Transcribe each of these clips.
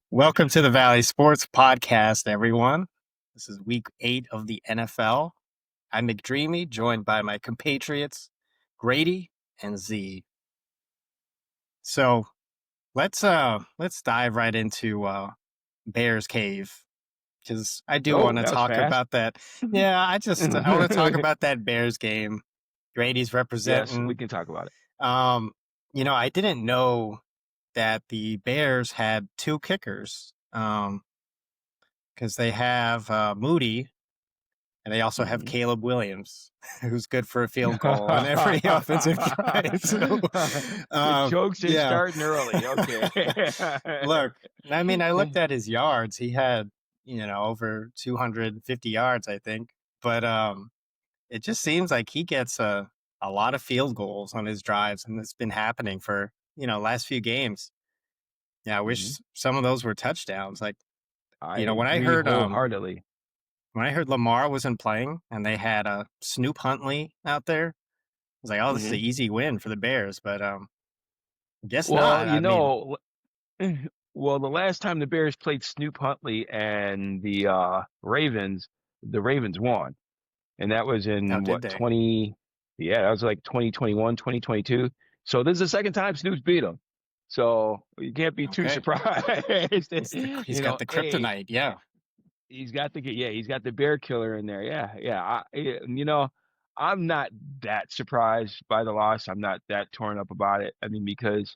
Welcome to the Valley Sports Podcast, everyone. This is week 8 of the NFL. I'm McDreamy, joined by my compatriots, Grady and Z. So let's dive right into Bears Cave, because I do Oh, want to that was talk fast. about that. Yeah, I want to talk about that Bears game. Grady's Yes, we representing. can talk about it. I didn't know that the Bears had 2 kickers. Because they have Moody, and they also have Caleb Williams, who's good for a field goal on every offensive drive. So, The jokes are yeah. starting early. Okay. Look, I mean, I looked at his yards. He had, over 250 yards, I think. But it just seems like he gets a lot of field goals on his drives, and it's been happening for, last few games. Yeah, I wish Mhm. some of those were touchdowns. Like, I when I agree heard wholeheartedly. Lamar wasn't playing and they had Snoop Huntley out there, I was like, oh, this is an Mhm. easy win for the Bears, but guess Well, not. I mean, well, the last time the Bears played Snoop Huntley and the Ravens won. And that was how in did what, they? 20, yeah, that was like 2021, 2022. So this is the second time Snoop's beat him. So you can't be too Okay, surprised. he's got the Hey, kryptonite. Yeah, he's got the bear killer in there. I'm not that surprised by the loss. I'm not that torn up about it. I mean, because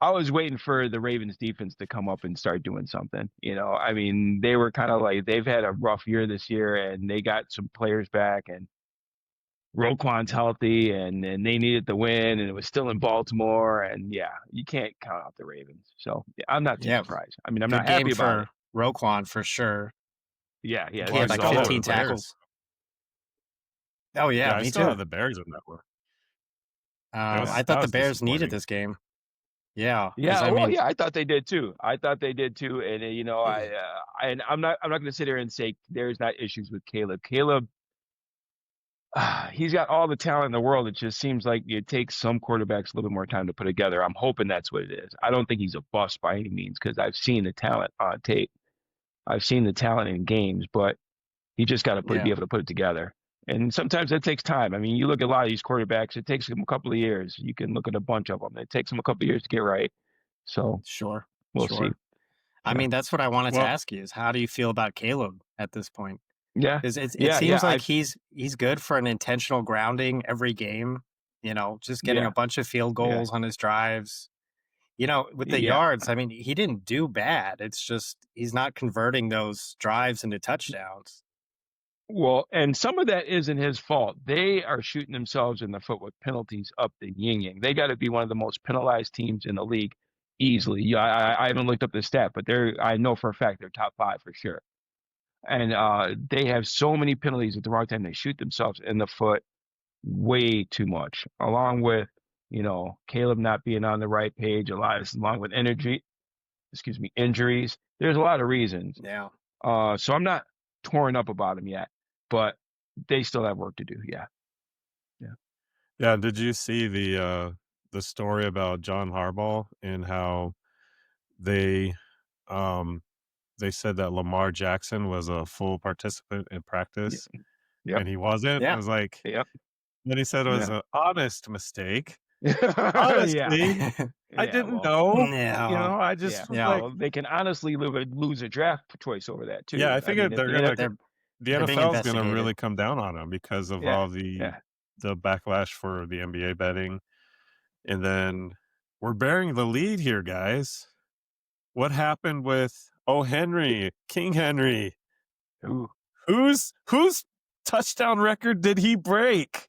I was waiting for the Ravens defense to come up and start doing something. I mean, they were kind of like they've had a rough year this year, and they got some players back, and Roquan's healthy, and they needed the win, and it was still in Baltimore, and yeah, you can't count out the Ravens. So yeah, I'm not too yeah, surprised. I mean, I'm good not game happy about it. for Roquan for sure. Yeah, I think yeah, he Well, I had that's like still have the 15 killer. tackles. Bears. Oh yeah, Yeah, I me still too. have the Bears in that one. That Yeah. I was thought that the was Bears needed disappointing. this game. Yeah, because Yeah, I well, mean, yeah, I thought they did too. And I'm not going to sit here and say there's not issues with Caleb. Caleb, he's got all the talent in the world. It just seems like it takes some quarterbacks a little bit more time to put together. I'm hoping that's what it is. I don't think he's a bust by any means because I've seen the talent on tape. I've seen the talent in games, but he just got to be yeah, able to put it together. And sometimes that takes time. I mean, you look at a lot of these quarterbacks, it takes them a couple of years. You can look at a bunch of them. It takes them a couple of years to get right. So sure, we'll see. sure. I Yeah. mean, that's what I wanted to Well, ask you is how do you feel about Caleb at this point? Yeah. 'Cause it Yeah. Yeah. seems like he's good for an intentional grounding every game, just getting a Yeah. bunch of field Yeah. goals on his drives. With the Yeah. yards, I mean, he didn't do bad. It's just he's not converting those drives into touchdowns. Well, and some of that isn't his fault. They are shooting themselves in the foot with penalties up the yin yang. They got to be one of the most penalized teams in the league easily. Yeah, I haven't looked up the stat, but I know for a fact they're top 5 for sure. And they have so many penalties at the wrong time. They shoot themselves in the foot way too much, along with, Caleb not being on the right page, along with injuries. There's a lot of reasons. Yeah. So I'm not torn up about them yet, but they still have work to do. Yeah. Yeah. yeah, did you see the story about John Harbaugh and how they um they said that Lamar Jackson was a full participant in Yeah. practice Yep. and he wasn't? I Yeah. was like, Yep. then he said it was Yeah. an honest mistake. Yeah. Honestly, I Yeah. didn't Well, know. Yeah. I yeah. just was Yeah. like, Well, they can honestly lose a draft choice over that yeah, too. I I think mean, at they're the end of gonna They're the they're being NFL is gonna investigated. really come down on him because of yeah. all the Yeah. backlash for the NBA betting. And then we're bearing the lead here, guys. What happened with King Henry? Ooh. Whose touchdown record did he break?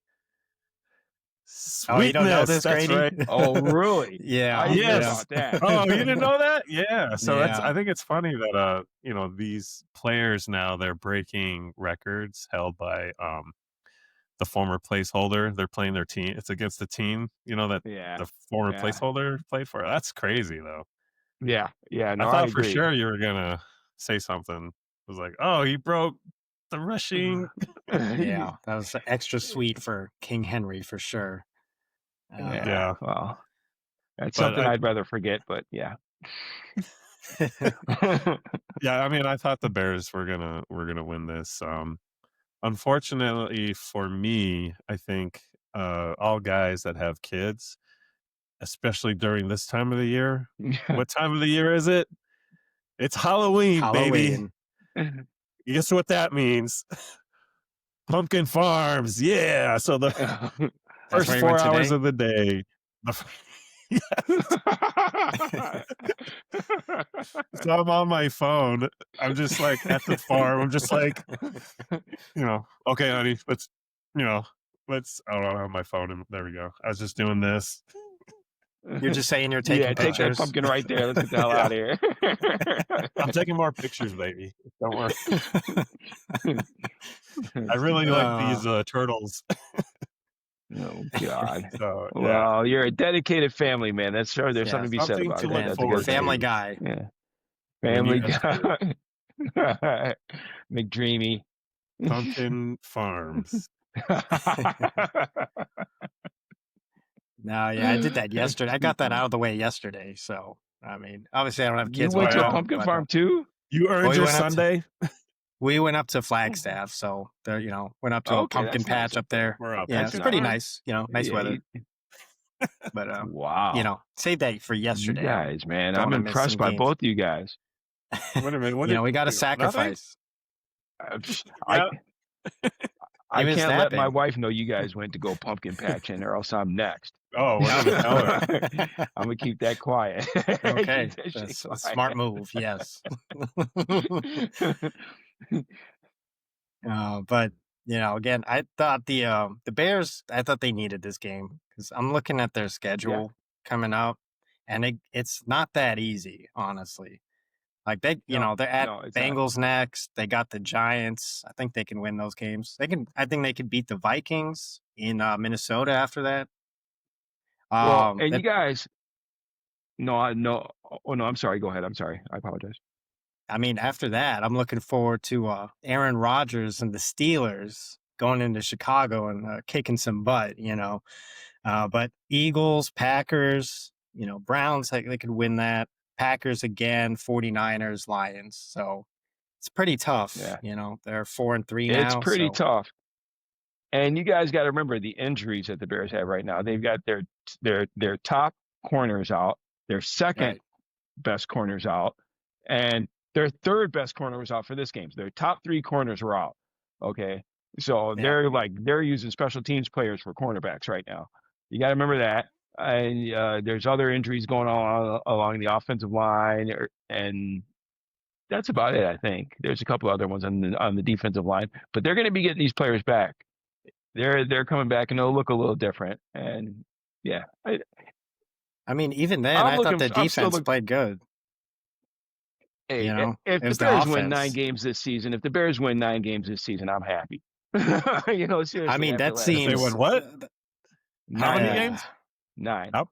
Oh, you don't know Sweetness, this, that's Grady? right. Oh, really? I Yeah. didn't hear Yeah. Yes. about that. Oh, you didn't know that? Yeah. So Yeah. I think it's funny that these players now they're breaking records held by the former placeholder. They're playing their team. It's against the team, that Yeah. the former Yeah. placeholder played for. That's crazy though. Yeah. Yeah. I No, I thought for agree. sure you were gonna say something. It was like, oh, he broke the rushing. Yeah. That was extra sweet for King Henry for sure. Yeah. Yeah. Well, that's But something I'd rather forget, but yeah. Yeah, I mean, I thought the Bears were gonna win this. Unfortunately for me, I think all guys that have kids, especially during this time of the year. What time of the year is it? It's Halloween, baby. Halloween. Guess what that means? Pumpkin farms, yeah. So the That's first where you 4 went hours today? of the day, yes. So I'm on my phone. I'm just like at the farm. I'm just like, okay, honey, let's. I don't have my phone. And there we go. I was just doing this. You're just saying you're Yeah, taking take that pictures. pumpkin right there. Let's get the hell Yeah. out of here. I'm taking more pictures, baby. Don't worry. I really like these turtles. Oh God. So yeah, Well, you're a dedicated family, man. That's sure. There's Yeah, something to be said something about to that. look That's a forward good thing. Family to. Guy. Yeah. When you Family guy. McDreamy. Pumpkin farms. No, yeah, I did that yesterday. I got that out of the way yesterday. So, I mean, obviously I don't have You kids went of to my a yeah. own, pumpkin but farm too? You earned we your went up to Sunday. we went up to Flagstaff, so there, went up to a Okay, pumpkin that's nice patch up up there. there. We're up. Yeah, That's it's Pumpkin pretty nice. farm. nice. Nice Yeah. weather. But Wow. save that for You yesterday. guys, man. Don't I'm wanna miss impressed some by games. both you guys. Wait a minute. What did We got to nothing? sacrifice. I Yeah. I You missed can't that let my big. wife know you guys went to go pumpkin patching, or else I'm next. Oh, we're gonna tell her. I'm gonna keep that quiet. Okay, Keep that shit that's a quiet. smart move. Yes. But again, I thought the Bears. I thought they needed this game because I'm looking at their Yeah. schedule coming up, and it's not that easy, honestly. Like No, they're at no, it's not. Bengals next. They got the Giants. I think they can win those games. They can. I think they could beat the Vikings in Minnesota after that. Well, and That you guys, no. Oh no, I'm sorry. Go ahead. I'm sorry. I apologize. I mean, after that, I'm looking forward to Aaron Rodgers and the Steelers going into Chicago and kicking some butt. But Eagles, Packers, Browns, they could win that. Packers again, 49ers, Lions. So it's pretty tough. Yeah, They're 4-3 it's now. pretty So tough. And you guys got to remember the injuries that the Bears have right now. They've got their top corners out, their second right. best corners out, and their third best corner was out for this game. So their top three corners were out. Okay. So Yeah. they're using special teams players for cornerbacks right now. You got to remember that. And there's other injuries going on along the offensive line, and that's about it. I think there's a couple other ones on the defensive line, but they're going to be getting these players back. They're coming back, and they'll look a little different. And yeah, I mean, even then, I thought the I'm still defense played good. Hey, It if the was the Bears win 9 offense. games this season, I'm happy. Seriously. I mean, that If they seems win what? How many Nine. games? 9. How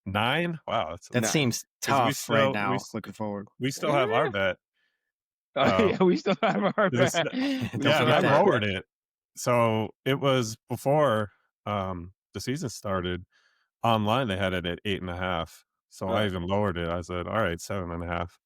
9? Wow, that's that Nine. seems 'cause we tough right still now. Looking forward. we still have our bet. Yeah, we still have our This- bet. Don't Yeah, and I forget that. lowered it. So it was before the season started. Online, they had it at 8.5. So I Right. even lowered it. I said, all right, 7.5.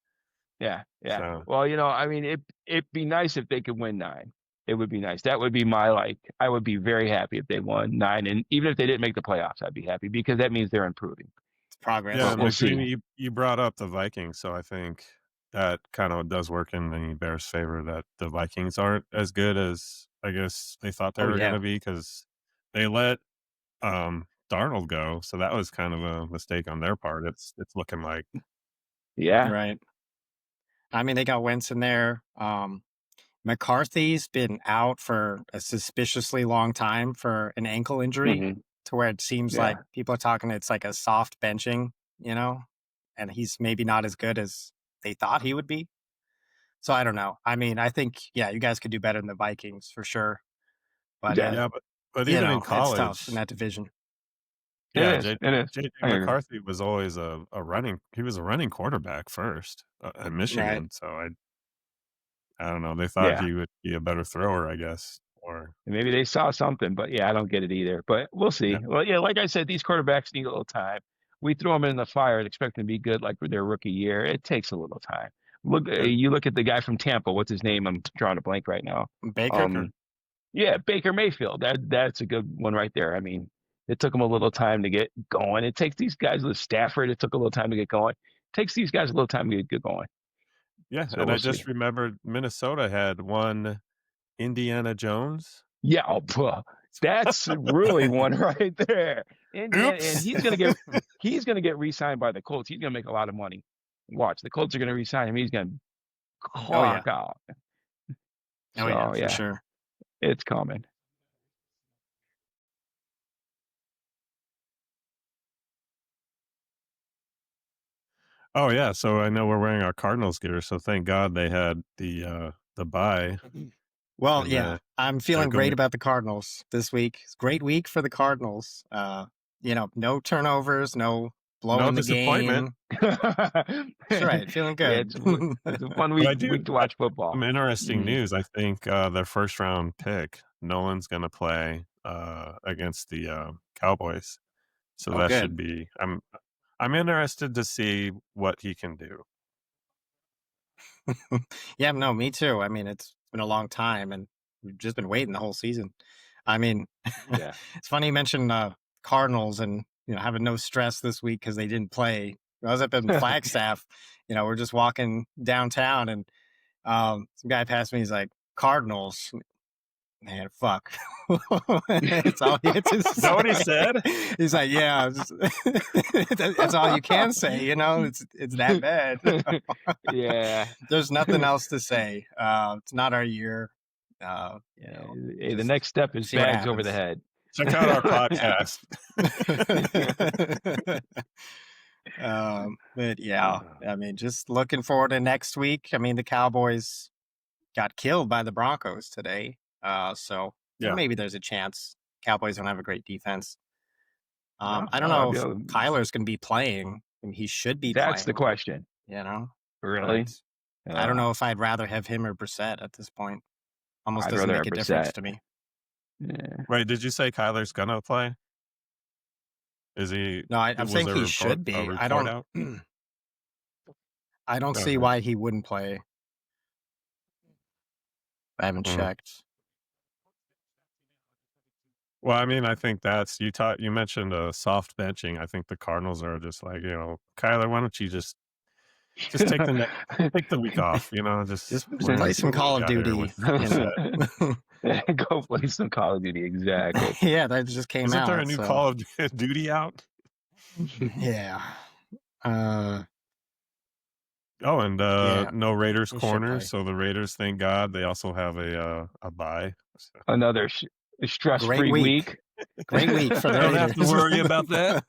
Yeah. So Well, I mean, it'd be nice if they could win 9. It would be nice. That would be I would be very happy if they won 9. And even if they didn't make the playoffs, I'd be happy because that means they're improving. It's progress. yeah, But we'll see. McDreamy, you brought up the Vikings, so I think that kind of does work in the Bears' favor that the Vikings aren't as good as I guess they thought they Oh, were yeah. going to be because they let Darnold go, so that was kind of a mistake on their part. It's looking like Yeah. Right. I mean, they got Wentz in there. McCarthy's been out for a suspiciously long time for an ankle injury, Mhm. to where it seems Yeah. like people are talking it's like a soft benching, and he's maybe not as good as they thought he would be. So I don't know. I mean, I think, yeah, you guys could do better than the Vikings for sure. But Yeah. yeah, but even in it's tough college, in that division. yeah, It is. JJ I agree. McCarthy was always a running. He was a running quarterback first at Michigan, Right. so I don't know. They thought Yeah. he would be a better thrower, I guess, or And maybe they saw something, but yeah, I don't get it either. But we'll see. yeah. Well, yeah, like I said, these quarterbacks need a little time. we throw them in the fire and expect them to be good like their rookie year. It takes a little time. You look at the guy from Tampa. What's his name? I'm drawing a blank right now. Baker. Yeah, Baker Mayfield. That's a good one right there. I mean, it took him a little time to get going. It takes these guys with Stafford. It took a little time to get going. It takes these guys a little time to get going. Yeah, So and we'll I just see. remembered Minnesota had one Indiana Jones. Yeah, that's really one right there. Indiana, Oops. and he's gonna get re-signed by the Colts. He's gonna make a lot of money. Watch, the Colts are gonna re-sign him. He's gonna Oh yeah. clock out. Oh yeah, for sure. It's coming. Oh yeah, so I know we're wearing our Cardinals gear, so thank God they had the bye. Well, And yeah, I'm they're feeling great going. about the Cardinals this week. It's a great week for the Cardinals. No turnovers, no blowing the disappointment. game. That's right, feeling Yeah, good. it's a fun But week to watch football. some interesting Mm. news. I think their first round pick, Nolan's going to play against the Cowboys, so Oh, that good. should be. I'm interested to see what he can do. Yeah, no, me too. I mean, it's been a long time, and we've just been waiting the whole season. I mean, Yeah. it's funny you mentioned Cardinals and having no stress this week because they didn't play. I was up in Flagstaff. We're just walking downtown, and some guy passed me. He's like, "Cardinals." Man, fuck. That's all he had to say. Is that what he said? He's like, yeah, that's all you can say, it's that bad. Yeah. There's nothing else to say. It's not our year. Hey, the next step is bags over the head. Check out our podcast. But yeah, I mean, just looking forward to next week. I mean, the Cowboys got killed by the Broncos today. So maybe there's a chance. Cowboys don't have a great defense. I don't know if Kyler's going to be playing. I mean, he should be playing. That's the question. Really? I don't know if I'd rather have him or Brissett at this point. Almost doesn't make a difference to me. Yeah. Wait, did you say Kyler's going to play? Is he? No, I'm saying he should be. I don't. I don't see why he wouldn't play. I haven't checked. Well, I mean, I think that's you mentioned soft benching. I think the Cardinals are just like, Kyler, why don't you just take the week off, just play some Call of Duty. Go play some Call of Duty, exactly. Yeah, that just came out. Isn't there a new Call of Duty out? Yeah. No Raiders corner, so the Raiders, thank God, they also have a bye. So. Another stress-free week. Great week for the Raiders. Don't have to worry about that.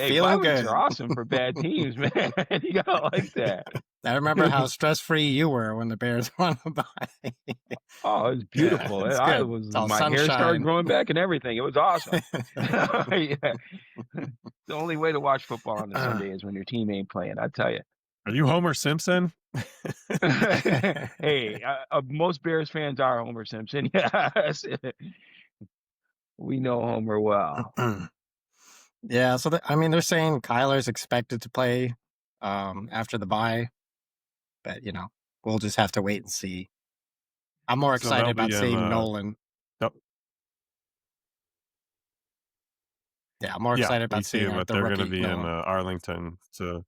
Feeling good. Are awesome for bad teams, man. You gotta like that. I remember how stress-free you were when the Bears won a bye. Oh, it was beautiful. Yeah, my hair started growing back and everything. It was awesome. The only way to watch football on a Sunday is when your team ain't playing, I tell you. Are you Homer Simpson? Hey, most Bears fans are Homer Simpson. Yes. We know Homer well. Yeah, so they're saying Kyler's expected to play after the bye, but we'll just have to wait and see. I'm more excited about seeing Nolan. Yeah, I'm more excited about seeing but they're going to be in Arlington. So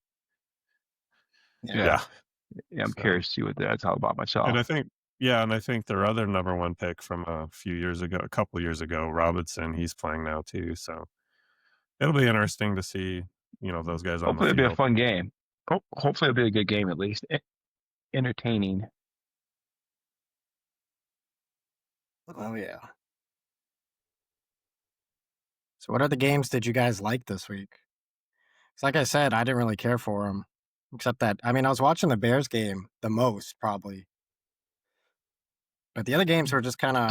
yeah, I'm curious to see what that's all about myself. And I think their other number one pick from a couple years ago, Robinson, he's playing now too. So it'll be interesting to see, those guys on the field. Hopefully it'll be a fun game. Hopefully it'll be a good game at least. Entertaining. Oh yeah. So what other games did you guys like this week? Because like I said, I didn't really care for them. Except that, I was watching the Bears game the most, probably. But the other games were just kind of...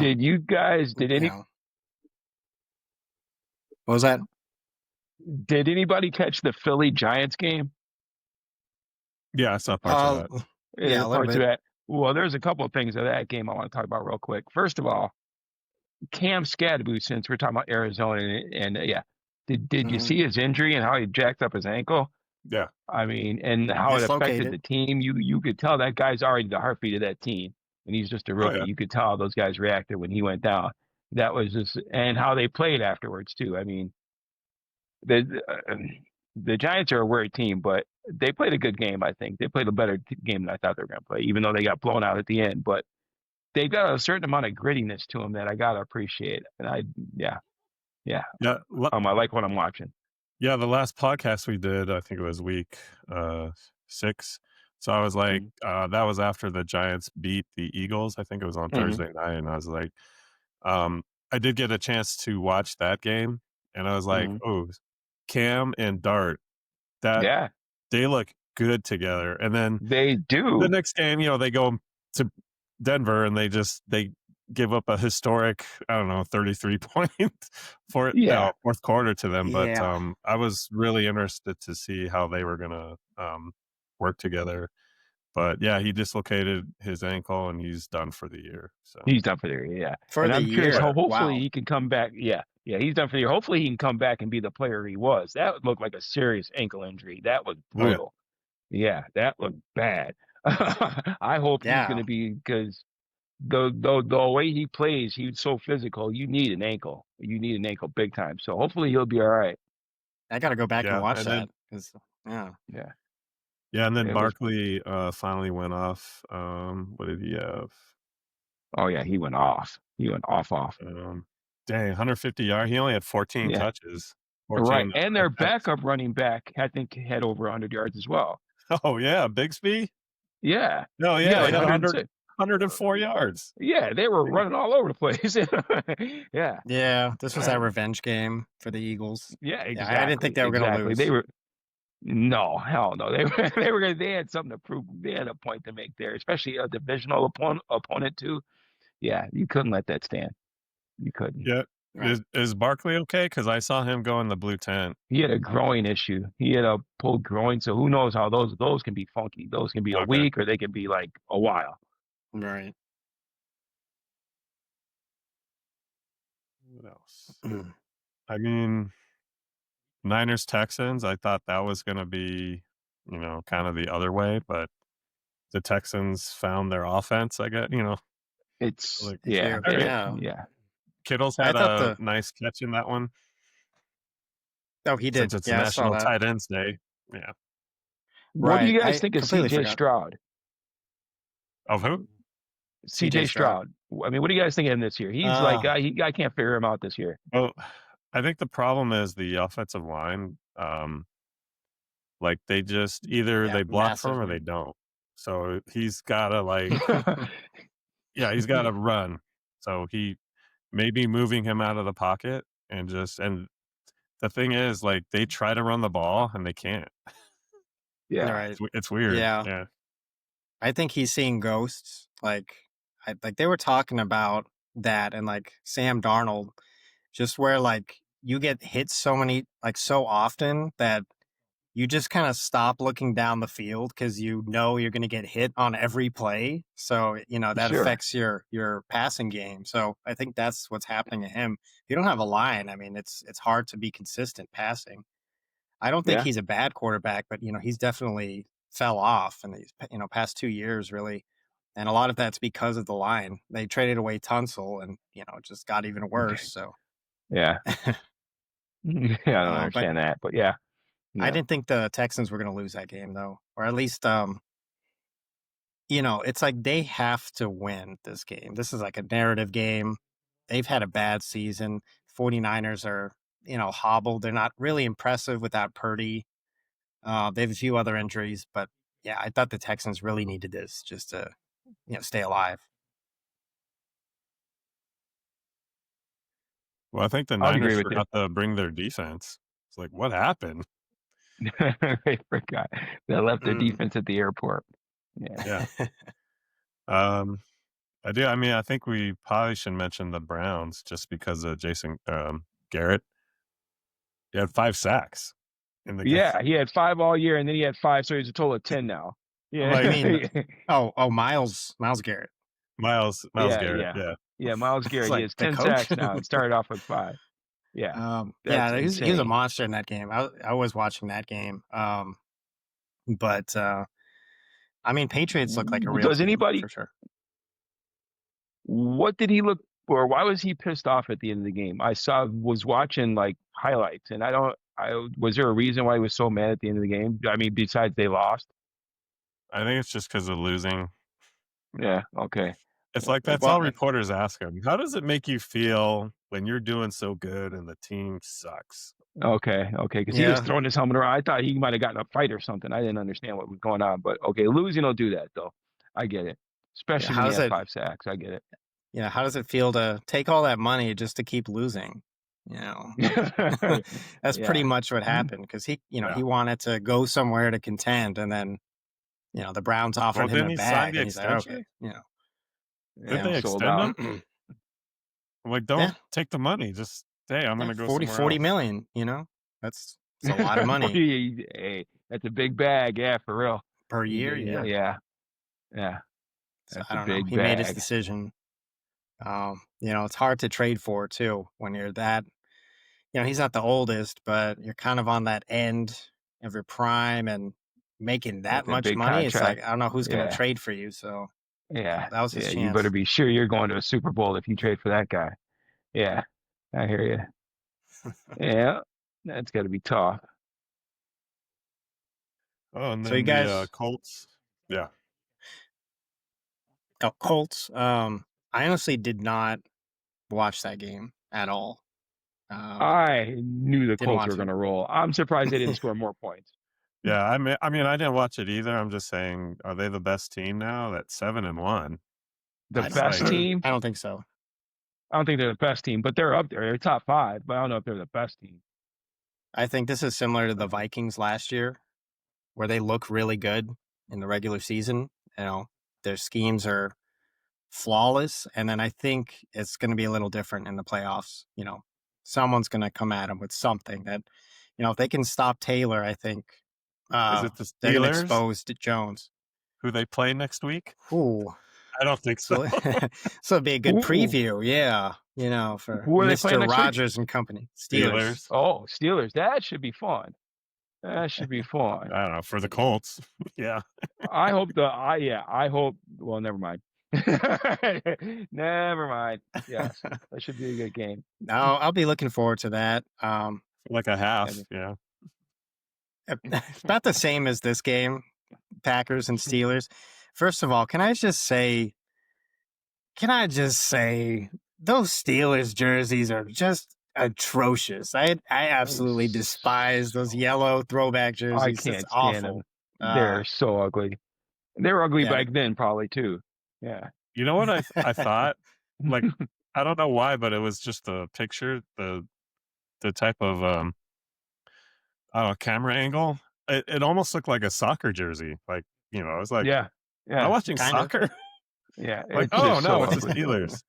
What was that? Did anybody catch the Philly Giants game? Yeah, I saw parts of that. Yeah, parts of that. Well, there's a couple of things of that game I want to talk about real quick. First of all, Cam Scadaboo, since we're talking about Arizona, and Did you see his injury and how he jacked up his ankle? Yeah. I mean, and how it affected the team. You could tell that guy's already the heartbeat of that team, and he's just a Oh rookie. yeah. You could tell how those guys reacted when he went down. That was just, and how they played afterwards too. I mean, the Giants are a weird team, but they played a good game. I think they played a better game than I thought they were going to play, even though they got blown out at the end. But they've got a certain amount of grittiness to them that I gotta appreciate. And yeah, Yeah. I like what I'm watching. Yeah, the last podcast we did, I think it was week 6. So I was like, that was after the Giants beat the Eagles. I think it was on Thursday night, and I was like, I did get a chance to watch that game, and I was like, oh, Cam and Dart, that Yeah, they look good together. And then they do. the next game, they go to Denver and they give up a historic, I don't know, 33 point fourth quarter to them. But I was really interested to see how they were gonna work together. But yeah, he dislocated his ankle and he's done for the year. So he's done for the year, yeah. For and the I'm curious year. how hopefully Wow. he can come back. Yeah, he's done for the year. Hopefully he can come back and be the player he was. That looked like a serious ankle injury. That was brutal. Yeah, that looked bad. I hope he's going to be, because the way he plays, he's so physical. You need an ankle. You need an ankle big time. So hopefully he'll be all right. I got to go back and watch and that. Yeah, and then Barkley finally went off. What did he have? Oh yeah, he went off. He went off. Dang, 150 yards. He only had 14 touches. 14, right, and their backup running back, I think, had over 100 yards as well. Oh yeah, Bigsby. Yeah. No, yeah, like 104 yards. Yeah, they were running all over the place. Yeah. Yeah, this was that revenge game for the Eagles. Yeah, exactly. I didn't think they were going to lose. They were. No, hell no. They had something to prove. They had a point to make there, especially a divisional opponent too. Yeah, you couldn't let that stand. You couldn't. Yeah. Right. Is Barkley okay? Because I saw him go in the blue tent. He had a groin issue. He had a pulled groin, so who knows how those can be funky. Those can be a week, or they can be like a while. Right. What else? I mean, Niners Texans. I thought that was going to be, kind of the other way, but the Texans found their offense. I guess it's like, yeah. Kittle's had a nice catch in that one. Oh, he did. Since it's National Tight Ends Day. Yeah. What do you guys think of CJ Stroud? Of who? CJ Stroud. I mean, what do you guys think of him this year? He's like, I can't figure him out this year. Well, I think the problem is the offensive line. Like they just either they block for him or they don't. So he's got to he's got to run. So he maybe moving him out of the pocket and the thing is, they try to run the ball and they can't. Yeah, right. It's weird. Yeah. I think he's seeing ghosts. Like they were talking about that, and Sam Darnold, just where you get hit so often that you just kind of stop looking down the field because you're going to get hit on every play. So, that affects your passing game. So I think that's what's happening to him. If you don't have a line, I mean, it's hard to be consistent passing. I don't think he's a bad quarterback, but, he's definitely fell off in these, past 2 years, really. And a lot of that's because of the line. They traded away Tunsil and, it just got even worse. So, yeah. I don't understand that, but yeah. I didn't think the Texans were going to lose that game, though. Or at least, it's like they have to win this game. This is like a narrative game. They've had a bad season. 49ers are, hobbled. They're not really impressive without Purdy. They have a few other injuries. But, yeah, I thought the Texans really needed this just to, stay alive. Well, I think the Niners forgot to bring their defense. It's like, what happened? They forgot. They left their defense at the airport. Yeah. I do. I mean, I think we probably should mention the Browns just because of Jason Garrett. He had 5 sacks in the game. Yeah, he had 5 all year, and then he had 5, so he's a total of 10 now. Yeah, I mean, Myles Garrett. Myles Garrett. Yeah, Myles Garrett. He has 10 sacks now. It started off with 5. Yeah, that's Yeah, he was a insane. monster in that game. I was watching that game. But I mean, Patriots look like a real Does team anybody? for sure. What did he look for? Why was he pissed off at the end of the game? Was watching like highlights, and was there a reason why he was so mad at the end of the game? I mean, besides they lost. I think it's just because of losing. Yeah. Okay. It's like that's Well, all reporters ask him. How does it make you feel when you're doing so good and the team sucks? Okay. Okay. Because he was yeah, throwing his helmet around. I thought he might have gotten a fight or something. I didn't understand what was going on. But okay, losing will do that though. I get it. yeah. Especially How when he does had it? 5 sacks. I get it. Yeah, how does it feel to take all that money just to keep losing? You know, that's pretty Yeah. much what happened because Yeah. he wanted to go somewhere to contend, and then the Browns Well, offered him didn't a he sign bag, the and he's like, okay, extension? you Didn't Yeah. know, they Sold extend out. him? I'm like, yeah, don't take the money. Just hey, I'm yeah, gonna go 40, somewhere 40 else. million. It's a lot of money Hey, that's a big bag. Yeah, for real. per year. Yeah. Yeah, Yeah. Yeah. so That's I a don't know. big He made his bag. decision. It's hard to trade for too when you're that. He's not the oldest, but you're kind of on that end of your prime and making With that a much big money. It's like, contract. I don't know who's going to Yeah. trade for you. So, Yeah. that was his Yeah. You better chance. be sure you're going to a Super Bowl if you trade for that guy. Yeah. I hear you. Yeah. That's got to be tough. Oh, and So, you then the guys, Colts. Yeah, Colts, I honestly did not watch that game at all. Um, I knew the didn't Colts want were going to. to roll. I'm surprised they didn't score more points. yeah. I mean, I didn't watch it either. I'm just saying, are they the best team now? That's 7-1. The I It's don't, best like, team? I don't think so. I don't think they're the best team, but they're up there. They're top 5, but I don't know if they're the best team. I think this is similar to the Vikings last year, where they look really good in the regular season. Their schemes are flawless. And then I think it's going to be a little different in the playoffs. Someone's going to come at them with something that, if they can stop Taylor, I think is it the they're going to Steelers expose Jones. who they play next week? Ooh. I don't think so. So, so it'd be a good Ooh, preview. Yeah. For who are they playing Mr. next week? Rogers and company. Steelers. Steelers. Oh, Steelers. That should be fun. That should be fun. I don't know for the Colts. Yeah. I hope, well, never mind. Never mind. Yes, that should be a good game. No, I'll be looking forward to that. Like a I half. mean, Yeah. It's about the same as this game, Packers and Steelers. First of all, can I just say those Steelers jerseys are just atrocious. I absolutely despise those yellow throwback I jerseys. It's can't stand them. awful. They're so ugly. They were ugly Yeah, back then, probably too. Yeah. You know what I thought? Like I don't know why, but it was just a picture, the type of I don't know, camera angle. It almost looked like a soccer jersey. Like, I was like, Yeah. am I Yeah. watching kind of. soccer? Yeah. Like, It's oh just no, so it's the ugly. Steelers.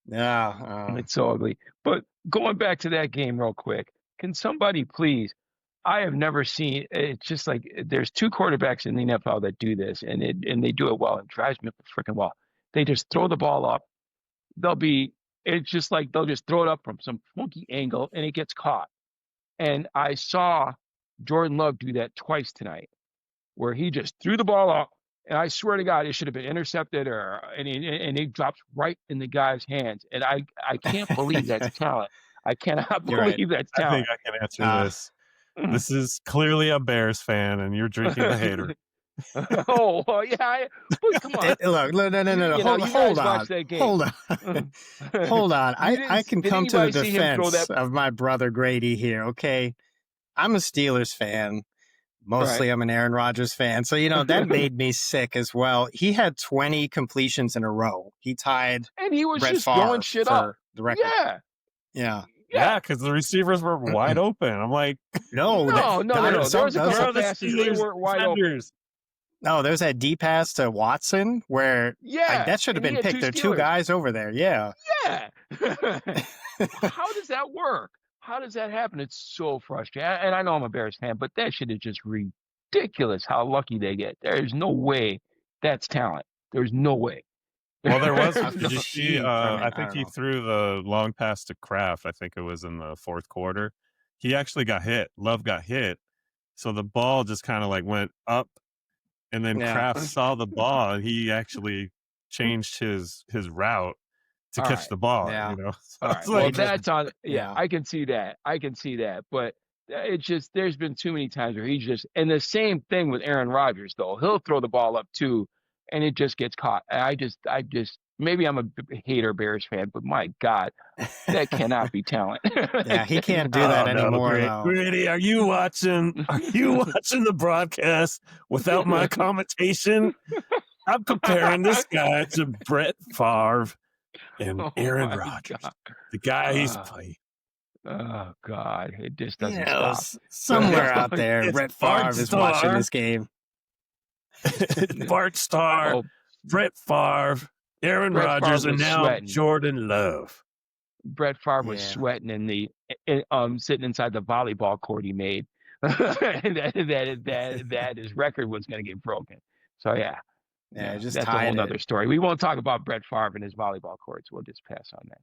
Yeah, It's so ugly. But going back to that game real quick, can somebody please? I have never seen. It's just like there's 2 quarterbacks in the NFL that do this, and they do it well. It drives me up the freaking wall. They just throw the ball up. They'll be. It's just like they'll just throw it up from some funky angle, and it gets caught. And I saw Jordan Love do that twice tonight, where he just threw the ball up, and I swear to God, it should have been intercepted, and it drops right in the guy's hands. And I can't believe that's talent. I cannot you're right. believe that's I think talent. I can answer Uh, this. This is clearly a Bears fan, and you're drinking the hater. Oh well, yeah, but come on, look, no, no, no, no, no. you know, you Hold guys on, watched that game. hold on, hold on. I can Did come to the anybody see him throw defense that? of my brother Grady here. Okay, I'm a Steelers fan. Right. Mostly, I'm an Aaron Rodgers fan. So, that made me sick as well. He had 20 completions in a row. He tied And he was Brett just throwing Favre shit up. for the record. Yeah, Yeah. Yeah, yeah. because the receivers were wide open. I'm like, No, No, no, no, no. There was a where couple are the passes they Steelers weren't wide open. defenders? no, there's that D pass to Watson where Yeah, that should have and he been had picked. two There are 2 Steelers. guys over there. Yeah. Yeah. How does that work? How does that happen? It's so frustrating. And I know I'm a Bears fan, but that shit is just ridiculous how lucky they get. There is no way that's talent. There's no way. Well, there was. How Did you could see? she from I it? I think don't he know. threw the long pass to Kraft. I think it was in the fourth quarter. He actually got hit. Love got hit, so the ball just kind of like went up, and then Yeah. Kraft saw the ball, and he actually changed his route to All catch right. the ball. Yeah. So All it's right. Well, He like, just that's on. Yeah, yeah. I can see that. I can see that. But it's just there's been too many times where he's just and the same thing with Aaron Rodgers though. He'll throw the ball up too, and it just gets caught. I just maybe I'm a hater Bears fan, but my God, that cannot be talent. Yeah, That he can't do cannot that oh be. no, anymore though. Grady, are you watching? Are you watching the broadcast without my commentation? I'm comparing this guy to Brett Favre and Oh Aaron my Rodgers, God. the guy he's Uh, played. oh God, it just You doesn't know, stop. somewhere out there, It's Brett Bart Favre is watching Starr, this game. Bart Starr, Oh, Brett Favre, Aaron Brett Favre Rodgers, and was now sweating. Jordan Love. Brett Favre was Yeah. sweating sitting inside the volleyball court he made. that his record was going to get broken. So Yeah, just that's a whole tied it. nother story. We won't talk about Brett Favre and his volleyball courts. We'll just pass on that.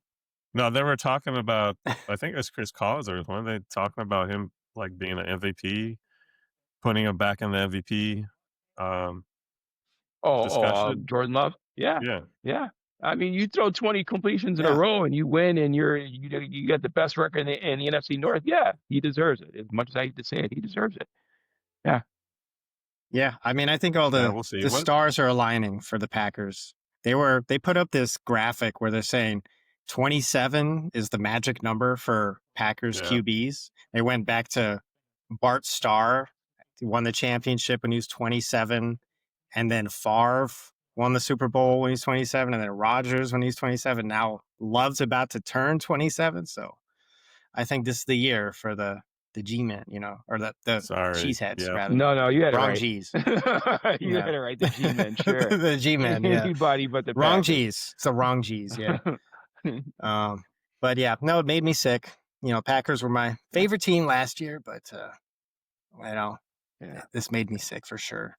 No, they were talking about. I think it was Chris Collins or one. They talking about him like being an MVP, putting him back in the MVP discussion. Jordan Love. Yeah, Yeah. yeah. I mean, you throw 20 completions in a Yeah. row and you win, and you got the best record in the NFC North. Yeah, he deserves it. As much as I hate to say it, he deserves it. Yeah. Yeah, I mean, I think all Yeah, the we'll see. the What? stars are aligning for the Packers. They put up this graphic where they're saying 27 is the magic number for Packers Yeah. QBs. They went back to Bart Starr, who won the championship when he was 27, and then Favre won the Super Bowl when he was 27, and then Rodgers when he was 27. Now Love's about to turn 27, so I think this is the year for the G-men, or the Sorry. cheeseheads Yeah. rather. No, you had it Wrong right. G's. You Yeah. had it right. The G-men, sure. The G-men, yeah. Anybody but the Wrong Packers. G's. It's the wrong G's, yeah. But yeah, no, it made me sick. Packers were my favorite team last year, but Yeah. this made me sick for sure.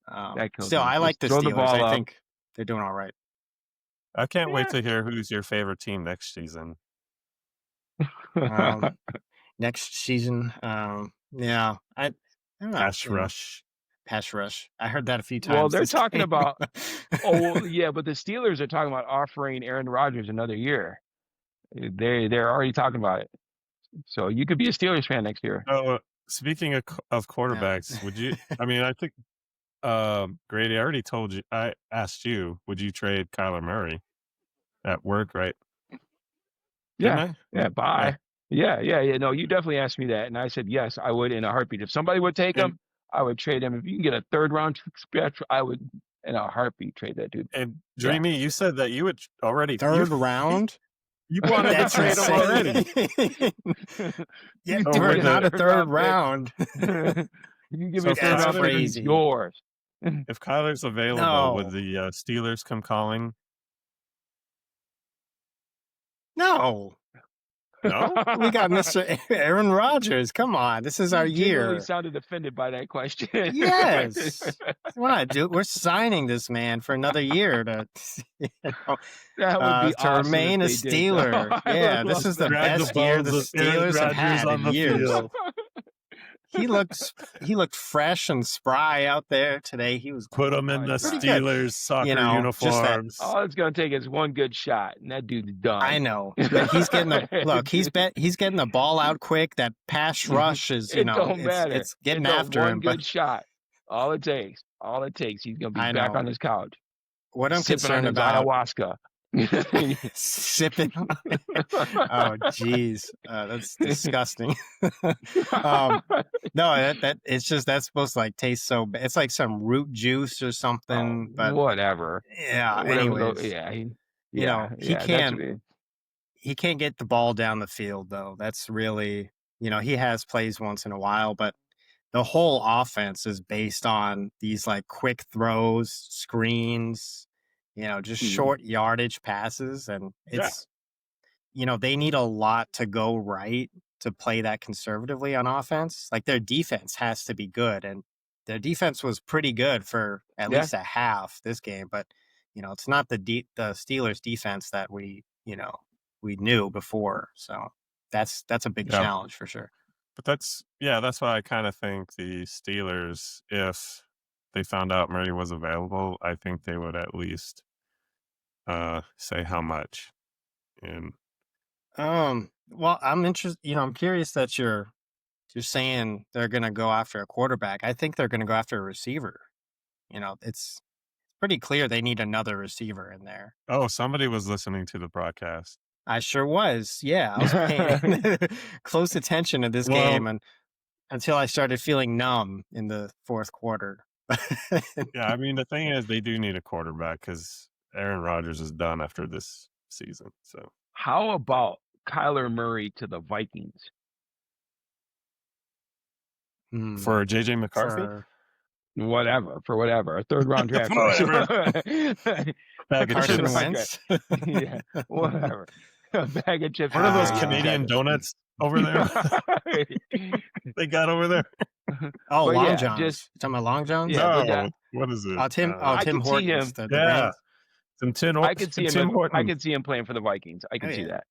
That kills Still, me. I like Just the throw the Steelers. ball I up. think they're doing all right. I can't wait Yeah. to hear who's your favorite team next season. Next season, yeah, I don't know. Pass rush. Pass rush. I heard that a few times. Well, they're this talking game. about. Yeah, but the Steelers are talking about offering Aaron Rodgers another year. They're already talking about it. So you could be a Steelers fan next year. Oh, speaking of quarterbacks, would you? I mean, I think Grady, I already told you. I asked you, would you trade Kyler Murray at work, right? Yeah, Didn't yeah, bye. Yeah. No, you definitely asked me that, and I said yes, I would in a heartbeat. If somebody would take him, I would trade him. If you can get a third round pick, I would in a heartbeat trade that dude. And Dreamy, you said that you would already Third round. You wanted to That's trade him already. Yeah, Oh, dude, wait, not a third third round round. You can give So me a third that's round pick, it's crazy. yours. If Kyler's available, No. would the Steelers come calling? No. No? We got Mr. Aaron Rodgers. Come on. This is our You genuinely year. sounded offended by that question. Yes. We're signing this man for another year to, That would be to awesome remain a if they did, though. Steeler. I Yeah, would this love is the that. Drag the best year the bones of Aaron Steelers have Rodgers had on in the years. field. He looked fresh and spry out there today. He was Put him in the pretty good. Steelers soccer Just that. uniforms. All it's going to take is one good shot, and that dude's done. I know, but he's getting he's getting the ball out quick. That pass rush is, It don't matter. it's getting It's after one him. good But shot. All it takes. He's going to be I back know. on his couch. What I'm sipping concerned on his about ayahuasca. sipping. Oh, geez, that's disgusting. No, that it's just that's supposed to taste so bad. It's like some root juice or something. But whatever. yeah. Whatever Anyways, he can't get the ball down the field though. That's really, he has plays once in a while, but the whole offense is based on these quick throws, screens, just short yardage passes. And it's, they need a lot to go right to play that conservatively on offense. Their defense has to be good. And their defense was pretty good for at least a half this game. But, it's not the Steelers defense that we knew before. So that's a big Yeah, challenge for sure. but that's why I kind of think the Steelers, if they found out Murray was available, I think they would at least say how much. And Well, I'm interested. I'm curious that you're saying they're going to go after a quarterback. I think they're going to go after a receiver. It's pretty clear they need another receiver in there. oh, somebody was listening to the broadcast. I sure was. Yeah, I was paying close attention to this game Well, until I started feeling numb in the fourth quarter. yeah, I mean the thing is they do need a quarterback because Aaron Rodgers is done after this season. So How about Kyler Murray to the Vikings? for JJ McCarthy, For Whatever, a third round draft choice. bag of Carson chips. Wentz. Yeah, whatever. A bag of chips. What are those Ah. Canadian donuts over there? They got over there. Oh, But Long yeah, Johns. just- You talking about Long Johns? Yeah, but No, what is it? Tim I Tim could see Hortons. him- The Yeah, brands. some Tim. I could see him. Tim Hortons. I could see him playing for the Vikings. I could Oh, see yeah. that.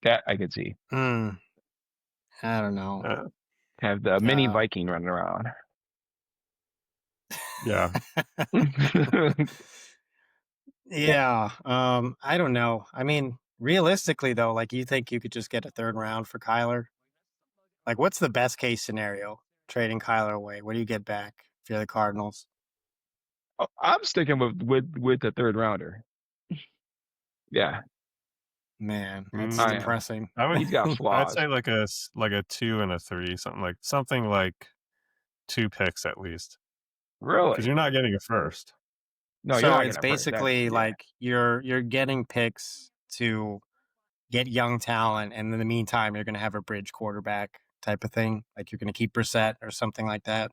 That I could see. I don't know. Have the mini Viking running around. Yeah, Yeah. I don't know. I mean, realistically though, like you think you could just get a third round for Kyler? Like what's the best case scenario? Trading Kyler away. What do you get back if you're the Cardinals? I'm sticking with the third rounder. Yeah, Man, that's I am. depressing. He's got I'd flaws. say like a 2 and a 3, something like 2 picks at least, Really? because you're not getting a first. No, So you're not it's gonna first. basically Yeah. like you're getting picks to get young talent, and in the meantime, you're going to have a bridge quarterback type of thing. Like you're going to keep Brissett or something like that.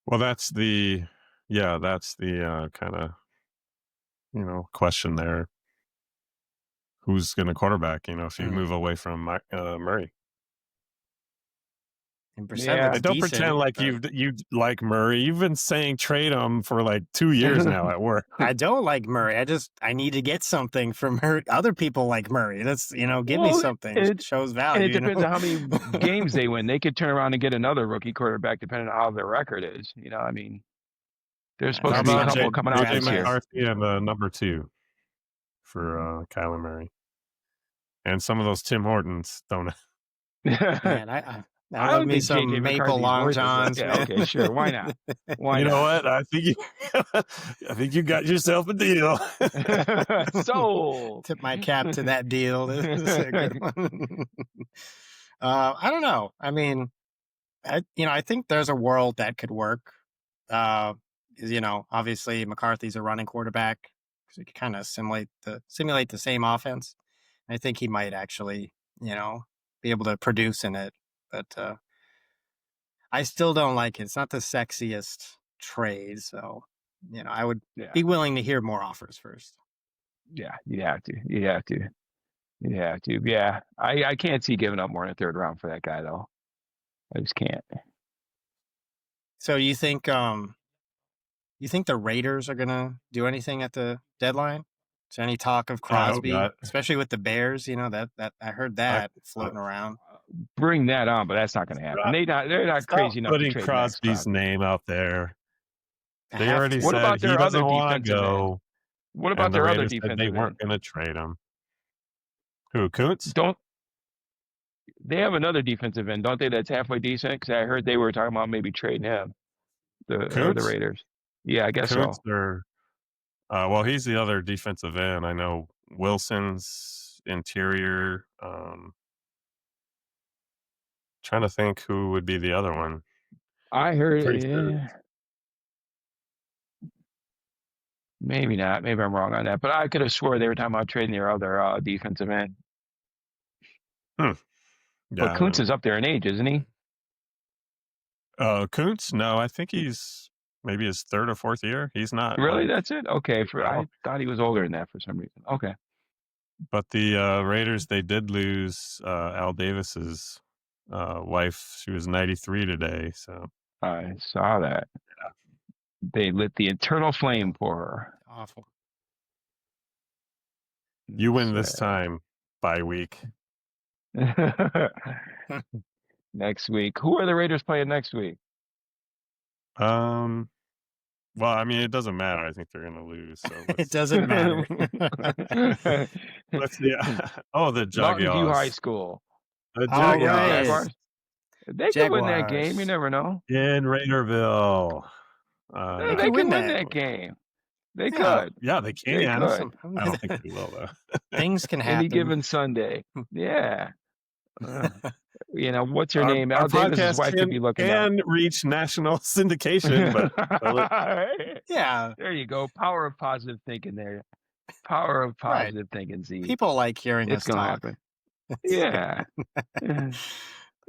Well, that's the kind of question there. Who's going to quarterback? If you move away from Murray. And Brissett Yeah. looks And don't decent, pretend like but you like Murray. You've been saying trade him for like 2 years now at work. I don't like Murray. I need to get something from Murray. Other people like Murray. That's give me Well, something. It shows value. And it depends on how many games they win. They could turn around and get another rookie quarterback depending on how their record is. I mean, there's supposed How to be a about couple coming out JJ this year. McCarthy and number 2 for Kyler Murray, and some of those Tim Hortons donuts. Man, I don't love me think some JJ maple McCarthy's Long worth it, but Johns. yeah, man. okay, sure. Why not? Why You know not? what? I think you got yourself a deal. Sold. Tip my cap to that deal. This is a good one. I don't know. I mean, I think there's a world that could work. Obviously McCarthy's a running quarterback, so he can kind of simulate the same offense. I think he might actually, be able to produce in it. But I still don't like it. It's not the sexiest trade, so I would be willing to hear more offers first. Yeah, you have to. Yeah, I can't see giving up more than a third round for that guy though. I just can't. So you think the Raiders are gonna do anything at the deadline? Is there any talk of Crosby, especially with the Bears? That I heard that floating around. Bring that on, but that's not going to happen. They're not crazy enough to putting trade Crosby's name out there. They Have already to. What said about he their other doesn't want to defensive end? go. What about And the their other Raiders said they defensive weren't end? going to trade him. Who, Kuntz? They have another defensive end, don't they? That's halfway decent. Because I heard they were talking about maybe trading him. The Raiders. Yeah, I guess Kuntz so. well, he's the other defensive end. I know Wilson's interior. Trying to think who would be the other one. I heard. Pretty sure. Maybe not. Maybe I'm wrong on that. But I could have swore they were talking about trading their other defensive end. Yeah, But Kuntz is up there in age, isn't he? Kuntz? No, I think he's maybe his 3rd or 4th year. He's not. Really? That's it? Okay. I thought he was older than that for some reason. Okay. But the Raiders, they did lose Al Davis's wife. She was 93 today. So I saw that. They lit the eternal flame for her. Awful. You win this time, bye week. Next week. Who are the Raiders playing next week? Well, I mean, it doesn't matter. I think they're going to lose. So It doesn't matter. let's see. Oh, the Mountain View High Jaguars. School. The All Jaguars right. Jaguars. They could win that game. You Jaguars. never know. in Raiderville. They could win that game. They could. Yeah, they can. They could. I don't think they will, though. Things can happen. Any given Sunday. Yeah. You know, what's her name? Our Al Davis's podcast wife could be looking can reach national syndication, but yeah. There you go. Power of positive thinking there. Power of positive thinking, Z. People like hearing it's us gonna talk. happen. Yeah.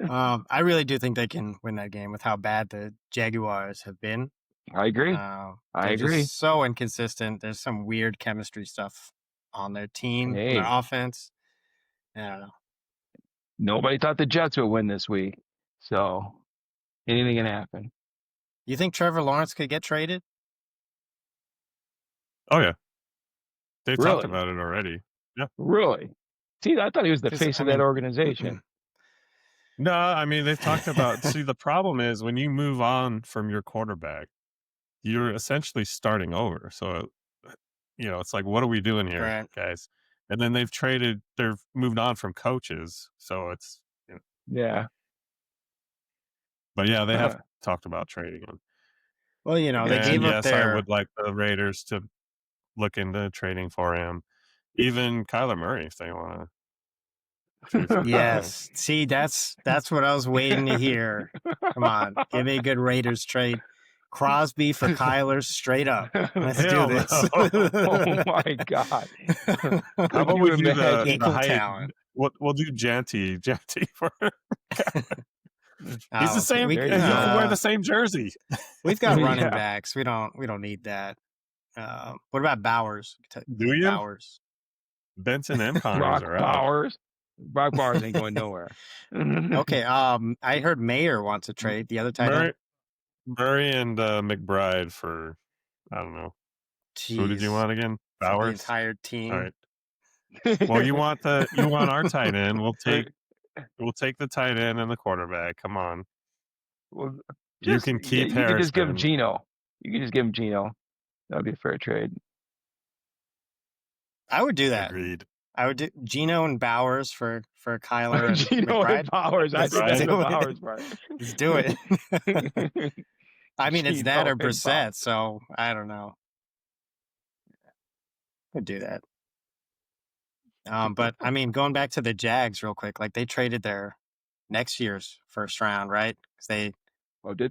I really do think they can win that game with how bad the Jaguars have been. I agree. I agree. Just so inconsistent. There's some weird chemistry stuff on their team, their offense. I don't know. Nobody thought the Jets would win this week, so anything can happen. You think Trevor Lawrence could get traded? Oh yeah, they talked about it already. Yeah, really. See, I thought he was the face of that organization. No, I mean they've talked about. See, the problem is when you move on from your quarterback, you're essentially starting over. So, it's like, what are we doing here, guys? And then they've moved on from coaches. So it's, yeah. But yeah, they have talked about trading him. Well, they gave up their... I would like the Raiders to look into trading for him. Even Kyler Murray, if they want to. Yes. See, that's what I was waiting to hear. Come on. Give me a good Raiders trade. Crosby for Kyler, straight up. Let's do this. Oh my God! How about we do the equal height? Talent? We'll do Janty for. He's the same. He can wear the same jersey. We've got running backs. We don't need that. What about Bowers? Do you? Bowers. Benson and Connors are out. Bowers. Brock Bowers ain't going nowhere. Okay. I heard Mayer wants a trade. The other tight end. Murray and McBride for, I don't know. Jeez. Who did you want again? Bowers? The entire team. All right. Well, you want our tight end. We'll take the tight end and the quarterback. Come on. Well, you can keep You Harrison. can just give him Geno. You can just give him Geno. That would be a fair trade. I would do that. Agreed. I would do Geno and Bowers for Kyler and Geno McBride. and Bowers. I think the Bowers part. Let's do it. I mean, it's that or Brissett, so I don't know. Could do that. But I mean, going back to the Jags real quick, like they traded their next year's first round, right? Because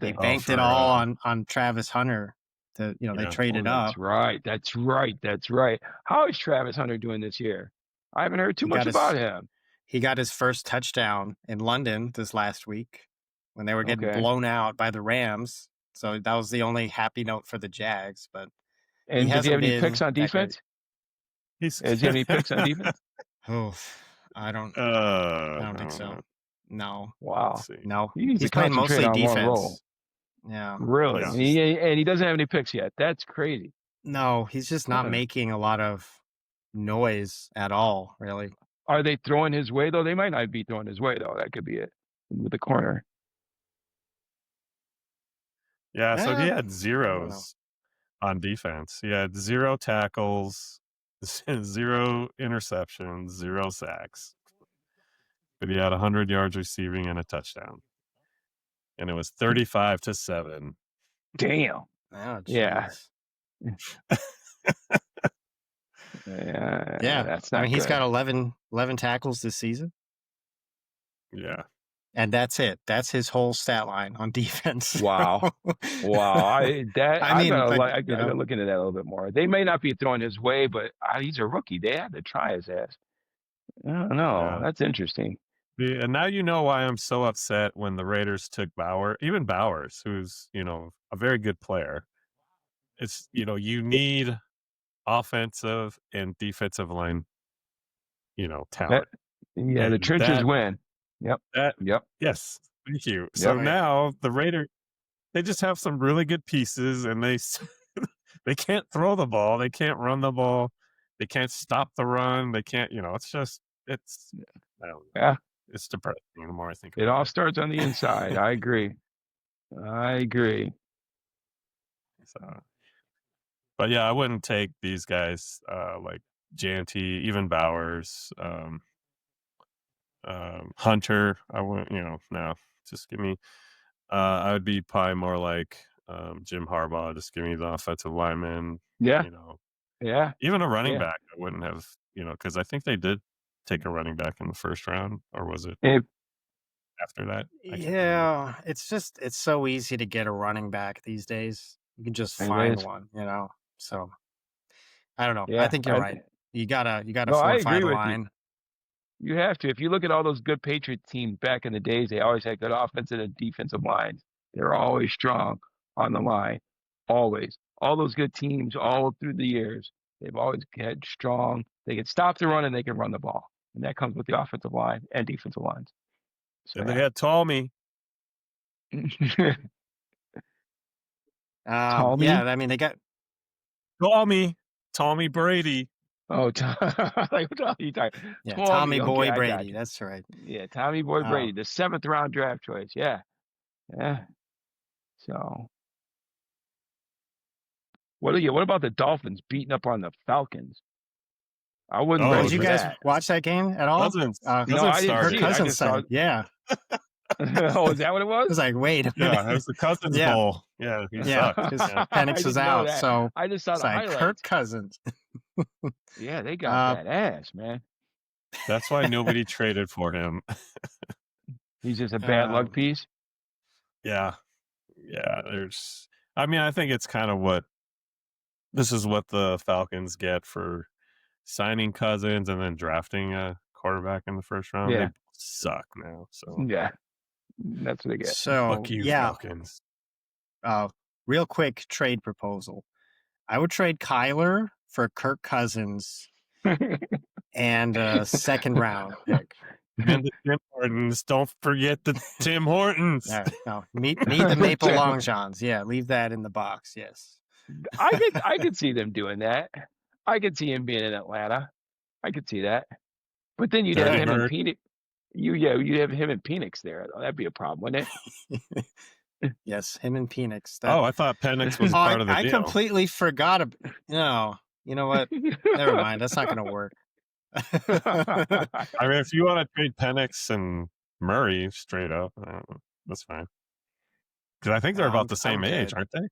they banked it all on Travis Hunter. They traded up. That's right. How is Travis Hunter doing this year? I haven't heard too much about him. He got his first touchdown in London this last week when they were getting blown out by the Rams. So that was the only happy note for the Jags. But does he have any picks on defense? Does he have any picks on defense? Oh, I don't think so. No. Wow. No. He's playing mostly defense. Yeah. Really? Yeah. And he doesn't have any picks yet. That's crazy. No, he's just not making a lot of noise at all, really. Are they throwing his way, though? They might not be throwing his way, though. That could be it with the corner. Yeah, so he had zeros on defense. He had 0 tackles, 0 interceptions, 0 sacks. But he had 100 yards receiving and a touchdown. And it was 35-7. Damn. Oh, yeah. Yeah. That's not he's got 11 tackles this season. Yeah. And that's it. That's his whole stat line on defense. Wow. I gotta look into that a little bit more. They may not be throwing his way, but he's a rookie. They had to try his ass. I don't know. Yeah. That's interesting. And now you know why I'm so upset when the Raiders took Bowers, who's, a very good player. It's, you need offensive and defensive line, talent. The trenches win. Yep. Yes. Thank you. Yep. So now the Raiders, they just have some really good pieces, and they can't throw the ball, they can't run the ball, they can't stop the run, they can't. It's I don't know. Yeah, It's depressing the more I think it about all it. starts on the inside. I agree. I agree. So, but yeah, I wouldn't take these guys like Janty, even Bowers, Hunter. I wouldn't, no. Just give me. I would be probably more like Jim Harbaugh. Just give me the offensive lineman. Yeah, You know, yeah, even a running yeah. back. I wouldn't have. Because I think they did take a running back in the first round, or was it If, after that? I can't remember. Yeah, it's so easy to get a running back these days. You can just it find is. one, So I don't know. I Yeah. think you're right. You gotta No, I fortify agree the with you. line. You have to. If you look at all those good Patriot teams back in the days, they always had good offensive and defensive lines. They were always strong on the line. Always. All those good teams all through the years, they've always had strong. They can stop the run and they can run the ball. And that comes with the offensive line and defensive lines. So And they had Tommy. yeah. Yeah, Tommy. I mean they got Tommy Brady. Oh, like what are you talking? yeah, Tommy Tommy. Okay, Boy I got Brady. you. That's right. Yeah, Tommy Boy Brady, Um, the 7th-round draft choice. Yeah, yeah. So, what about the Dolphins beating up on the Falcons? I wouldn't Oh, did root you for guys that. watch that game at all? No, I didn't Kirk see started. it. I Cousins just saw said, it. yeah. Oh, is that what it I was? was like, wait a minute. Yeah, it was the Cousins Yeah, Bowl. Yeah, he yeah, sucked. because Yeah. I Penix is didn't know out, that. so I just saw it's the like Kirk highlights. Cousins. Yeah, they got Uh, that ass, man. That's why nobody traded for him. He's just a bad luck piece. Yeah. Yeah. I think it's kind of this is what the Falcons get for signing Cousins and then drafting a quarterback in the first round. Yeah, They suck now. So yeah, that's what they get. so fuck you, yeah, Falcons. real quick trade proposal. I would trade Kyler for Kirk Cousins and a second round pick. And the Tim Hortons. Don't forget the Tim Hortons. All right, no, meet the Maple Long Johns. Yeah, leave that in the box. Yes. I could see them doing that. I could see him being in Atlanta. I could see that. But then you'd have Dirty him in Bird. Phoenix. You'd have him in Phoenix there. That'd be a problem, wouldn't it? Yes, him and Penix. I thought Penix was part of the I deal. completely forgot. No, you know what? Never mind. That's not going to work. I mean, if you want to trade Penix and Murray straight up, that's fine. Because I think they're about the same age, aren't they?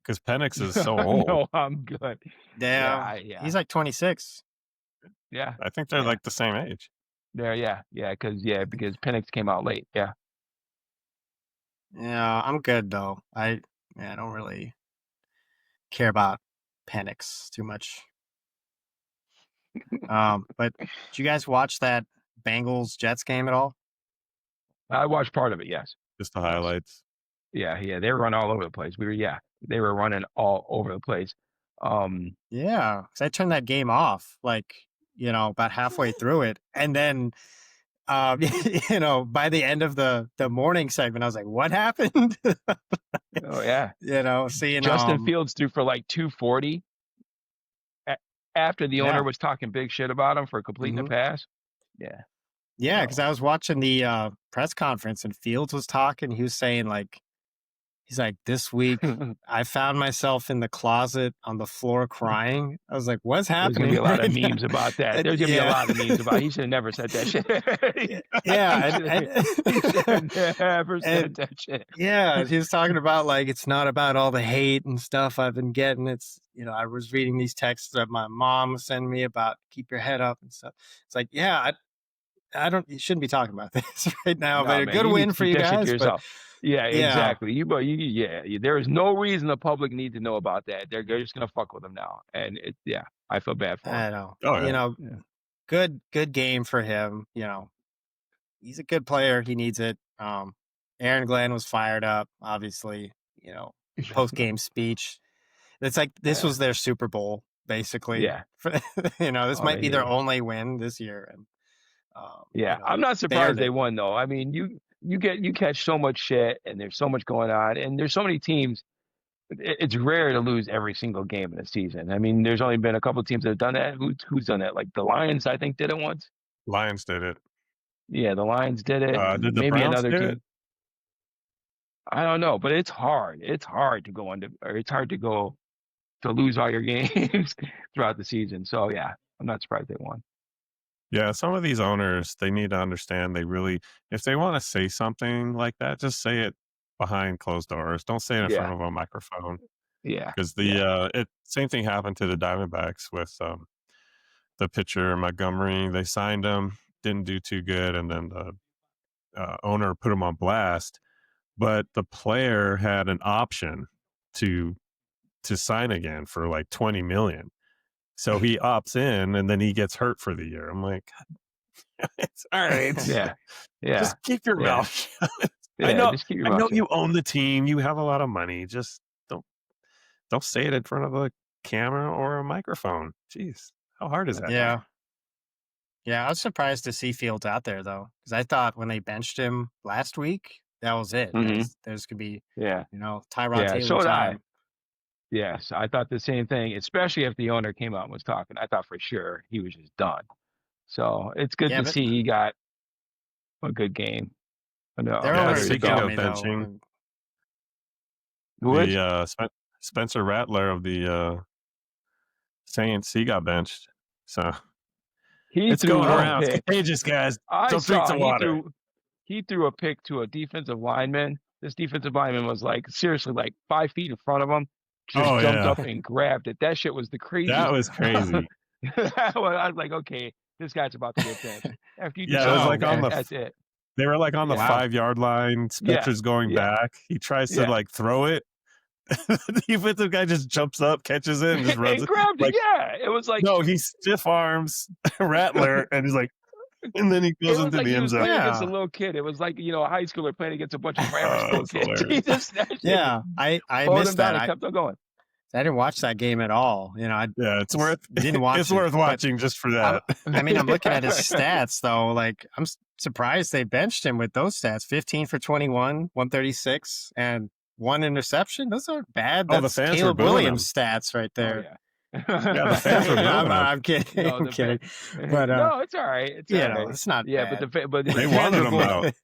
Because Penix is so old. No, I'm good. Yeah, he's like 26. Yeah, I think they're like the same age. yeah, because Penix came out late. Yeah. Yeah, I'm good though. I don't really care about Penix too much. But did you guys watch that Bengals Jets game at all? I watched part of it. Yes. Just the highlights. Yeah, they were running all over the place. They were running all over the place. Yeah, because I turned that game off about halfway through it, and then by the end of the morning segment, I was like, "What happened?" Oh yeah. Seeing Justin Fields threw for like 240 after the owner was talking big shit about him for completing a pass. Yeah. Yeah, because I was watching the press conference and Fields was talking. He was saying he's like, this week I found myself in the closet on the floor crying. I was like, what's happening? There's going to be a lot of memes about that. There's going to be a lot of memes about. He should have never said that shit. He should have never said that shit. Yeah, he was talking about it's not about all the hate and stuff I've been getting. It's I was reading these texts that my mom was sending me about keep your head up and stuff. It's like, yeah, I don't. You shouldn't be talking about this right now. No, but a good win for you guys. But, yeah, exactly. There is no reason the public needs to know about that. They're just gonna fuck with him now, and I feel bad for him. I know. Oh, yeah. Good game for him. He's a good player. He needs it. Aaron Glenn was fired up. Obviously, post game speech. It's like this was their Super Bowl, basically. Yeah. This might be their only win this year. And I'm not surprised they won though. I mean, you catch so much shit, and there's so much going on, and there's so many teams. It's rare to lose every single game in a season. I mean, there's only been a couple of teams that have done that. Who's done that? Like the Lions, I think, did it once. Lions did it. Yeah, the Lions did it. Did the Maybe Browns another do team. it? I don't know, but it's hard. It's hard to go into, or it's hard to go to lose all your games throughout the season. So yeah, I'm not surprised they won. Yeah, some of these owners, they need to understand if they want to say something like that, just say it behind closed doors. Don't say it in front Yeah, of a microphone. yeah, Because yeah. same thing happened to the Diamondbacks with the pitcher Montgomery. They signed him, didn't do too good, and then the owner put him on blast. But the player had an option to sign again for like $20 million. So he opts in, and then he gets hurt for the year. I'm like, it's all right. Yeah, yeah, Just keep your yeah, mouth shut. yeah. Just keep your I mouth know shut. you own the team. You have a lot of money. Just don't say it in front of a camera or a microphone. Jeez, how hard is that? Yeah. Yeah, I was surprised to see Fields out there though, because I thought when they benched him last week, that was it. Mm-hmm. There's could be, Yeah, Tyrod yeah. Taylor So did I. time. Yes, I thought the same thing. Especially if the owner came out and was talking, I thought for sure he was just done. So it's good Yeah, to but see he got a good game. No, their Yeah, owner better to should speaking tell go. of me though. benching, Who is? Spencer Rattler of the Saints, he got benched. So He it's threw going a around. It's pick. contagious, guys. I Don't drink saw the water. he threw a pick to a defensive lineman. This defensive lineman was like seriously like 5 feet in front of him, just Oh jumped yeah, up and grabbed it. That shit was the that craziest. was crazy. I was like, okay, this guy's about to get benched. After you do Yeah, it was something Oh like like on that, the. that's it. They were like on the Yeah, wow. 5-yard line. yeah, Spencer's going yeah, back. He tries to yeah. like throw it. The defensive guy just jumps up, catches it, and just runs And it. grabbed it. Like Yeah, it was like no, he stiff arms Rattler, and he's like, and then he goes it was into like the he end was zone. playing against a Yeah. little kid. It was like a high schooler playing against a bunch of grammar Oh, school it's kids. hilarious. He just that shit Yeah. I slowed him missed down that. and kept on going. I didn't watch that game at all. I Yeah, it's worth. didn't watch It's it, worth but watching just for that. I'm looking at his stats though. Like I'm surprised they benched him with those stats: 15 for 21, 136, and 1 interception. Those aren't bad. Oh, the That's fans were Caleb booing Williams stats right Oh there. yeah. Yeah, the fans were booing him. I'm kidding. No, I'm the kidding. But no, it's all right. It's all right. it's not Yeah, bad. but the They fans wanted were him booing out.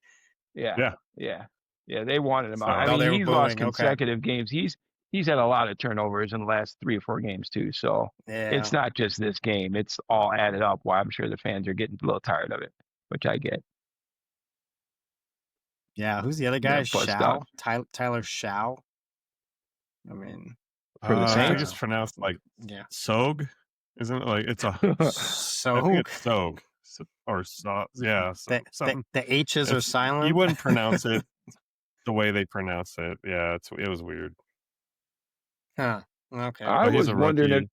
Yeah, Yeah. yeah, yeah. They wanted him out. So- I Oh, they mean, were he's lost booing, okay. consecutive games. He's had a lot of turnovers in the last 3 or 4 games too. So Yeah. it's not just this game. It's all added up. Why I'm sure the fans are getting a little tired of it, which I get. Yeah. Who's the other guy? They're buzzed out. Tyler Shaw. I mean, For the I think Saints? it's pronounced like yeah. Sog, isn't it? Like it's a. So I think it's Sog or so, yeah, something. the H's are silent. You wouldn't pronounce it the way they pronounce it. Yeah, it was weird. Huh. Okay. I But he's was a wondering rookie.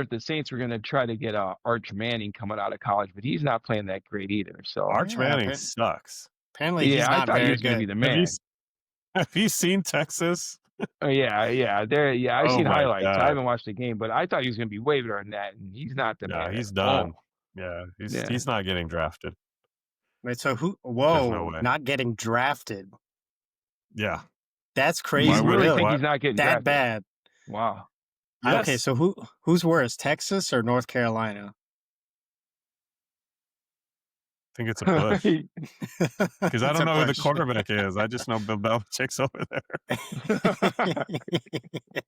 if the Saints were going to try to get Arch Manning coming out of college, but he's not playing that great either. So Arch Yeah, Manning apparently- sucks. Apparently, he's yeah, I not thought he very was going to be good. the man. Have you seen Texas? Yeah. There, yeah. I've Oh seen my highlights. God. I haven't watched the game, but I thought he was going to be way better than that, and he's not the Yeah, man. he's at done. all. Yeah, Yeah. he's not getting drafted. Wait, so who? There's Whoa, no way. not getting drafted. Yeah. That's crazy. Why You would really he? think Why- he's not getting that drafted? bad? Wow. Okay, Yes. so who's worse, Texas or North Carolina? I think it's a push. Because I It's don't a know who the push. quarterback is. I just know Bill Belichick's over there.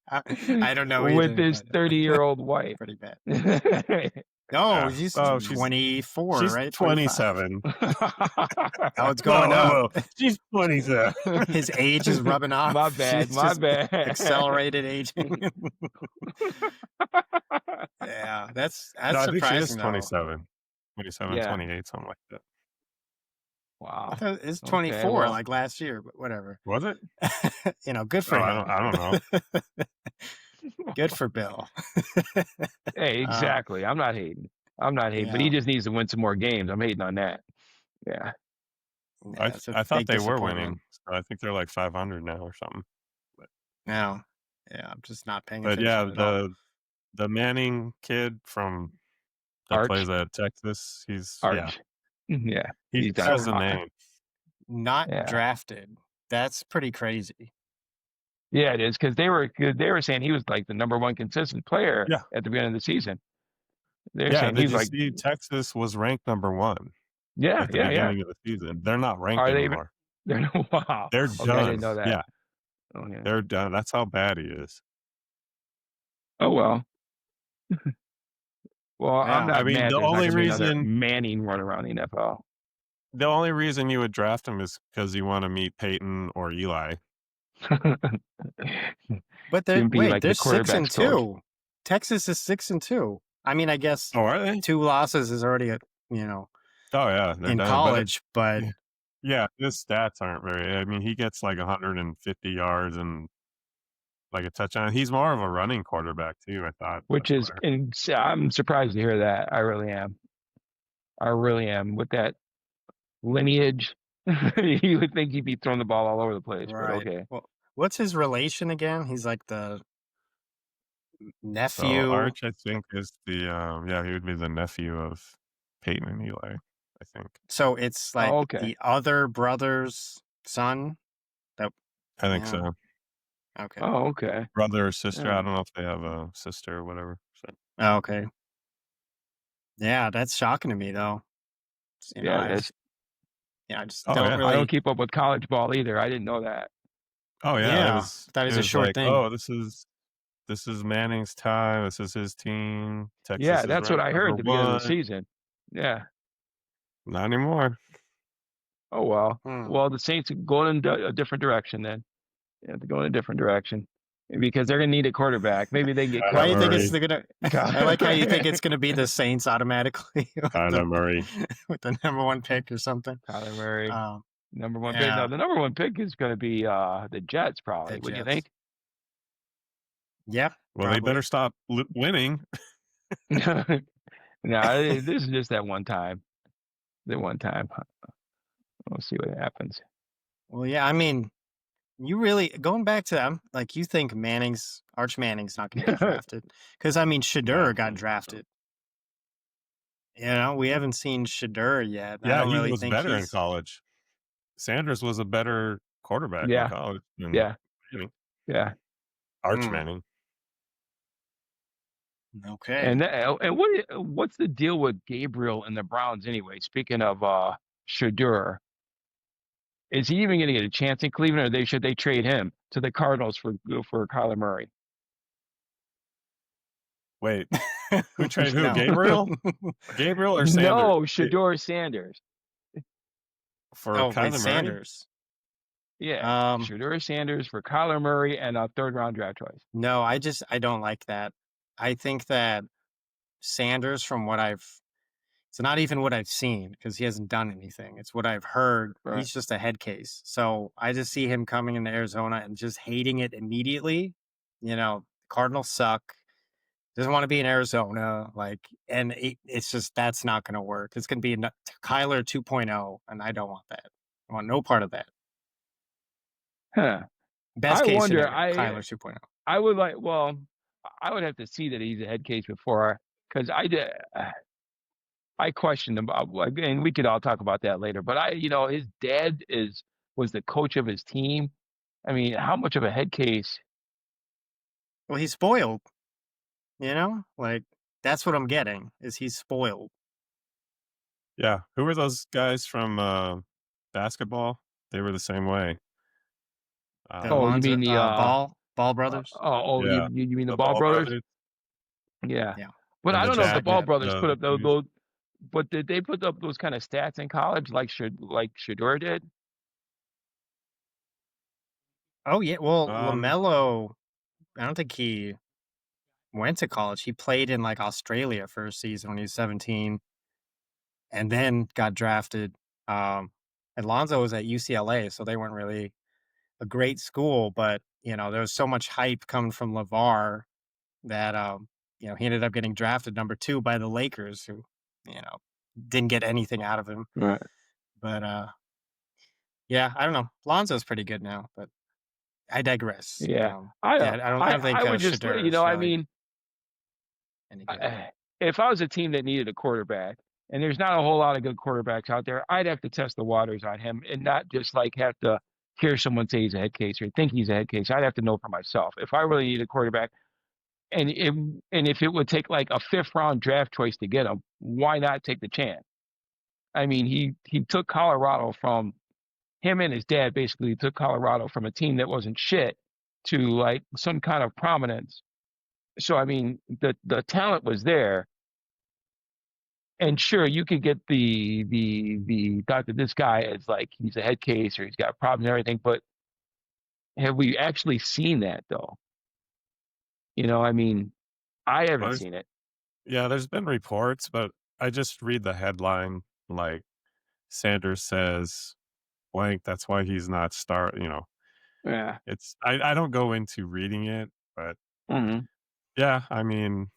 I don't know With either, his but 30-year-old wife. pretty bad. Yeah. No, Yeah. she's Oh, she's- 24, She's right? 27. Oh, it's going up. She's 27. His age is rubbing off. My bad. It's My just bad. accelerated aging. Yeah, that's No, I think she is surprising. 27. 27, Yeah. 28, something like that. Wow. I thought it's Okay, 24 well. like last year, but whatever. Was it? Good for Oh, him. I don't know. Good for Bill. Hey, exactly. I'm not hating. But Yeah. he just needs to win some more games. I'm hating on that. Yeah. Yeah, it's a I thought big they were disappointment. winning. So I think they're like 500 now or something. No. Yeah, I'm just not paying But attention yeah, at all. the Manning kid that Arch. plays at Texas, he's Arch. yeah. Yeah, He he's just done has a fine. name. Not Yeah, drafted. That's pretty crazy. yeah, it is because they were saying he was like the number one consistent player Yeah. at the beginning of the season. They're Yeah, saying did he's you like, see Texas was ranked number 1 yeah, at the yeah, yeah. beginning of the season? They're not ranked Are they even? anymore. They're wow. They're Okay, I done. didn't know that. Yeah, Oh yeah. they're done. That's how bad he is. Oh well. Well, I'm Yeah. I not mean, mad. There's not going to be another Manning run around the NFL. the only reason you would draft him is because you wanna meet Peyton or Eli. But Can be wait, like the they're six and quarterbacks coach, two. Texas is 6-2. I mean, I guess Oh, are they? 2 losses is already Oh, yeah, they're in done, but college, but yeah, yeah, his stats aren't very I mean, he gets like 150 yards and like a touchdown. He's more of a running quarterback too, I thought. which That's is, why. and I'm surprised to hear that. I really am. I really am. With that lineage, you would think he'd be throwing the ball all over the place, but right. okay. Well, what's his relation again? He's like the So nephew. Arch, I think, is the yeah, he would be the nephew of Peyton and Eli, I think. So it's like Oh, okay. the other brother's son. That I think yeah. so. Okay. Oh, okay. Brother or sister. Yeah, I don't know if they have a sister or whatever. So, Oh, okay. Yeah, that's shocking to me though. yeah, it is. I just oh don't yeah. I don't really. keep up with college ball either. I didn't know that. Oh yeah. Yeah, that It is a was short like, thing. oh, this is Manning's time. This is his team. Yeah, Texas is that's what ranked I heard number at the beginning of the 1. season. Yeah. Not anymore. Oh well. Hmm. Well, the Saints are going in a different direction then. They have to go in a different direction because they're going to need a quarterback. Maybe they can get Why do Kyler you think Kyler it's Murray. gonna? I like how you think Murray. it's gonna be the Saints automatically Kyler Murray. with the number 1 pick or something. Kyler Murray, Um, number one pick. No, yeah, the number one pick is going to be the Jets, the probably. Wouldn't you Jets. think? Yeah, Well, they better probably. stop winning. No, this is just that one time. The one time. We'll see what happens. Well, yeah. I mean, you really going back to like you think Arch Manning's not going to get drafted because I mean No, I Shadur got don't think so. drafted. We haven't seen Shadur yet. I Yeah, don't he really was think better in he's. college. Sanders was a better quarterback in Yeah, college than yeah, Manning. yeah. Arch Hmm, Manning. okay. And what's the deal with Gabriel and the Browns anyway? Speaking of Shadur, is he even going to get a chance in Cleveland, or should they trade him to the Cardinals for Kyler Murray? Wait, who traded who? No. Gabriel? Gabriel or Sanders? No, Shador Sanders. For Oh, wait, Kyler Murray? Sanders. Yeah, Um, Shador Sanders for Kyler Murray and a third round draft choice. no, I don't like that. I think that Sanders, from what it's not even what I've seen because he hasn't done anything. It's what I've heard. Right. He's just a head case. So I just see him coming into Arizona and just hating it immediately. Cardinals suck. Doesn't want to be in Arizona. And it's just, that's not going to work. It's going to be Kyler 2.0, and I don't want that. I want no part of that. Huh. Best I case wonder. scenario, Kyler 2.0. I would like. Well, I would have to see that he's a head case before, because I did. I questioned him, and we could all talk about that later. But his dad was the coach of his team. I mean, how much of a head case? Well, he's spoiled. That's what I'm getting is he's spoiled. Yeah. Who were those guys from basketball? They were the same way. The Oh, you Lonzo mean the Ball brothers. Yeah. you mean the The Ball Ball brothers? brothers Yeah, Yeah. but and I the don't know if the Ball jacket, brothers put the up those. shoes. But did they put up those kind of stats in college like Shador did? Oh yeah. Well, Um, LaMelo, I don't think he went to college. He played in Australia for a season when he was 17, and then got drafted. Alonzo was at UCLA, so they weren't really a great school, but there was so much hype coming from LeVar that he ended up getting drafted number 2 by the Lakers, who you know didn't get anything out of him. Right. But yeah, I don't know. Lonzo's pretty good now, but I digress. Yeah. I I don't think I would just, Shadur's I really mean, any good. if I was a team that needed a quarterback, and there's not a whole lot of good quarterbacks out there. I'd have to test the waters on him and not just like have to hear someone say he's a head case or think he's a head case. I'd have to know for myself. If I really need a quarterback, and if it would take like a 5th-round draft choice to get him, why not take the chance? I mean, he took Colorado from him and his dad basically took Colorado from a team that wasn't shit to like some kind of prominence. So I mean, the talent was there, and sure, you could get the thought that this guy is like he's a head case or he's got problems and everything, but have we actually seen that though? I mean, I haven't Well, seen it. yeah, there's been reports, but I just read the headline like Sanders says blank. That's why he's not Yeah. I don't go into reading it, but Mm-hmm. yeah, I mean,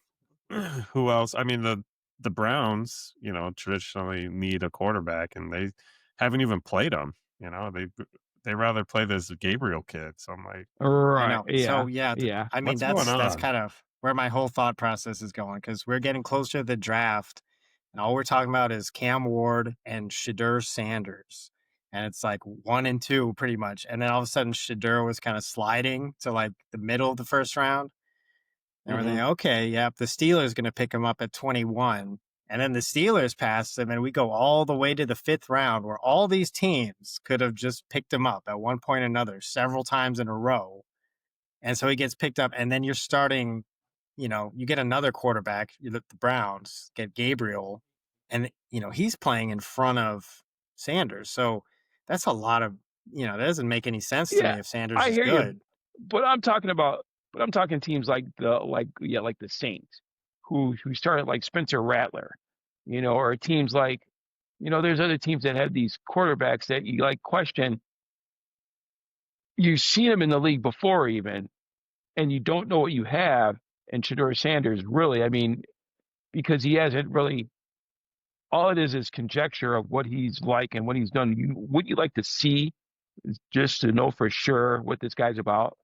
who else? I mean, the Browns, traditionally need a quarterback, and they haven't even played him. They rather play this Gabriel kid. So I'm like, I Right. know. So Yeah. yeah, Yeah. I mean what's going that's on? kind of where my whole thought process is going because we're getting closer to the draft, and all we're talking about is Cam Ward and Shadur Sanders, and it's like 1 and 2 pretty much, and then all of a sudden Shadur was kind of sliding to like the middle of the first round, and we're Mm-hmm. thinking, okay, yep, the Steelers going to pick him up at 21. And then the Steelers passed him, and we go all the way to the 5th round, where all these teams could have just picked him up at one point or another several times in a row. And so he gets picked up, and then you're starting, you get another quarterback, the Browns get Gabriel, and, he's playing in front of Sanders. So that's a lot of, that doesn't make any sense to Yeah, me if Sanders I is hear you, good. but I'm talking teams like the Saints, who started like Spencer Rattler, or teams like, there's other teams that have these quarterbacks that you like question. You've seen them in the league before even, and you don't know what you have. And Shador Sanders, really, I mean, because he hasn't really. All it is conjecture of what he's like and what he's done. Would you like to see just to know for sure what this guy's about?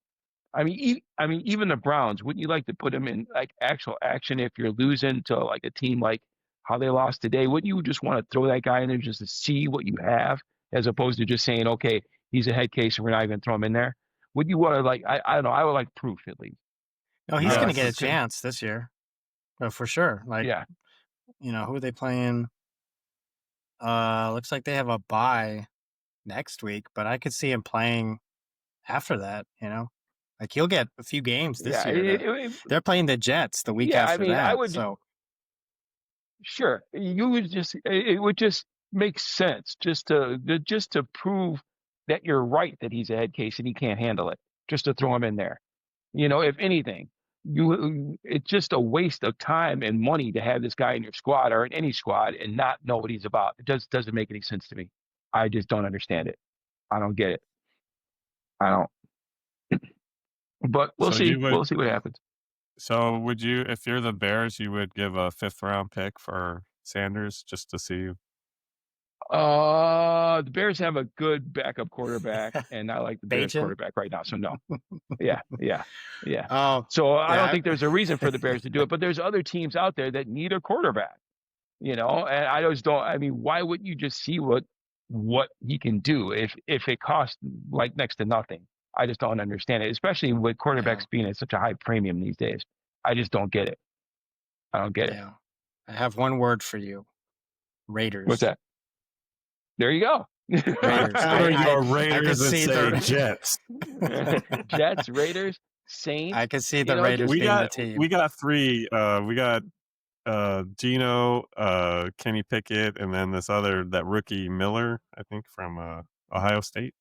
I mean, even the Browns, wouldn't you like to put him in like actual action if you're losing to like a team like how they lost today? Wouldn't you just want to throw that guy in there just to see what you have, as opposed to just saying, okay, he's a head case and we're not even throw him in there? Would you want to like? I don't know. I would like proof at least. No, I he's would going to like get a proof. chance this year, for sure. Like, Yeah, who are they playing? Looks like they have a bye next week, but I could see him playing after that. Like he'll get a few games this yeah, year. They're playing the Jets the week yeah. I after mean, I that. would So sure. You would just it would just make sense just to prove that you're right that he's a head case and he can't handle it. Just to throw him in there. If anything, it's just a waste of time and money to have this guy in your squad or in any squad and not know what he's about. It doesn't make any sense to me. I just don't understand it. I don't get it. I don't. But we'll So see. you would, We'll see what happens. so would you, if you're the Bears, you would give a 5th-round pick for Sanders just to see? The Bears have a good backup quarterback, and I like the Bears Bajan. quarterback right now. So no. Yeah, yeah, yeah. Oh, So I don't yeah. think there's a reason for the Bears to do it, but there's other teams out there that need a quarterback, and I just don't. I mean, why wouldn't you just see what he can do if it costs like next to nothing? I just don't understand it, especially with Yeah. quarterbacks being at such a high premium these days. I just don't get it. I don't get it. Yeah. I have one word for you: What's Raiders. that? There you go. Raiders. Or your I could Raiders and see say the Jets. Jets, Raiders, I Saints. could see the Raiders We being the got team. we got three. We got Gino, Kenny Pickett, and then that rookie Miller, I think from Ohio State.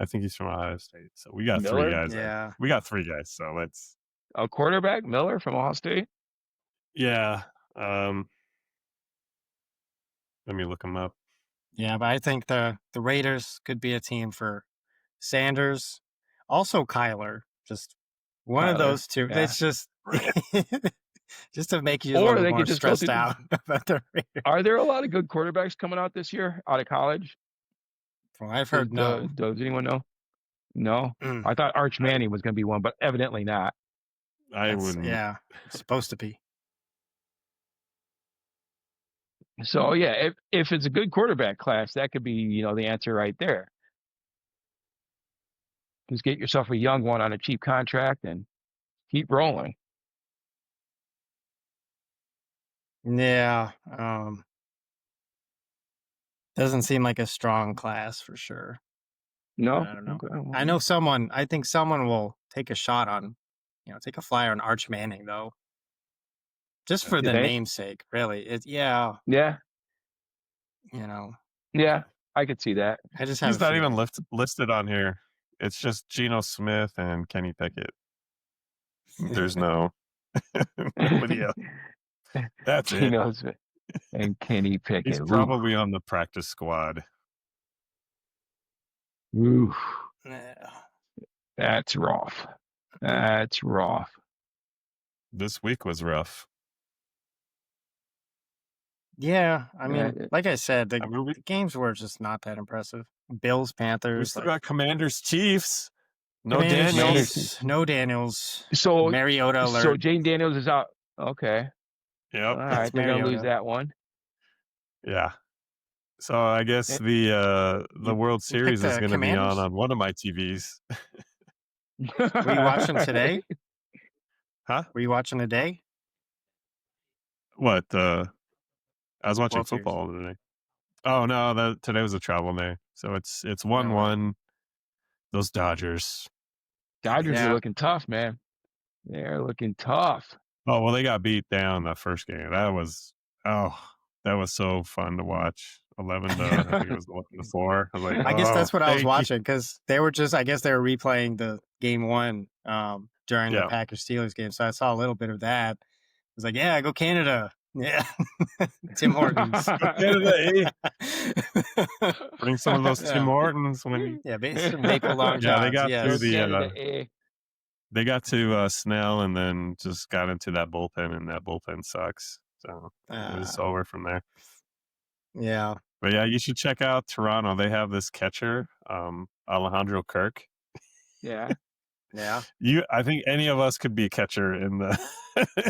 I think he's from Ohio State. So we got three Miller, guys. Yeah. We got three guys. So let's a quarterback, Miller from Ohio State. yeah. Um, let me look him up. Yeah, but I think the Raiders could be a team for Sanders, also Kyler. Just one of Tyler. those two. Yeah. It's just just to make you a Or little they more could just go stressed through. out about the Raiders. Are there a lot of good quarterbacks coming out this year out of college? From what I've heard, no. Does anyone know? No. Mm, I thought Arch I Manning was going to be one, but evidently not. I wouldn't. yeah, it's supposed to be. So yeah, if it's a good quarterback class, that could be the answer right there. Just get yourself a young one on a cheap contract and keep rolling. Yeah. Doesn't seem like a strong class for sure. But No, I don't know. okay. I know someone. I think someone will take a shot on, take a flyer on Arch Manning though, just for Do the they? namesake. Really, yeah. Yeah, You know, yeah, I could see that. I just have He's a not even feeling. listed on here. It's just Geno Smith and Kenny Pickett. There's no nobody else. That's it. Geno's and Kenny He's Pickett. Ooh, probably on the practice squad. ooh, Yeah. that's rough. That's rough. This week was rough. Yeah, I mean, Uh, like I said, I mean, the games were just not that impressive. Bills, we Panthers, still like got Commanders Chiefs. No Commanders, Daniels. Chiefs, no Daniels, So, Mariota so alert. Jane Daniels is out. Okay, all Yep. right, It's they're gonna lose Mariota. that one. Yeah. So I guess Eh, the World You picked Series is the going to be Commanders. on one of my TVs. Were you watching today? Huh? Were you watching today? What? I was watching World Series. football today. Oh no, today was a travel day. So it's No way. 1-1. Those Dodgers. Dodgers are Yeah. looking tough, man. They're looking tough. Oh, well, they got beat down the first game. That was so fun to watch. 11 to, I think it was 11 to 4. I was like, I guess oh, that's what I was thank you. watching because I guess they were replaying the game one during the Yeah. Packers Steelers game. So I saw a little bit of that. I was like, yeah, go Canada. Yeah. Tim Hortons. Go Canada, eh? Bring some of those Tim Yeah. Hortons when Yeah, some maple long yeah, they johns. got through Go Yes. Canada, eh? they got to Snell and then just got into that bullpen, and that bullpen sucks. So it was over from there. Yeah. But yeah, you should check out Toronto. They have this catcher, Alejandro Kirk. Yeah. Yeah. I think any of us could be a catcher in the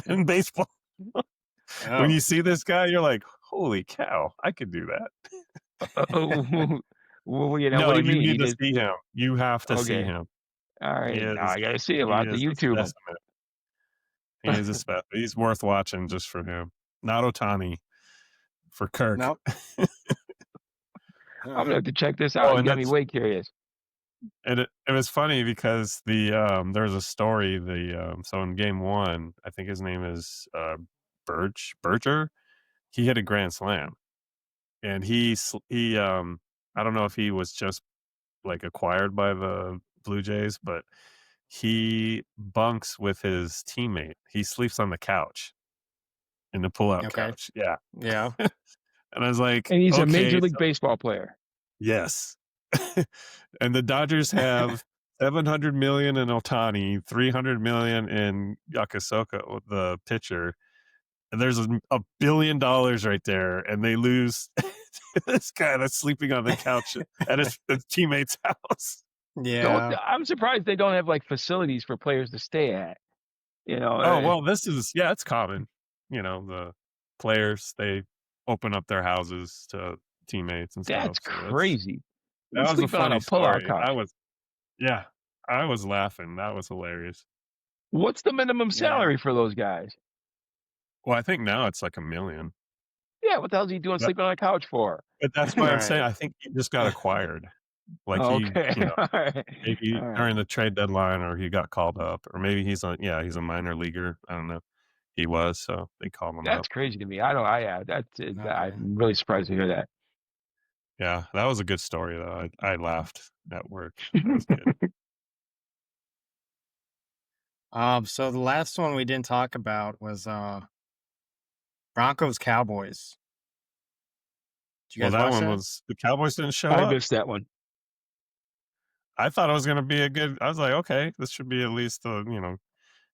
in baseball. When Oh. you see this guy, you're like, holy cow, I could do that. Well, what do No, you you mean? need to see him. You have to see Okay. him. All He right. Now is I gotta see him. he I have to is a YouTube him. specimen. He is a specimen. He's worth watching just for him. Not Otani, for Kirk. Nope. I'm gonna have to check this out. Oh, You and got me way curious. and it was funny because there was a story so in game 1, I think his name is Berger. He hit a grand slam, and he I don't know if he was just like acquired by the Blue Jays, but he bunks with his teammate. He sleeps on the couch, in the pull-out Okay. couch. Yeah. Yeah. And I was like, And he's a okay, Major League Baseball player. yes. And the Dodgers have 700 million in Otani, 300 million in Yakasaka, the pitcher. And there's $1 billion right there, and they lose this guy that's sleeping on the couch at his teammate's house. Yeah. I'm surprised they don't have like facilities for players to stay at. Oh, well, it's common. The players, they open up their houses to teammates and stuff. That's So crazy. that was a Sleeping on funny a pull-out story. couch. I was laughing. That was hilarious. What's the minimum Yeah. salary for those guys? Well, I think now it's like $1 million. Yeah, what the hell's he doing But, sleeping on a couch for? but that's why I'm saying Right. I think he just got acquired. Like Okay. All right. maybe All right. during the trade deadline, or he got called up, or maybe he's a minor leaguer. I don't know. He was, so they called him up. That's crazy to me. That's Okay. I'm really surprised to hear that. Yeah, that was a good story though. I laughed at work. That was good. So the last one we didn't talk about was Broncos Cowboys. Did you Well, guys that watch one that? was the Cowboys didn't show I up. missed that one. I thought it was going to be I was like, okay, this should be at least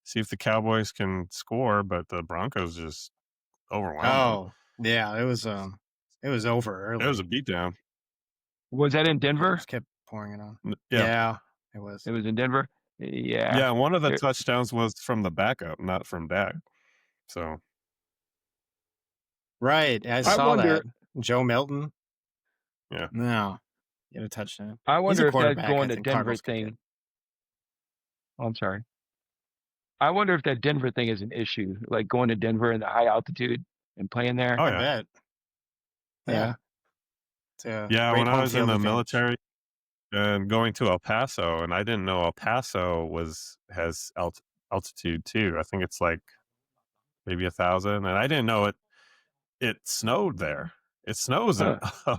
see if the Cowboys can score, but the Broncos just overwhelmed them. Oh, yeah, it was over early. It was a beatdown. Was that in It Denver? just kept pouring it on. Yeah. Yeah, it was. It was in Denver. Yeah. Yeah, one of the touchdowns was from the backup, not from Dak. So Right. I I saw that. wonder. Joe Milton. Yeah. No, get a touchdown. I He's a wonder if that quarterback I going to think Denver Cardinals could get. thing. Oh, I'm sorry. I wonder if that Denver thing is an issue, like going to Denver in the high altitude and playing there. Oh I yeah. bet. Yeah. Yeah. It's a Yeah, great when I home was in field the advantage. military and going to El Paso, and I didn't know El Paso has altitude too. I think it's like maybe 1,000, and I didn't know it snowed there. It snows Huh.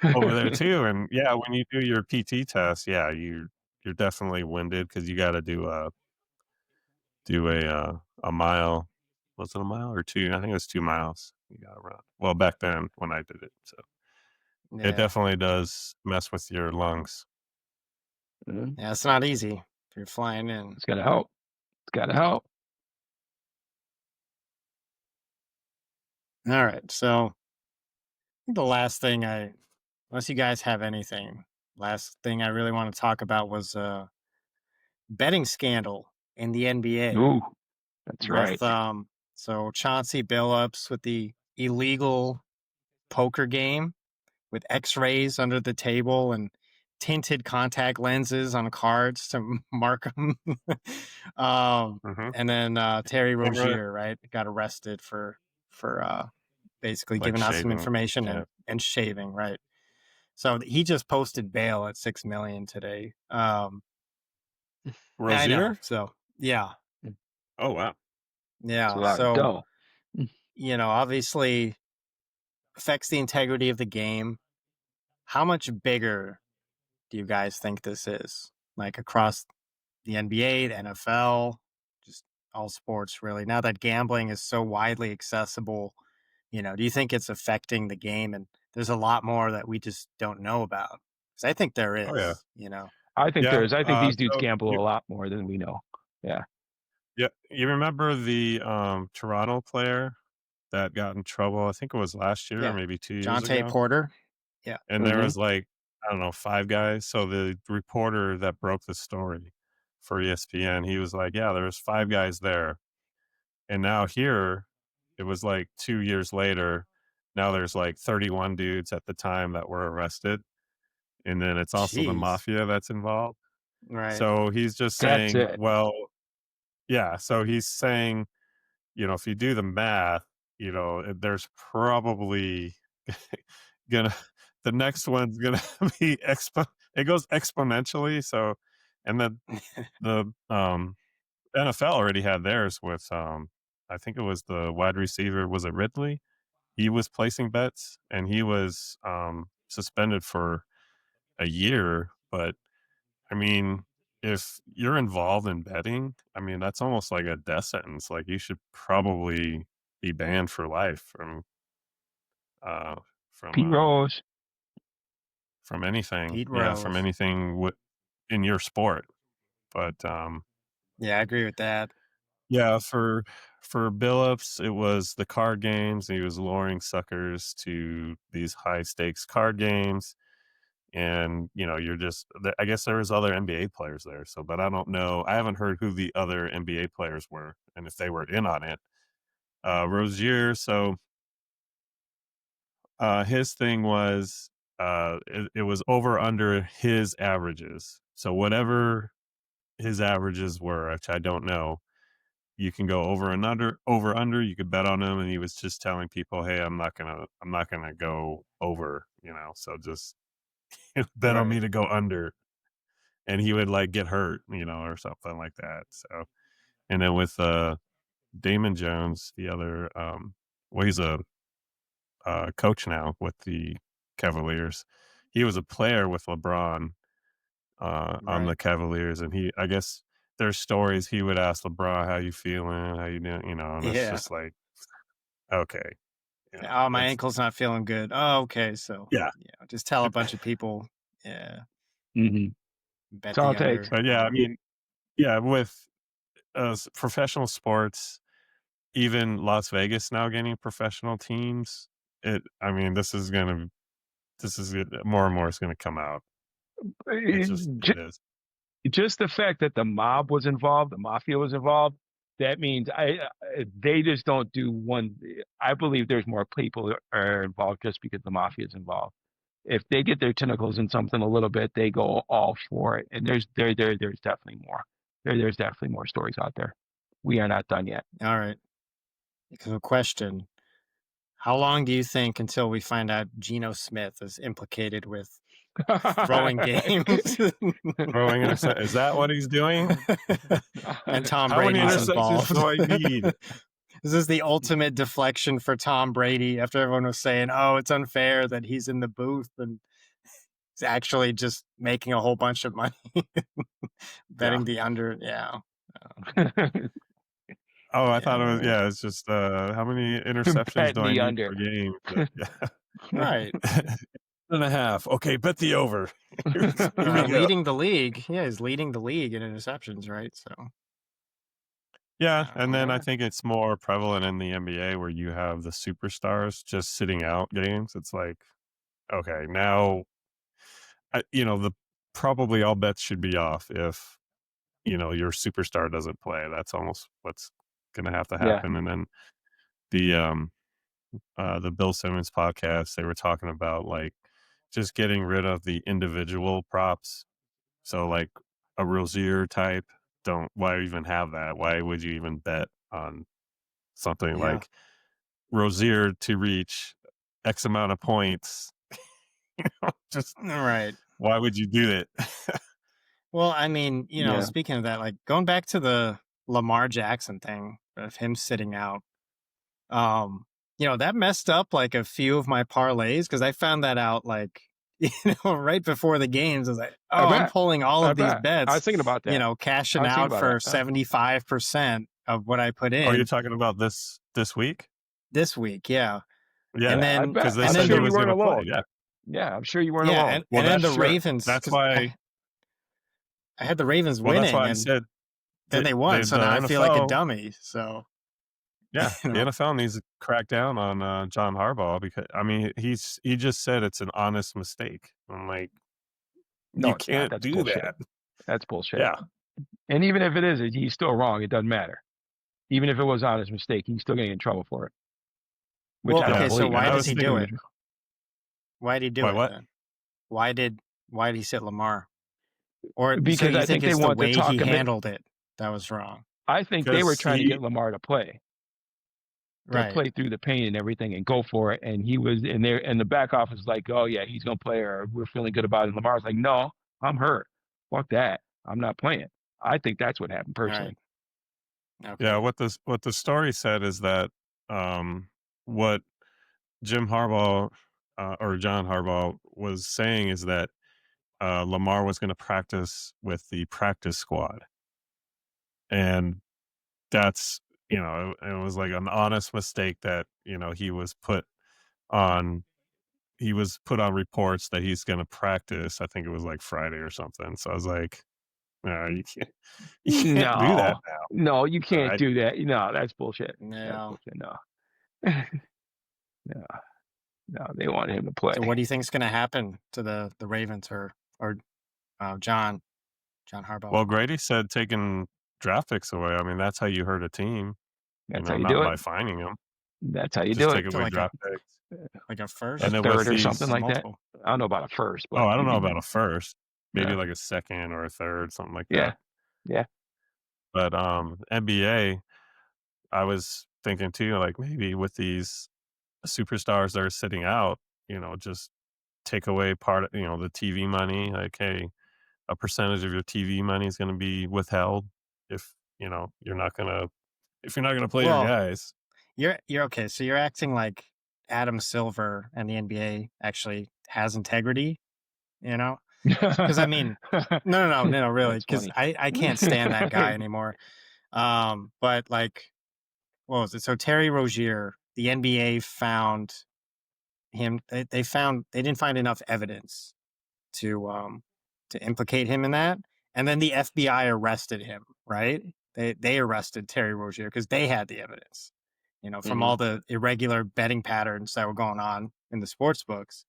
over there too. And yeah, when you do your PT test, yeah, you're definitely winded because you got to do a mile. Was it a mile or two? I think it was 2 miles. You got to run. Well, back then when I did it, so it Yeah. definitely does mess with your lungs. Yeah, it's not easy if you're flying in. It's gotta help. It's gotta help. All right. So I think the last thing unless you guys have anything, last thing I really want to talk about was betting scandal in the NBA Ooh, that's right. with so Chauncey Billups with the illegal poker game with x-rays under the table and tinted contact lenses on cards to mark them. Mm-hmm. And then Terry Remember, Rozier, right, got arrested for basically like giving out some shaving. information Yeah, and shaving, right? So he just posted bail at 6 million today. I know. Rozier. So yeah, Oh wow. It's a yeah. lot of So dough. obviously affects the integrity of the game. How much bigger do you guys think this is? Like across the NBA, the NFL, just all sports really. Now that gambling is so widely accessible, do you think it's affecting the game? And there's a lot more that we just don't know about. Because I think there Oh yeah. is. I think there Yeah. is. I think these dudes So gamble a lot more than we know. Yeah. you remember the Toronto player that got in trouble? I think it was last year or Yeah. maybe 2 years Jonte ago. Porter. Yeah. And there Mm-hmm. was like, I don't know, 5 guys. So the reporter that broke the story for ESPN, he was like, yeah, there's 5 guys there. And now here, it was like 2 years later. Now there's like 31 dudes at the time that were arrested. And then it's also the Jeez. mafia that's involved. Right. So he's just That's saying, it. well, yeah. So he's saying, if you do the math, there's probably gonna the next one's gonna be it goes exponentially. So, and then the NFL already had theirs with I think it was the wide receiver, was it Ridley? He was placing bets and he was suspended for a year. But I mean, if you're involved in betting, I mean that's almost like a death sentence. Like you should probably be banned for life uh from Pete Rose. from anything. Pete Yeah, from Rose. anything in your sport. But Yeah, I agree with that. yeah, for Billups, it was the card games. He was luring suckers to these high stakes card games. And you're just, I guess there was other NBA players there. So, but I don't know. I haven't heard who the other NBA players were and if they were in on it. Rozier. So, his thing was, it was over under his averages. So whatever his averages were, which I don't know, you can go over under. You could bet on him, and he was just telling people, "Hey, I'm not gonna go over." So just bet on me Right. to go under, and he would like get hurt, or something like that. So, and then with Damon Jones, the other, well, he's a coach now with the Cavaliers. He was a player with LeBron on the Right. Cavaliers, and I guess there's stories he would ask LeBron, "How you feeling? How you doing?" And it's Yeah. just like, okay, Oh, my that's ankle's not feeling good. Oh, okay. So, yeah. just tell a bunch of people, yeah, Mm-hmm. That's bet all the it takes. under. But yeah, I mean, yeah, with professional sports, even Las Vegas now getting professional teams, I mean, more and more is gonna come out. It Ju- is. Just the fact that the mob was involved, the mafia was involved, that means they just don't do one. I believe there's more people are involved just because the mafia is involved. If they get their tentacles in something a little bit, they go all for it. And there's definitely more. There's definitely more stories out there. We are not done yet. All right. So question. How long do you think until we find out Geno Smith is implicated with throwing games? Throwing interceptions. Is that what he's doing? And Tom How many Brady's interceptions involved. do I need? This is the ultimate deflection for Tom Brady after everyone was saying, oh, it's unfair that he's in the booth and he's actually just making a whole bunch of money betting the under. Yeah. Oh, I thought it was, it's just how many interceptions do I need per game? Yeah. Right. 1.5. Okay, bet the over. Leading the league. Yeah, he's leading the league in interceptions, right? So yeah, and then I think it's more prevalent in the NBA where you have the superstars just sitting out games. It's like, okay, now, probably all bets should be off if, your superstar doesn't play. That's almost what's going to have to happen. And then the Bill Simmons podcast, they were talking about like just getting rid of the individual props. So like a Rozier type, why even have that? Why would you even bet on something like Rozier to reach X amount of points? Just right. Why would you do it? Well, I mean, speaking of that, like going back to the Lamar Jackson thing of him sitting out, that messed up like a few of my parlays because I found that out like, right before the games. I was like, oh, I'm pulling all of these bets. I was thinking about that. Cashing out for 75% of what I put in. Oh, you're talking about this week? This week, yeah. Yeah, and then because they said he was going to play. Yeah, I'm sure you weren't alone. And then the Ravens. That's why I had the Ravens winning. That's why I said. Then they won, so now I feel like a dummy. So yeah, the NFL needs to crack down on John Harbaugh because he just said it's an honest mistake. I'm like, no, you can't do bullshit. that. That's bullshit. Yeah, and even if it is, he's still wrong. It doesn't matter. Even if it was an honest mistake, he's still getting in trouble for it. So why does he do it? Why did he do it? What? Then? Why did he sit Lamar? Or because I think it's they the want way to talk he handled it that was wrong. I think they were trying to get Lamar to play. Right. Play through the pain and everything and go for it. And he was in there, and the back office was like, oh, yeah, he's going to play, or we're feeling good about it. And Lamar's like, no, I'm hurt. Fuck that. I'm not playing. I think that's what happened personally. Right. Okay. Yeah, what the story said is that what Jim Harbaugh or John Harbaugh was saying is that Lamar was going to practice with the practice squad. And that's, it was like an honest mistake that, he was put on reports that he's going to practice. I think it was like Friday or something. So I was like, no, you can't do that now. No, you can't do that. No, that's bullshit. No. That's bullshit. No. No, they want him to play. So what do you think is going to happen to the Ravens or John Harbaugh? Well, Grady said taking draft picks away. I mean, that's how you hurt a team. That's how you not do it. By finding them. That's how you Just do it. take away draft picks. Like a first? And a third or something like that. I don't know about a first. But I don't know about a first. Maybe like a second or a third, something like that. Yeah. But NBA, I was thinking too, like maybe with these superstars that are sitting out, just take away part of, the TV money. Like, hey, a percentage of your TV money is going to be withheld if, you're not going to play your guys. You're okay. So you're acting like Adam Silver and the NBA actually has integrity, Because I mean, no, really, because I can't stand that guy anymore. But like, what was it? So Terry Rozier, the NBA found him. They didn't find enough evidence to implicate him in that, and then the FBI arrested him. Right? They arrested Terry Rozier because they had the evidence, from all the irregular betting patterns that were going on in the sports books.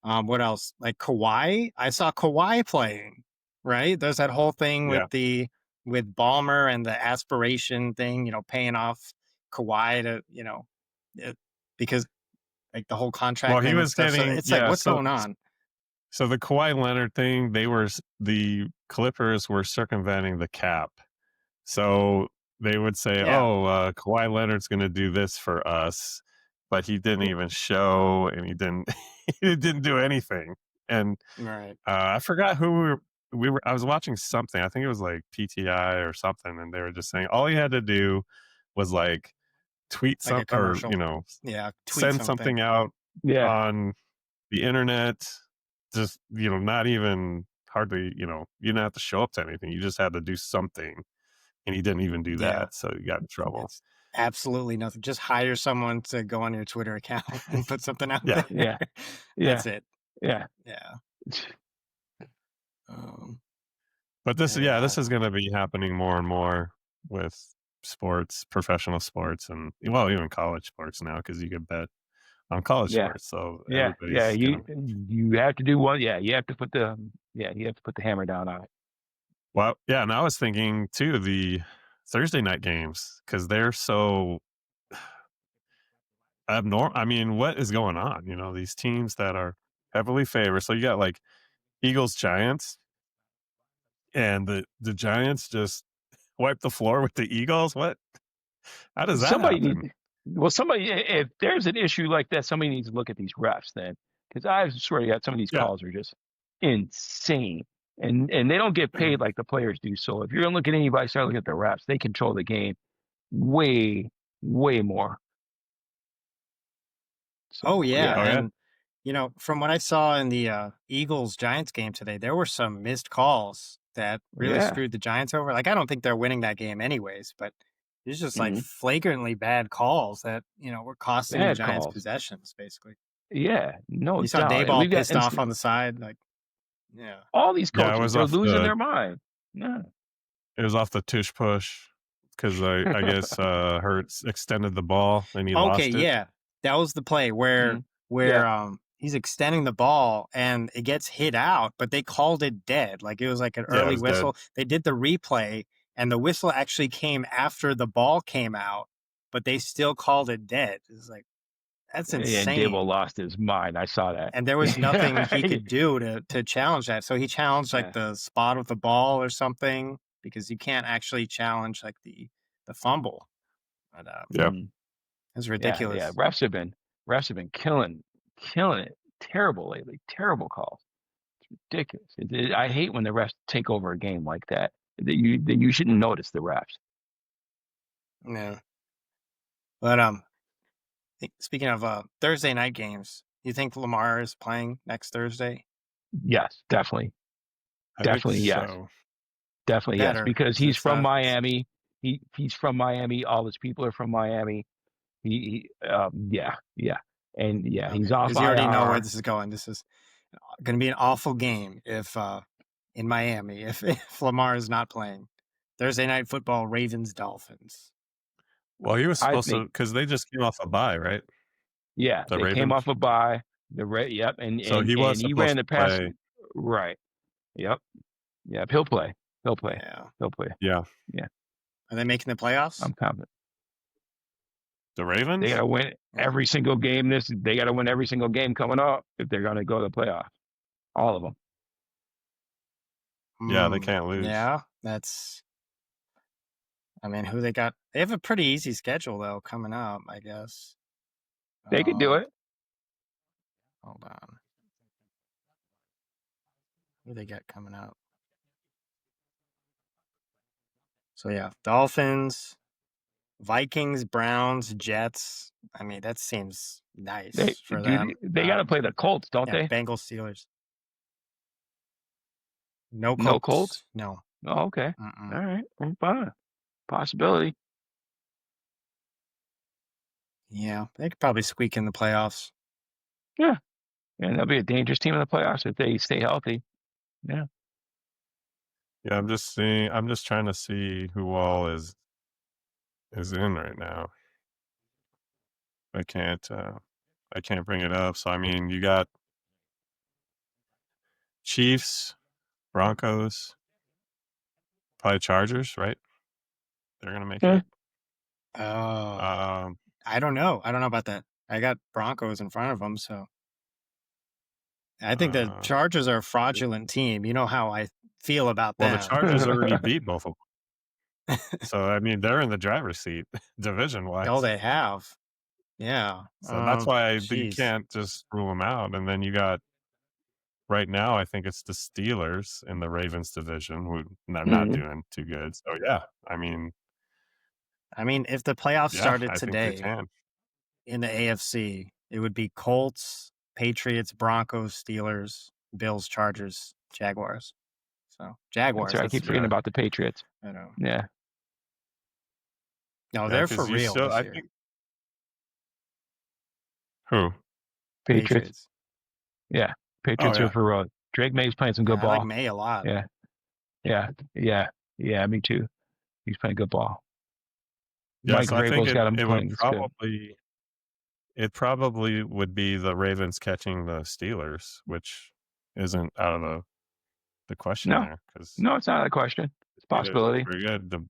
What else? Like Kawhi, I saw Kawhi playing. Right? There's that whole thing with the with Ballmer and the aspiration thing, paying off Kawhi to, because like the whole contract Well, he thing and was stuff. So getting it's like, what's going on? So the Kawhi Leonard thing, the Clippers were circumventing the cap. So they would say, Yeah. Kawhi Leonard's going to do this for us, but he didn't even show, and he didn't he didn't do anything. And Right. I forgot who we were. I was watching something. I think it was like PTI or something, and they were just saying all he had to do was like tweet Like a something, or commercial. Yeah. Tweet send something out on the internet. Just not even hardly. You didn't have to show up to anything. You just had to do something, and he didn't even do that, so you got in trouble. It's absolutely nothing. Just hire someone to go on your Twitter account and put something out Yeah. there. That's it. Yeah. But this is going to be happening more and more with sports, professional sports, and even college sports now, because you can bet on college sports. So everybody's you have to do one. Yeah, you have to put the hammer down on it. Well, yeah, and I was thinking too the Thursday night games, because they're so abnormal. I mean, what is going on? These teams that are heavily favored. So you got like Eagles, Giants, and the Giants just wipe the floor with the Eagles. What? How does that happen? If there's an issue like that, somebody needs to look at these refs then, because I swear to God, some of these calls are just insane, and they don't get paid like the players do. So if you're gonna look at anybody, start looking at the refs. They control the game way more. So, and from what I saw in the Eagles Giants game today, there were some missed calls that really screwed the Giants over. Like, I don't think they're winning that game anyways, but it's just like flagrantly bad calls that were costing the Giants possessions, basically. Yeah, no you saw doubt. Dayball pissed off on the side, like all these coaches, they're losing their mind. Yeah, it was off the tush push, because I guess Hurts extended the ball and he lost it. Yeah, that was the play where he's extending the ball and it gets hit out, but they called it dead. Like it was like an early whistle. Dead. They did the replay and the whistle actually came after the ball came out, but they still called it dead. It's like, that's insane. And Dayball lost his mind. I saw that. And there was nothing he could do to challenge that. So he challenged like the spot of the ball or something, because you can't actually challenge like the fumble. But it's ridiculous. Yeah, refs have been killing it. Terrible lately. Terrible calls. It's ridiculous. I hate when the refs take over a game like that. That you shouldn't notice the refs. Yeah. But speaking of Thursday night games, you think Lamar is playing next Thursday? Yes, definitely. Definitely yes. So. Definitely yes, because he's from Miami. He's from Miami. All his people are from Miami. And he's off. Because you already know where this is going. This is going to be an awful game if in Miami if Lamar is not playing. Thursday night football, Ravens Dolphins. Well, he was supposed to, because they just came off a bye, right? Yeah, they came off a bye. And so he was he ran the pass. Play. Right. Yep. He'll play. He'll play. Yeah. He'll play. Yeah. Yeah. Are they making the playoffs? I'm confident. The Ravens? They got to win every single game. They got to win every single game coming up if they're going to go to the playoffs. All of them. Yeah, they can't lose. Yeah, that's. I mean, who they got? They have a pretty easy schedule though coming up, I guess. They could do it. Hold on. Who they got coming up? So yeah, Dolphins, Vikings, Browns, Jets. I mean, that seems nice for them. They got to play the Colts, don't they? Bengals, Steelers. No Colts. No Colts? No. Oh, okay. All right. Well, fine. Possibility. Yeah, they could probably squeak in the playoffs. Yeah. And they'll be a dangerous team in the playoffs if they stay healthy. Yeah. Yeah, I'm just trying to see who all is in right now. I can't bring it up. So I mean, you got Chiefs, Broncos, Probably Chargers, right? They're gonna make Yeah. it. Oh, I don't know. I don't know about that. I got Broncos in front of them, so I think the Uh, Chargers are a fraudulent team. You know how I feel about well, the them. Chargers already beat both of them, so I mean they're in the driver's seat division Oh, wise. they have. Yeah. So that's why you Jeez. can't just rule them out. And then you got right now, I think it's the Steelers in the Ravens division who are not Mhm. doing too good. So yeah, I mean, I mean, if the playoffs yeah, started I think they today can. in the AFC, it would be Colts, Patriots, Broncos, Steelers, Bills, Chargers, Jaguars. So That's Jaguars, right. I that's keep forgetting Yeah, about the Patriots. I know. Yeah. No, yeah, they're for because you real still, this I year. think who? Patriots. Patriots. Yeah. Oh Patriots are yeah, for road. Drake May's playing some good I like ball. May a lot. Yeah. Yeah. Yeah. Yeah. Me too. He's playing good ball. yeah. Mike So I think Vrabel's got him it would playing. It's good. probably would be the Ravens catching the Steelers, which isn't out of the question No, there because no, it's not a question. It's a Steelers look possibility. pretty good. The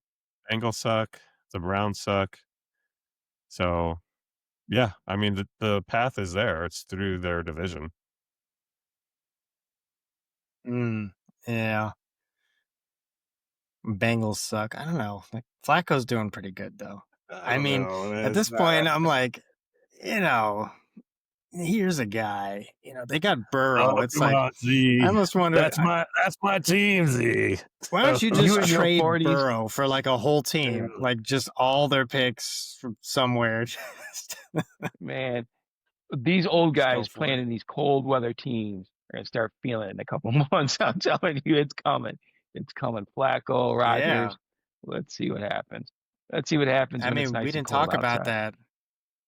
Bengals suck. The Browns suck. So yeah, I mean the path is there. It's through their division. Yeah. Bengals suck. I don't know. Like, Flacco's doing pretty good though. I I don't mean, know. at this point, I'm like, you know, here's a guy. You know, they got Burrow. Oh, It's come like on, Z. I almost wonder. That's my team, Z. Why don't you You just in your trade 40s, Burrow for like a whole team, like just all their picks from somewhere? Just man. These old just go guys for playing it. in these cold weather teams are gonna start feeling it in a couple months. I'm telling you, it's coming. It's coming. Flacco, Yeah. Rodgers. Let's see what happens. Let's see what happens I when it's mean, we nice and didn't cold talk about outside.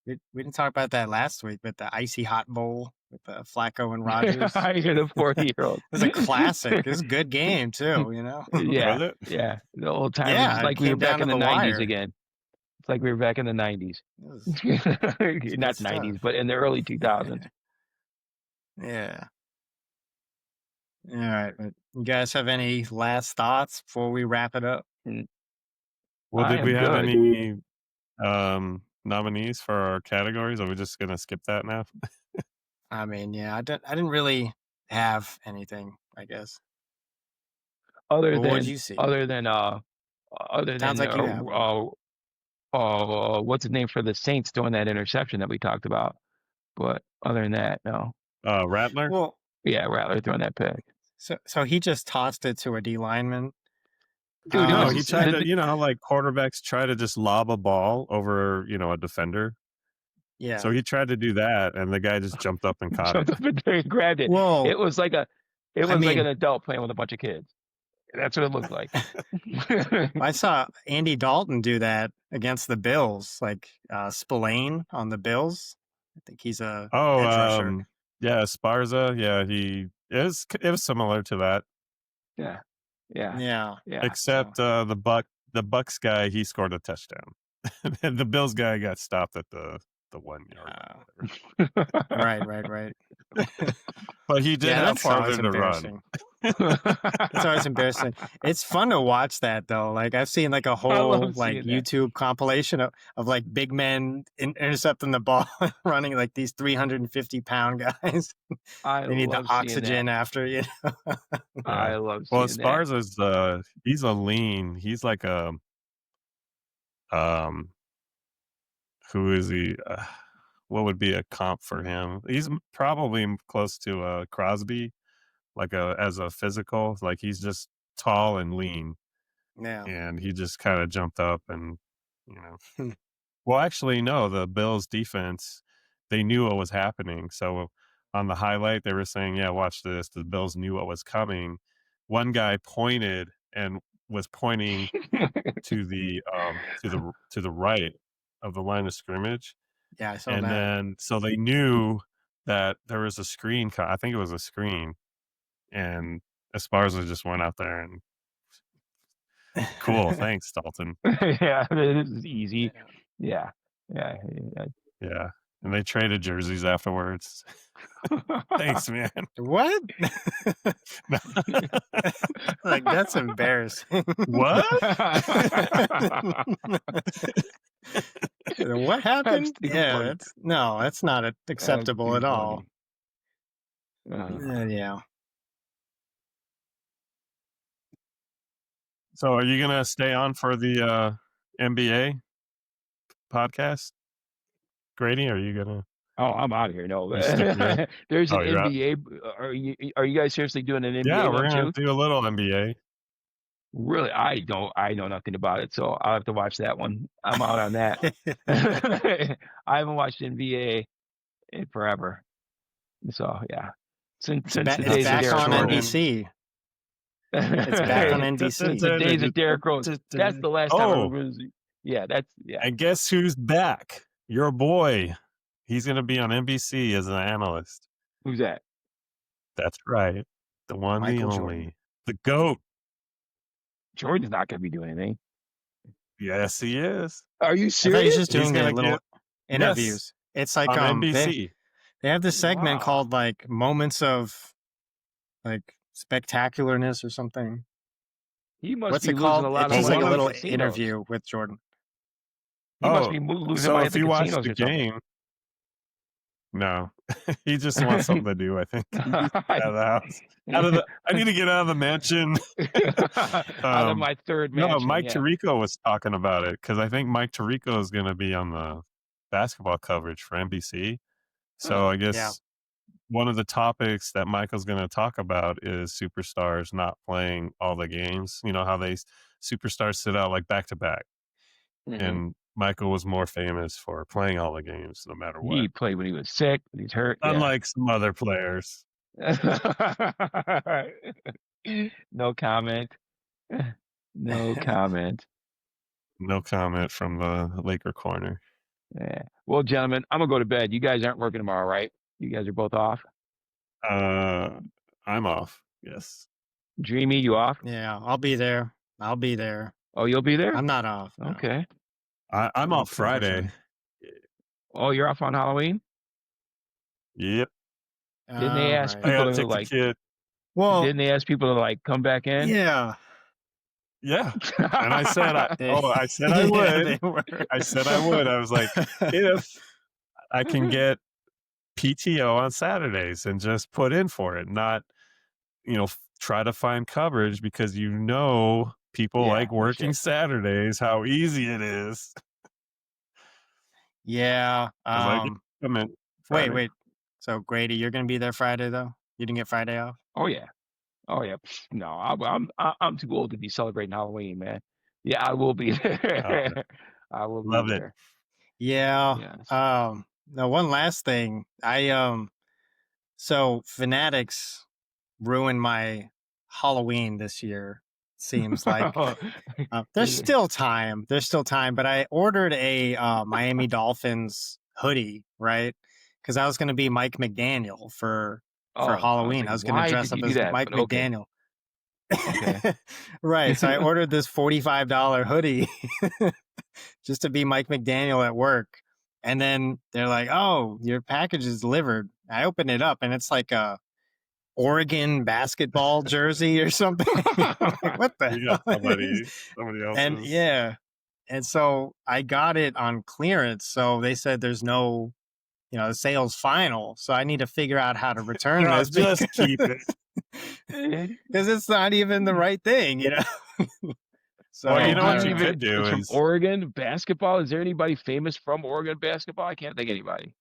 that. We didn't talk about that last week with the icy hot bowl with Flacco and Rogers. I hear the It 40-year-old. was a classic. It was a good game too. You know. Yeah, Was it? yeah. The old time. It's Yeah, it like we were came back down to in the the 90s wire. again. It's like we were back in the 90s. It was good Not 90s, stuff. but in the early 2000s. Yeah. All right. But you guys have any last thoughts before we wrap it up? Mm, Well, I did we am have good. any nominees for our categories? Are we just gonna skip that now? I mean, yeah, I didn't really have anything, I guess. Other Well, what'd than you see? other than other Sounds than like you have one. what's his name for the Saints doing that interception that we talked about. But other than that, no. Rattler. Well, Yeah, Rattler throwing that pick. so he just tossed it to a D lineman. Dude, it No, was he tried to. You know how like quarterbacks try to just lob a ball over a defender. Yeah. So he tried to do that, and the guy just jumped up and caught it. jumped up in there and grabbed it. Well, It was like I an mean, adult playing with a bunch of kids. That's what it looked like. I saw Andy Dalton do that against the Bills, like Spillane on the Bills. I think he's a Oh, edge rusher. yeah, Sparza. Yeah, it was similar to that, Yeah. Yeah. Yeah. Yeah. except the Bucks guy, he scored a touchdown, and the Bills guy got stopped at the 1 yard line. Right. But he did Yeah, have that's always farther to run. embarrassing. It's always embarrassing. It's fun to watch that though. Like I've seen like a I whole love like seeing that. YouTube compilation of like big men intercepting the ball, running like these 350-pound guys. I They need the love seeing oxygen that. after you. I Yeah. love Well, seeing that. Sparza's he's a lean. He's like a um who is he? What would be a comp for him? He's probably close to Crosby, like as a physical. Like he's just tall and lean, Yeah. and he just kind of jumped up and you know. Well, actually, no. The Bills' defense, they knew what was happening. So on the highlight, they were saying, "Yeah, watch this." The Bills knew what was coming. One guy pointed and was pointing to the right of the line of scrimmage. Yeah, I saw And that. then so they knew that there was a screen I think it was a screen, and Esparza just went out there and cool, thanks, Dalton. Yeah, this is easy. Yeah. Yeah. Yeah. and they traded jerseys afterwards. Thanks, man. What? Like, that's embarrassing. What? What happened? too Yeah, funny. that's not acceptable too at all. funny. Yeah. So, are you gonna stay on for the NBA podcast, Grady? Are you gonna? Oh, I'm out of here. No, You sticking around? there's an Oh, you're out. NBA. Are you guys seriously doing an Yeah, NBA we're one gonna too? do a little NBA. Really, I know nothing about it, so I'll have to watch that one. I'm out on that. I haven't watched NBA in forever. So yeah, since the It's days of back Derrick on Rose. NBC. It's back on The NBC. days of Derrick Rose. That's the last time I'm going to see. Yeah, And guess who's back? Your boy. He's gonna be on NBC as an analyst. Who's that? That's right. The one, Michael the Jordan. only. The GOAT. Jordan's not going to be doing anything. Yes, he is. Are you I thought serious? he's just He's doing the gonna little get interviews. It's like on they NBC. have this segment Wow. called like moments of like spectacularness or something. He must What's be it losing called? a lot It's of just money like a on little casinos. interview with Jordan. He must be losing So money at if the you watch casinos the or something. game, no, he just wants something to do. I think he needs to get out of the house. I need to get out of the mansion. Out of my third mansion. No, Mike yeah. Tirico was talking about it because I think Mike Tirico is going to be on the basketball coverage for NBC. So I guess one of the topics that Michael's going to talk about is superstars not playing all the games. You know how superstars sit out like back to back, and Michael was more famous for playing all the games no matter what. He played when he was sick, when he's hurt. Unlike some other players. No comment. No comment. No comment from the Laker corner. Yeah. Well, gentlemen, I'm gonna go to bed. You guys aren't working tomorrow, right? You guys are both off. I'm off. Yes. Dreamy, you off? Yeah, I'll be there. Oh, you'll be there? I'm not off. No. Okay. I'm off Friday. Oh, you're off on Halloween? Yep. Didn't they ask I people gotta to take like? the kid. Well, Didn't they ask people to like come back in? Yeah. Yeah. And I said I said I would. I said I would. I was like, if I can get PTO on Saturdays and just put in for it, not try to find coverage because people like working Saturdays, how easy it is. Yeah. Wait. So Grady, you're gonna be there Friday though? You didn't get Friday off? Oh yeah. No, I'm too old to be celebrating Halloween, man. Yeah, I will be there. I will Love be it. there. Yeah. Yes. Now one last thing. So Fanatics ruined my Halloween this year. Seems like there's still time. But I ordered a Miami Dolphins hoodie, right? Because I was going to be Mike McDaniel for Halloween. I was going to dress up as Mike McDaniel. Okay. Right. So I ordered this $45 hoodie just to be Mike McDaniel at work. And then they're like, "Oh, your package is delivered." I open it up and it's like a Oregon basketball jersey or something. I'm like, what the hell? Somebody else's. And so I got it on clearance. So they said there's no, the sale's final. So I need to figure out how to return this. Just keep it. Because it's not even the right thing, So well, you know what you could do is from Oregon basketball. Is there anybody famous from Oregon basketball? I can't think of anybody.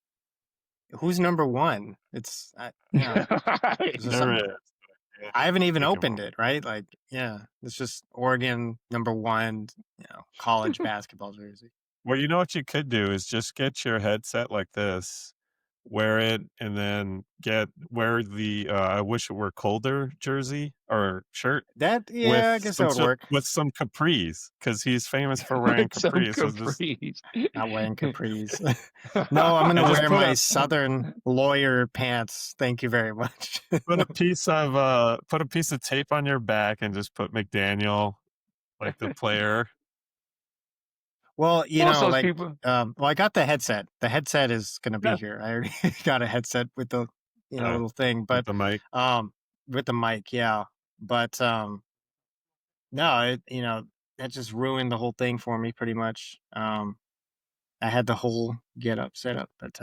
Who's number one? It's I haven't even opened it, right? Like, it's just Oregon number one, college basketball jersey. Well, you know what you could do is just get your headset like this, wear it, and then wear the I wish it were colder jersey or shirt. I guess that would work. With some capris, because he's famous for wearing capris. Not wearing capris. No, I'm going to wear my Southern lawyer pants. Thank you very much. Put a piece of tape on your back and just put McDaniel, like the player. Well, Most of those people. well, I got the headset. The headset is going to be Yeah. here. I already got a headset with the, little thing, with but the mic. with the mic, yeah. But no, that just ruined the whole thing for me pretty much. I had the whole get up set up, but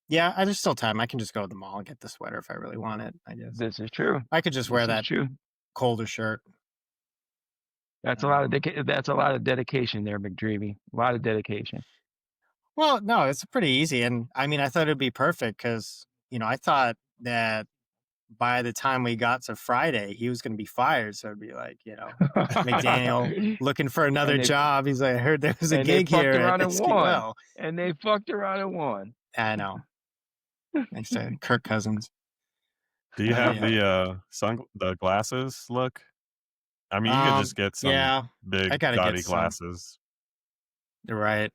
yeah, there's still time. I can just go to the mall and get the sweater if I really want it, I guess. This is true. I could just wear This is that true. colder shirt. That's a lot of that's a lot of dedication there, McDreamy. A lot of dedication. Well, no, it's pretty easy. And I mean, I thought it'd be perfect because, I thought that by the time we got to Friday, he was going to be fired. So it'd be like, McDaniel looking for another job. He's like, I heard there was a gig here at this well. And they fucked around and won. I know. Thanks to Kirk Cousins. Do you have the glasses look? I mean, you could just get some big gaudy glasses. Right.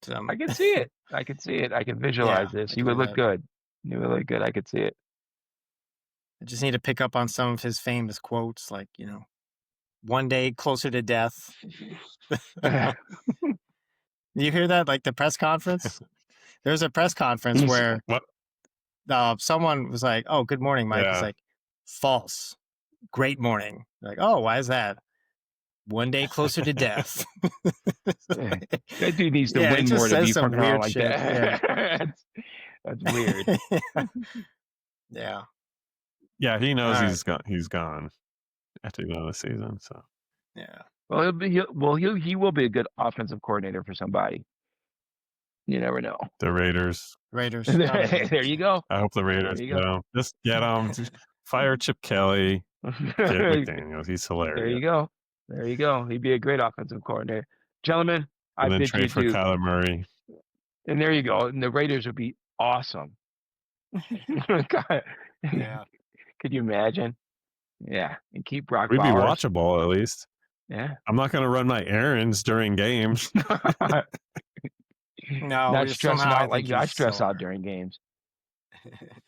I can see it. I can see it. I can visualize this. You would look good. You would look good. I could see it. I just need to pick up on some of his famous quotes, like, one day closer to death. You hear that? Like the press conference? There's a press conference where someone was like, "Oh, good morning, Mike." It's like, false. Great morning. Like, oh, why is that? One day closer to death. That dude needs to win more to be fucking around like shit. that. Yeah. That's weird. Yeah. Yeah, he knows he's gone at the end of the season. So yeah. Well, he will be a good offensive coordinator for somebody. You never know. The Raiders. There you go. I hope the Raiders get him. Just get him. Fire Chip Kelly. Get McDaniels. He's hilarious. There you go. There you go. He'd be a great offensive coordinator. Gentlemen, I bid you adieu. Trade for Kyler Murray. And there you go. And the Raiders would be awesome. Yeah. Could you imagine? Yeah. And keep Brock We'd Bowers. be watchable at least. Yeah. I'm not going to run my errands during games. No, not stress out like I stress out during games.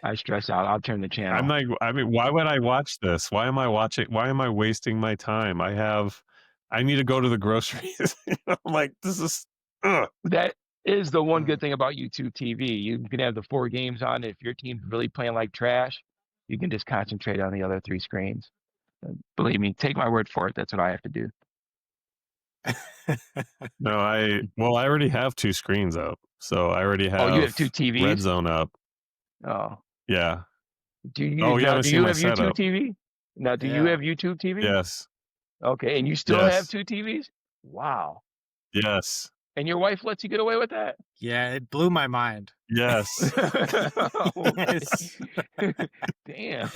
I stress out. I'll turn the channel. Why would I watch this? Why am I watching? Why am I wasting my time? I need to go to the groceries. I'm like, this is. That is the one good thing about YouTube TV. You can have the 4 games on. If your team's really playing like trash, you can just concentrate on the other 3 screens. Believe me, take my word for it. That's what I have to do. No, I already have 2 screens up. So I already have. Oh, you have 2 TVs? Red Zone up. Oh. Yeah. Do you have YouTube TV? Now, do you have YouTube TV? Yes. Okay, and you still have 2 TVs? Wow. Yes. And your wife lets you get away with that? Yeah, it blew my mind. Yes. Damn.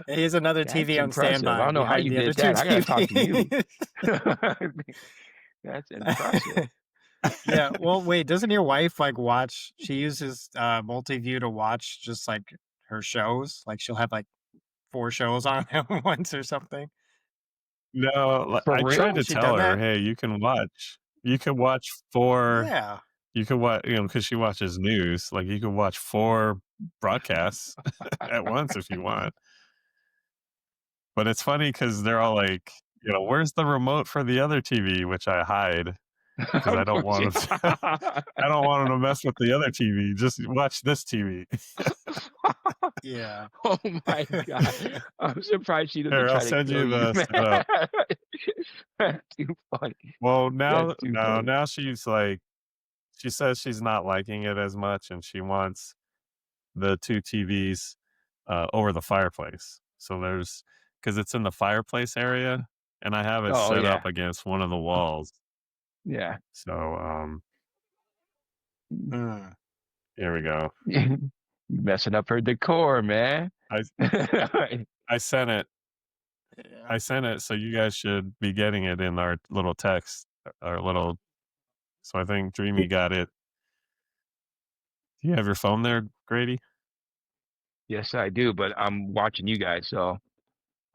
Here's another TV on standby. I don't know how you did that. I gotta talk to you. That's impressive. Yeah. Well, wait. Doesn't your wife watch? She uses Multiview to watch just her shows. Like she'll have 4 shows on at once or something. No, I tried to tell her, hey, you can watch 4. Yeah. You can watch, because she watches news. Like you can watch 4 broadcasts at once if you want. But it's funny because they're all like, where's the remote for the other TV, which I hide because I don't want them. I don't want them to mess with the other TV. Just watch this TV. Yeah. Oh my god! I'm surprised she doesn't. I'll send you the setup. That's too funny. Well, now she's like, she says she's not liking it as much, and she wants the 2 TVs over the fireplace. So because it's in the fireplace area, and I have it set up against one of the walls. Yeah. So, here we go. Messing up her decor, man. I sent it. Yeah. I sent it, so you guys should be getting it in our little text, so I think Dreamy got it. Do you have your phone there, Grady? Yes, I do, but I'm watching you guys, so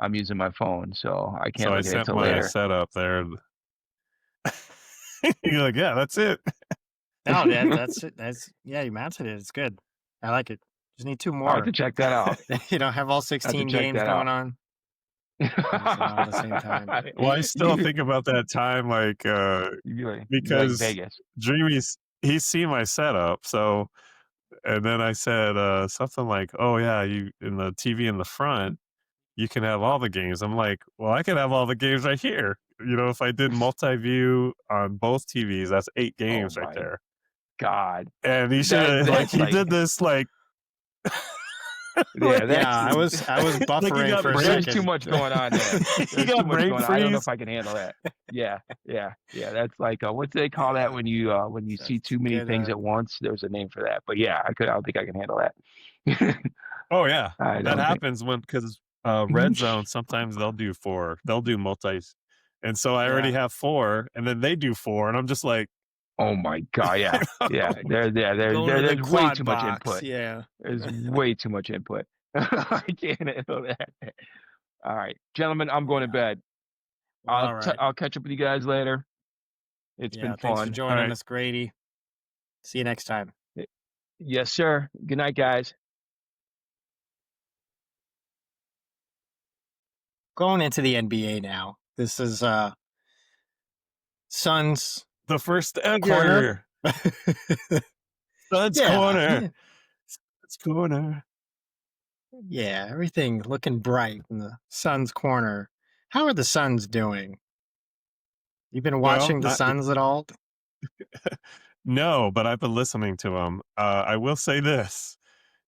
I'm using my phone, so I can't look at it until later. I sent my setup there. You're like, yeah, that's it. No, that's it. You mounted it. It's good. I like it. Just need 2 more. I'll have to check that out. Have all 16 games going on. at the same time. Well, I still think about that time, like, You'd be like because Vegas. he's seen my setup, so and then I said, something like, "Oh, yeah, you in the TV in the front, you can have all the games." I'm like, "Well, I can have all the games right here." If I did multi-view on both TVs, that's 8 Oh games right my there. God. And he should've That's he like, did this, like yeah, Yeah, that's I was like he buffering got for a there's too second. much going on there. he There's too got much brain going on. I don't know freeze. if I can handle that. Yeah. That's like what do they call that Yeah, when you see that's too many good. things at once? There's a name for that. But yeah, I don't think I can handle that. Oh, yeah. I That don't think. happens because Red Zone, sometimes they'll do 4. They'll do multis. And so I already Yeah, have 4, and then they do 4, and I'm just like, Oh my God, yeah. Yeah. going to the There's way quad too much box. input. Yeah. There's way too much input. I can't handle that. All right, gentlemen, I'm going to Yeah. bed. All right. I'll catch up with you guys later. It's Yeah. been Thanks for fun. all joining right. us, Grady. See you next time. Yes, sir. Good night, guys. Going into the NBA now. This is Suns The first corner. ever Suds Yeah. Corner. Suds Corner. Yeah, everything looking bright in the Suns corner. How are the Suns doing? You've been Well, watching the not Suns at all? no, but I've been listening to them. I will say this: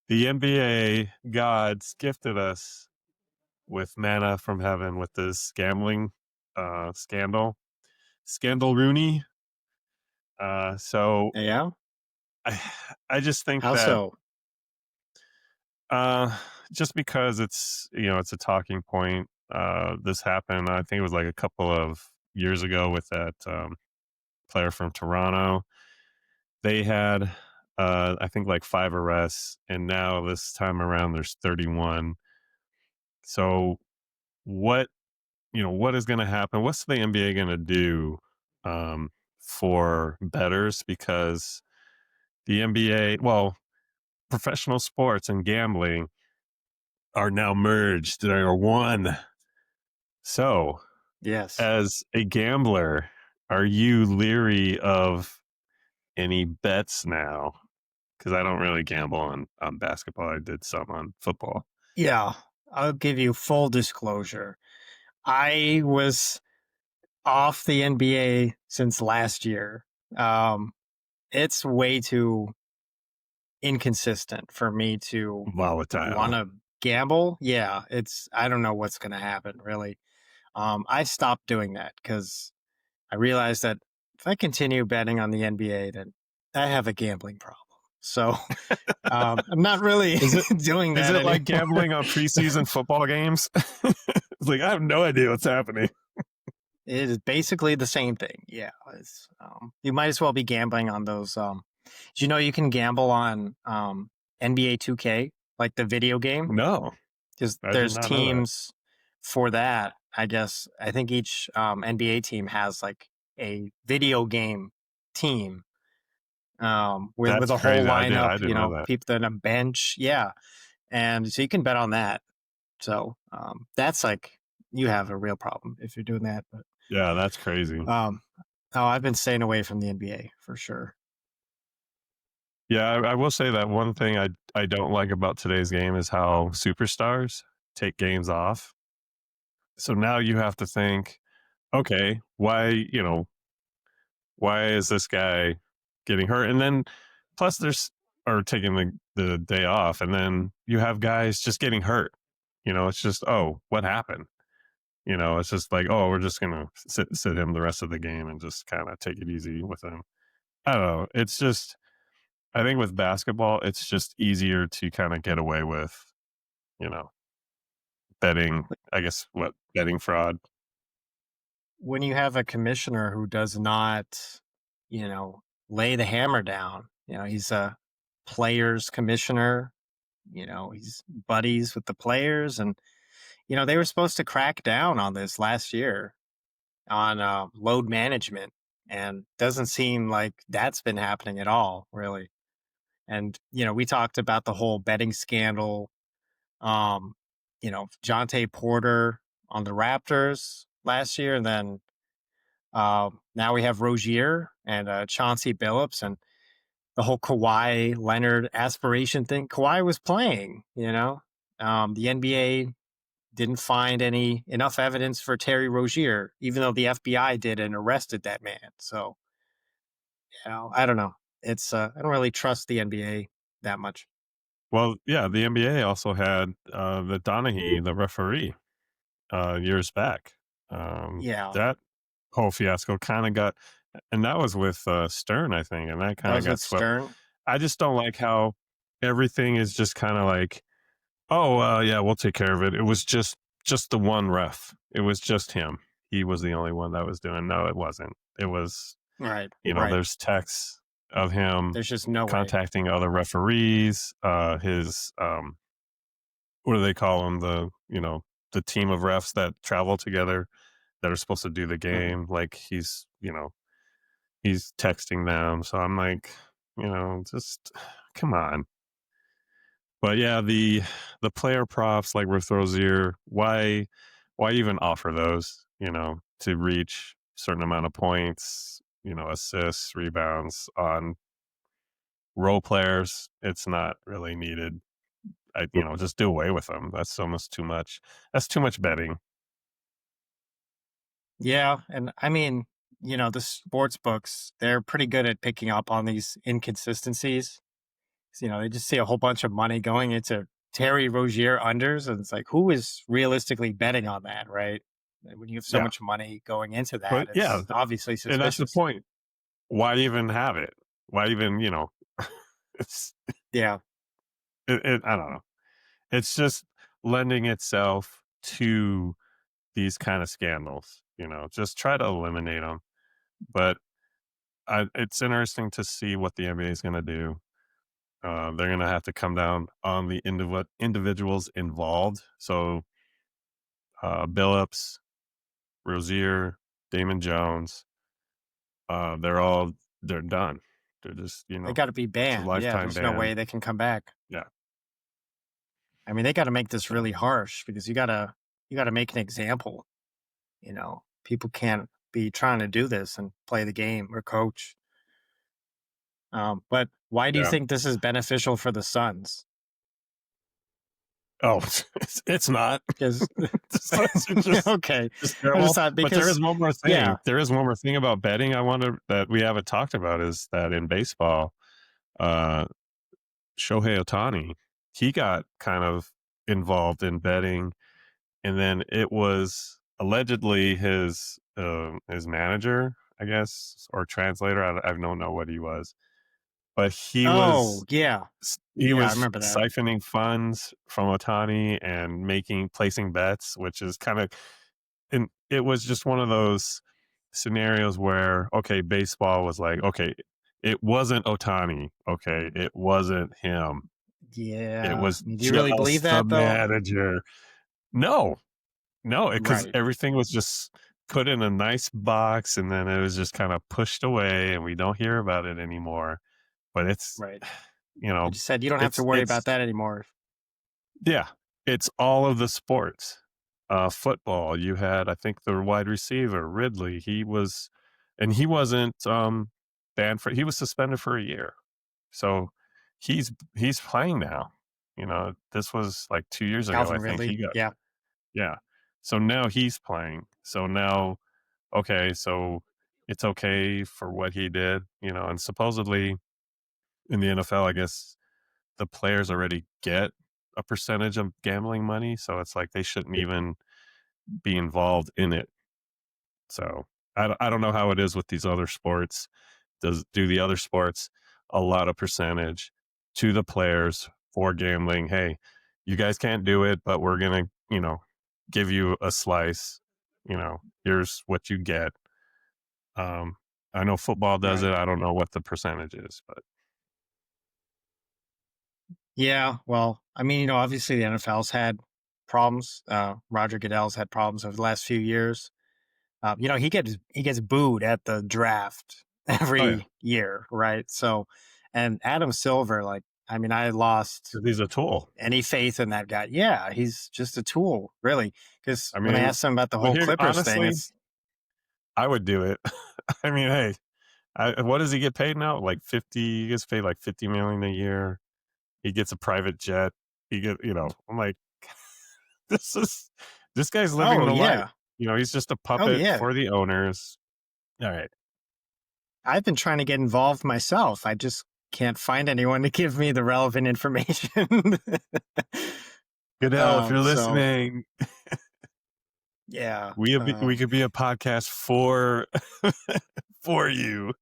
the NBA gods gifted us with manna from heaven with this gambling scandal Rooney. So Yeah. I I just think How that so? uh, just because it's a talking point. This happened. I think it was like a couple of years ago with that player from Toronto. They had I think like 5 arrests, and now this time around there's 31. So what what is going to happen? What's the NBA going to do for bettors? Because the NBA, well, professional sports and gambling are now merged. They are one. So, Yes. as a gambler, are you leery of any bets now? Because I don't really gamble on basketball. I did some on football. Yeah. I'll give you full disclosure. I was off the NBA since last year. It's way too inconsistent for me to Volatile. want to gamble. Yeah, I don't know what's going to happen really. I stopped doing that because I realized that if I continue betting on the NBA, then I have a gambling problem. So I'm not really Is it doing is that it like anymore. gambling on preseason football games? It's like I have no idea what's happening. It is basically the same thing. Yeah, you might as well be gambling on those. Do you know you can gamble on NBA 2K, like the video game? No, Because I did there's not know that. teams for that. I guess I think each NBA team has like a video game team with That's a whole crazy. lineup. I didn't know that. People on a bench. Yeah, and so you can bet on that. So that's like you have a real problem if you're doing that. But Yeah, that's crazy. oh, I've been staying away from the NBA for sure. Yeah, I will say that one thing I don't like about today's game is how superstars take games off. So now you have to think, okay, why is this guy getting hurt? And then plus there's or taking the day off, and then you have guys just getting hurt. It's just, oh, what happened? It's just like, oh, we're just gonna sit him the rest of the game and just kind of take it easy with him. I don't know. It's just I think with basketball, it's just easier to kind of get away with, you know, betting. I guess what betting fraud. When you have a commissioner who does not, lay the hammer down, he's a players commissioner, he's buddies with the players. And, they were supposed to crack down on this last year on load management. And doesn't seem like that's been happening at all, really. And, we talked about the whole betting scandal. Jonte Porter on the Raptors last year, and then now we have Rozier and Chauncey Billups, and the whole Kawhi Leonard aspiration thing. Kawhi was playing, the NBA didn't find enough evidence for Terry Rozier, even though the FBI did and arrested that man. So, I don't know. I don't really trust the NBA that much. Well, yeah, the NBA also had the Donaghy, the referee, years back. Yeah, That whole fiasco kind of got, and that was with Stern, I think, and that that kind of was got with swept. Stern. I just don't like how everything is just kind of like, oh, yeah, we'll take care of it. It was just the one ref. It was just him. He was the only one that was doing. No, it wasn't. It was, Right, right. there's texts of him There's just no way. contacting other referees. His what do they call them? The team of refs that travel together that are supposed to do the Mhm. game. Like he's texting them. So I'm like, just come on. But yeah, the player props like with Rozier, why even offer those, to reach a certain amount of points, assists, rebounds on role players? It's not really needed. Just do away with them. That's almost too much. That's too much betting. Yeah, and I mean, the sports books, they're pretty good at picking up on these inconsistencies. They just see a whole bunch of money going into Terry Rozier unders, and it's like, who is realistically betting on that, right? And when you have so Yeah. much money going into But that, yeah, it's obviously and that's the suspicious. point. Why even have it? Why even, it's Yeah, I don't know. It's just lending itself to these kind of scandals, just try to eliminate them. But it's interesting to see what the NBA is going to do. They're going to have to come down on the individuals involved. So Billups, Rozier, Damon Jones, they're done. They're just, they got to be it's a banned. Yeah, lifetime there's no ban. way they can come back. Yeah. I mean, they got to make this So, really harsh because you got to make an example. People can't be trying to do this and play the game or coach. But why do you yeah. think this is beneficial for the Suns? Oh, it's not. Because The Suns are just okay, just I just terrible. thought But there because is one more yeah, thing. There is one more thing about betting I wonder that we haven't talked about is that in baseball, uh, Shohei Ohtani, he got kind of involved in betting, and then it was allegedly his manager, I guess, or translator. I don't know what he was, but he oh was yeah, he yeah, I was remember that. siphoning funds from Otani and placing bets, which is kind of, and it was just one of those scenarios where, okay, baseball was like, okay, it wasn't Otani, okay, it wasn't him, it Yeah, was do you really believe just the that though? manager. No, no, because Right, everything was just put in a nice box and then it was just kind of pushed away and we don't hear about it anymore. But it's, right. you They know, just said you don't have to it's worry it's about that anymore. yeah, it's all of the sports. Football, you had, I think, the wide receiver Ridley. He wasn't banned he was suspended for a year. So he's playing now. This was like 2 years ago. I Calvin think Ridley, he got, yeah, yeah. So now he's playing. So now, okay, so it's okay for what he did. And supposedly in the NFL, I guess the players already get a percentage of gambling money, so it's like they shouldn't even be involved in it. So I don't know how it is with these other sports. Do the other sports a lot of percentage to the players for gambling? Hey, you guys can't do it, but we're gonna, give you a slice. Here's what you get. Um, I know football does right. it. I don't know what the percentage is, but Yeah, well, I mean, obviously the NFL's had problems. Roger Goodell's had problems over the last few years. He gets booed at the draft oh yeah, every year, right? So, and Adam Silver, like I mean, I lost He's a tool. any faith in that guy. Yeah, he's just a tool, really. Because I when I mean, asked him about the well, whole here, Clippers thing, honestly, it's I would do it. I mean, hey, what does he get paid now? Like 50, he gets paid like 50 million a year. He gets a private jet. I'm like, this guy's living oh the life. yeah, He's just a oh puppet yeah. for the owners. All right. I've been trying to get involved myself. I just can't find anyone to give me the relevant information. Goodell, if you're So listening, yeah, we could be a podcast for for you.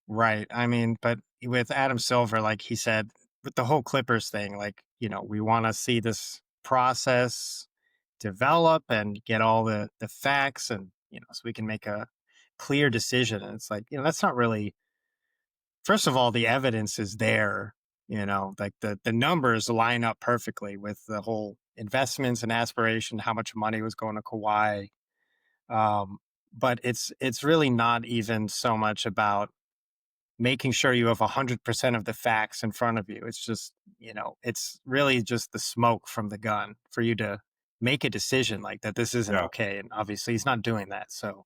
right. I mean, but with Adam Silver, like he said, with the whole Clippers thing, like, we want to see this process develop and get all the facts and, so we can make a clear decision. And it's like, that's not really, first of all, the evidence is there, like the numbers line up perfectly with the whole investments and aspiration, how much money was going to Kawhi. Um, but it's really not even so much about making sure you have 100% of the facts in front of you. It's just, it's really just the smoke from the gun for you to make a decision like that. This isn't Yeah. okay. And obviously he's not doing that. So,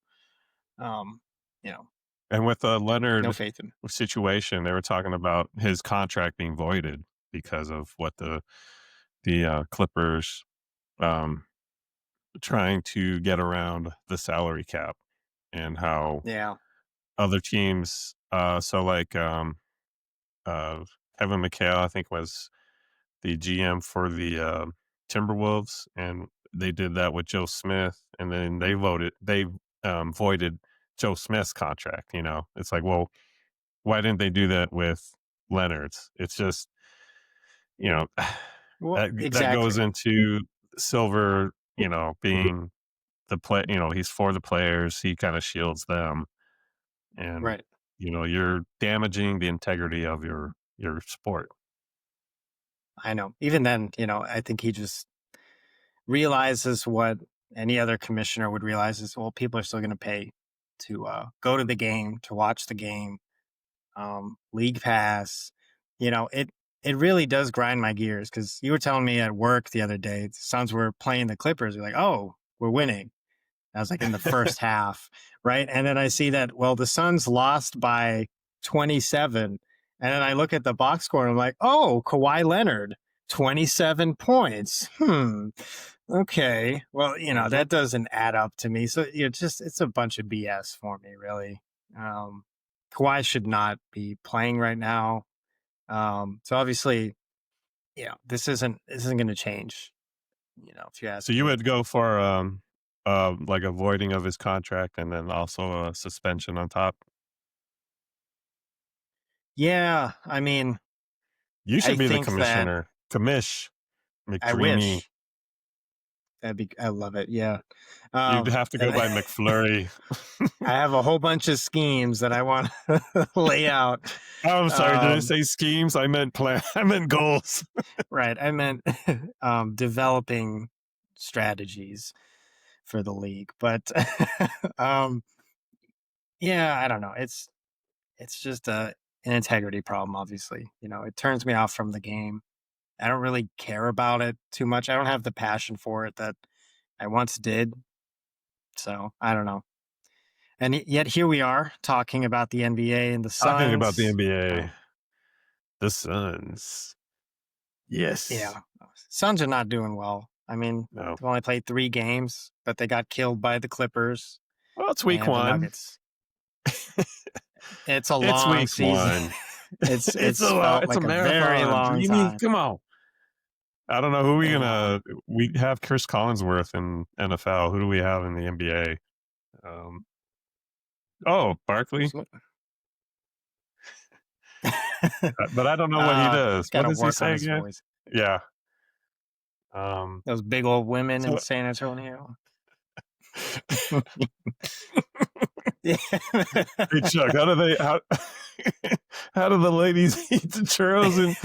you know, And with the no Leonard faith in. situation, they were talking about his contract being voided because of what the Clippers trying to get around the salary cap and how Yeah. other teams. So like Kevin McHale, I think was the GM for the Timberwolves, and they did that with Joe Smith, and then they voided Joe Smith's contract. It's like, well, why didn't they do that with Leonard's? It's just, Well, that goes exactly. into Silver, being the play. He's for the players. He kind of shields them, and Right. you're damaging the integrity of your sport. I know. Even then, I think he just realizes what any other commissioner would realize is, well, people are still going to pay to go to the game, to watch the game, league pass. It really does grind my gears because you were telling me at work the other day, the Suns were playing the Clippers. You're like, oh, we're winning. I was like in the first half, right? And then I see that, well, the Suns lost by 27. And then I look at the box score and I'm like, oh, Kawhi Leonard, 27 points. Okay. Well, that doesn't add up to me. So it's a bunch of BS for me, really. Kawhi should not be playing right now. So obviously, this isn't going to change. If you So ask you me. would go for like a voiding of his contract and then also a suspension on top. Yeah, I mean, You I should be the think that commissioner. Commish I McDreamy. wish I love it. Yeah. You'd have to go And by McFlurry. I have a whole bunch of schemes that I want to lay out. Oh, I'm sorry. Did I Um, say schemes? I meant plan. I meant goals. right. I meant developing strategies for the league, but um, yeah, I don't know. It's just an integrity problem. Obviously, it turns me off from the game. I don't really care about it too much. I don't have the passion for it that I once did. So I don't know. And yet here we are talking about the NBA and the Talking about the Suns. NBA, the Suns. Yes. Yeah, Suns are not doing well. I mean, No. they've only played 3 games, but they got killed by the Clippers Well, it's week and the one. Nuggets. It's a It's long week season. one. It's felt It's a like a very marathon. long Dreamy, time. come on. I don't know who Yeah. we have Chris Collinsworth in NFL. Who do we have in the NBA? Barkley. But I don't know what he He's does. got What to does he work on say his again? voice. Yeah. Those big old women in So San Antonio. Yeah. hey Chuck, how do the ladies eat the churros and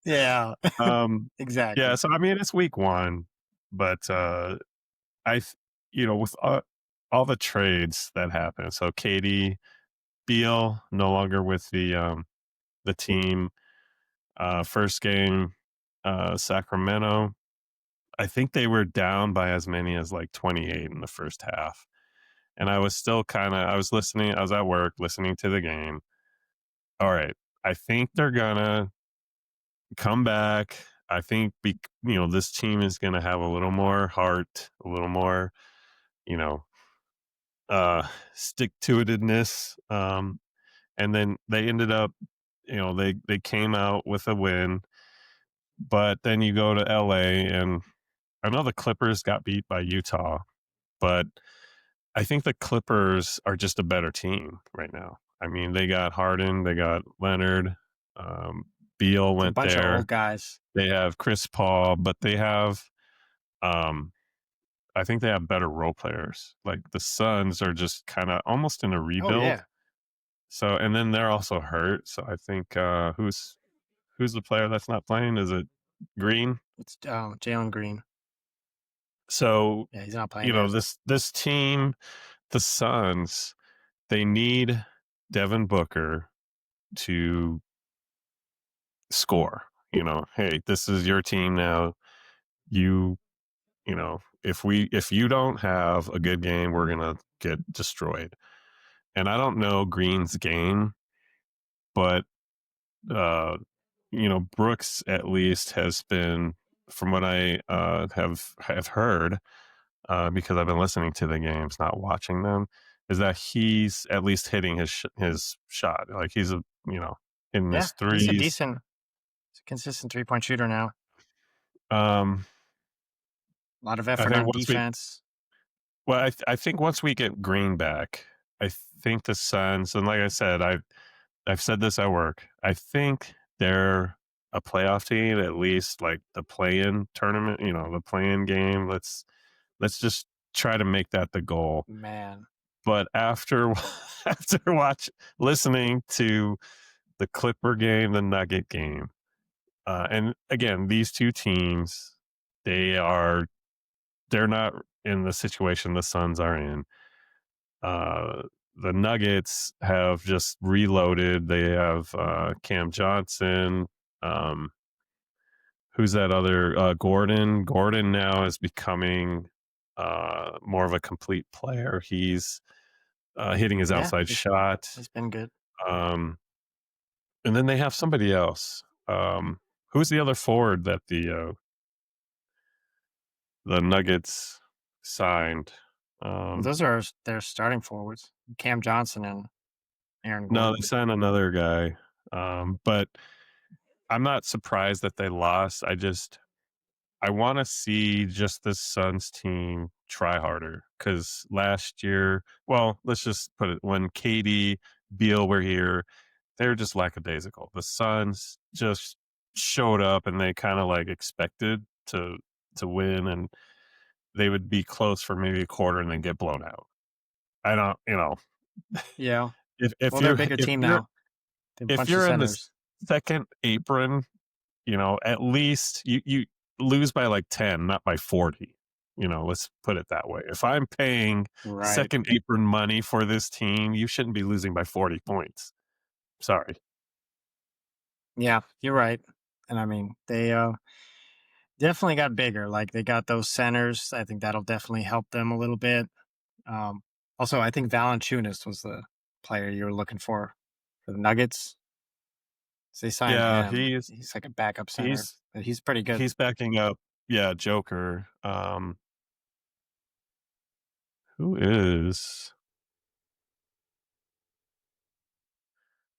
Yeah, yeah, exactly. so I mean it's week one, but with all the trades that happened. So Katie Beal no longer with the the team. First game, Sacramento. I think they were down by as many as like 28 in the first half. And I was still I was listening. I was at work listening to the game. All right. I think they're gonna come back. I think this team is gonna have a little more heart, a little more, you know, stick to itedness. And then they ended up, they came out with a win. But then you go to LA, and I know the Clippers got beat by Utah, but I think the Clippers are just a better team right now. I mean, they got Harden, they got Leonard, Beal It's a went bunch of there. old guys. They have Chris Paul, but they have, I think they have better role players. Like the Suns are just kind of almost in a Oh rebuild. yeah, So, and then they're also hurt. So I think who's the player that's not playing? Is it Green? it's Jalen Green. So, Yeah, he's not playing yet. this team, the Suns, they need Devin Booker to score. Hey, this is your team now. You if you don't have a good game, we're gonna get destroyed. And I don't know Green's game, but Brooks at least has been, from what I have heard, because I've been listening to the games, not watching them, is that he's at least hitting his shot. Like he's hitting Yeah, his he's a threes. consistent 3-point shooter now. Um, A lot of I effort think on once we defense. well, I think once we get Green back, I think the Suns, and like I said, I've said this at work. I think they're a playoff team, at least like the play-in tournament. The play-in game. Let's just try to make that the goal. Man, But after listening to the Clipper game, the Nugget game, and again, these two teams, they're not in the situation the Suns are in. The Nuggets have just reloaded. They have Cam Johnson. Um, who's that other? Gordon. Gordon now is becoming more of a complete player. He's hitting his yeah, outside shot. he's been good. Um, and then they have somebody else. Who's the other forward that the Nuggets signed? Well, those are their starting forwards: Cam Johnson and Aaron No, Gordon. they signed another guy. But I'm not surprised that they lost. I want to see just this Suns team try harder, because last year, well, let's just put it, when KD, Beal were here, they were just lackadaisical. The Suns just showed up and they kind of like expected to win, and they would be close for maybe a quarter and then get blown out. I don't, Yeah. if Well, they're a you're bigger if team you're now. They have a if bunch of you're in the centers. second apron, at least you lose by like 10, not by 40. Let's put it that way. If I'm paying Right. second apron money for this team, you shouldn't be losing by 40 points. Sorry. Yeah, you're right. And I mean, they definitely got bigger. Like they got those centers. I think that'll definitely help them a little bit. Um, Also, I think Valanciunas was the player you were looking for the Nuggets. So they signed Yeah, him. He's like a backup center, he's but he's pretty good. he's backing up. Yeah, Joker. Who is?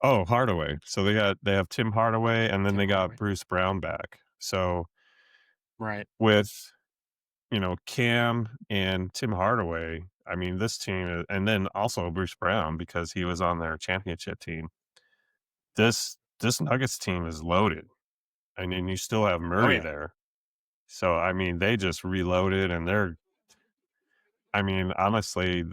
Oh, Hardaway. So they have Tim Hardaway, and then Tim they got Hardaway. Bruce Brown back. So Right. with Cam and Tim Hardaway, I mean, this team, and then also Bruce Brown, because he was on their championship team. This Nuggets team is loaded. I mean, you still have Oh Murray yeah. there. So I mean, they just reloaded, and I mean, honestly,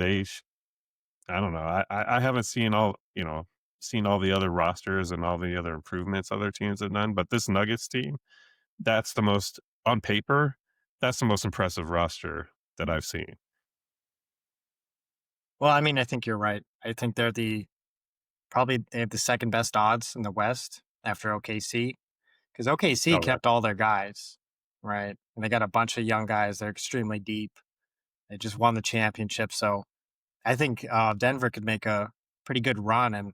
I don't know. I haven't seen all the other rosters and all the other improvements other teams have done, but this Nuggets team, that's the most, on paper, that's the most impressive roster that I've seen. Well, I mean, I think you're right. I think they're probably they have the second best odds in the West. after OKC because OKC Oh yeah. kept all their guys, right? And they got a bunch of young guys. They're extremely deep. They just won the championship, so I think Denver could make a pretty good run. And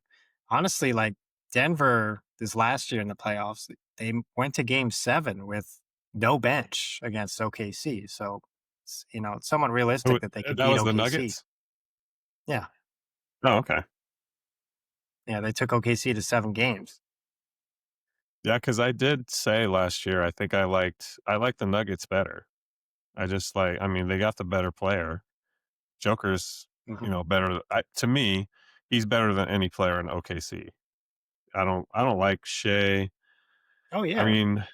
honestly, like Denver this last year in the playoffs, they went to Game 7 with no bench against OKC. So it's somewhat realistic that they could That beat was the OKC. Nuggets? Yeah, Oh, okay. yeah, they took OKC to 7 games. Yeah, because I did say last year, I think I liked the Nuggets better. I mean, they got the better player. Joker's, Hmm. better. To me, he's better than any player in OKC. I don't like Shea. Oh I yeah. mean,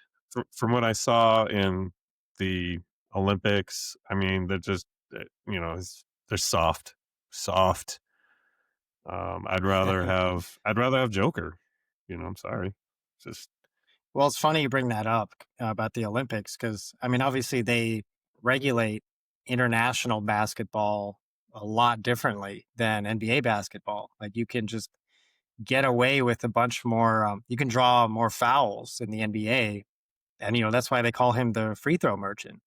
from what I saw in the Olympics, I mean, they're just, they're soft, soft. I'd rather have Joker. I'm sorry. Just Well, it's funny you bring that up about the Olympics because, I mean, obviously they regulate international basketball a lot differently than NBA basketball. Like you can just get away with a bunch more, you can draw more fouls in the NBA. And, that's why they call him the free throw merchant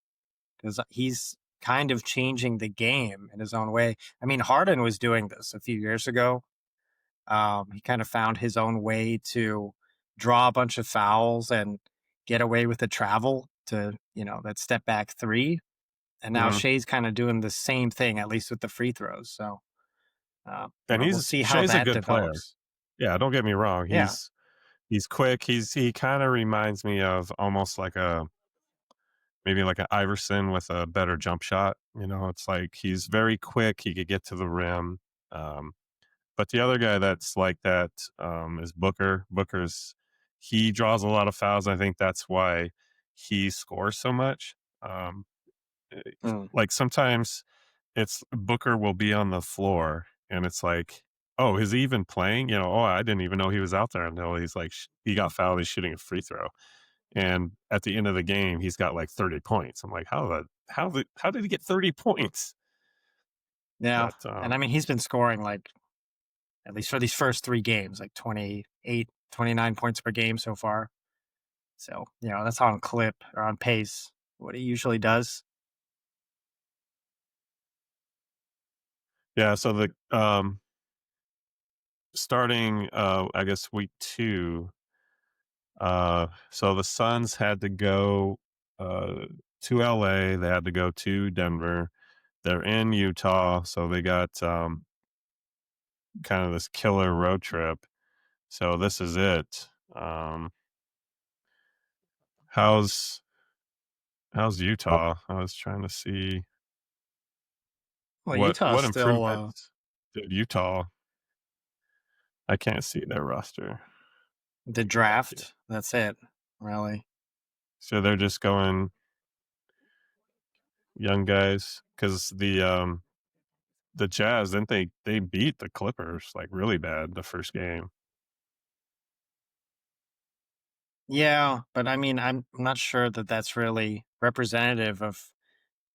because he's kind of changing the game in his own way. I mean, Harden was doing this a few years ago. He kind of found his own way to draw a bunch of fouls and get away with the travel to, that step back three. And now mhm. Shea's kind of doing the same thing, at least with the free throws. So, And we'll he's see how Shea's a that good player. develops. Yeah, don't get me wrong. Yeah. He's quick. He kind of reminds me of almost like maybe like an Iverson with a better jump shot. It's like he's very quick. He could get to the rim. Um, but the other guy that's like that is Booker. He draws a lot of fouls. I think that's why he scores so much. Eh, Mm. like sometimes it's Booker will be on the floor and it's like, oh, is he even playing? Oh, I didn't even know he was out there until he's like, he got fouled. He's shooting a free throw. And at the end of the game, he's got like 30 points. I'm like, how did he get 30 points? Yeah. But And I mean, he's been scoring like, at least for these first 3 games, like 28, 29 points per game so far. So, that's on clip or on pace, what he usually does. yeah, so the starting I guess week 2, so the Suns had to go uh to LA, they had to go to Denver. They're in Utah, so they got kind of this killer road trip. So this is it. How's Utah? I was trying to see Well, what Utah's still improvements did Utah. I can't see their roster. the Yeah. draft. That's it, really. So they're just going young guys because the Jazz, didn't they beat the Clippers like really bad the first game. Yeah, but I mean, I'm not sure that that's really representative of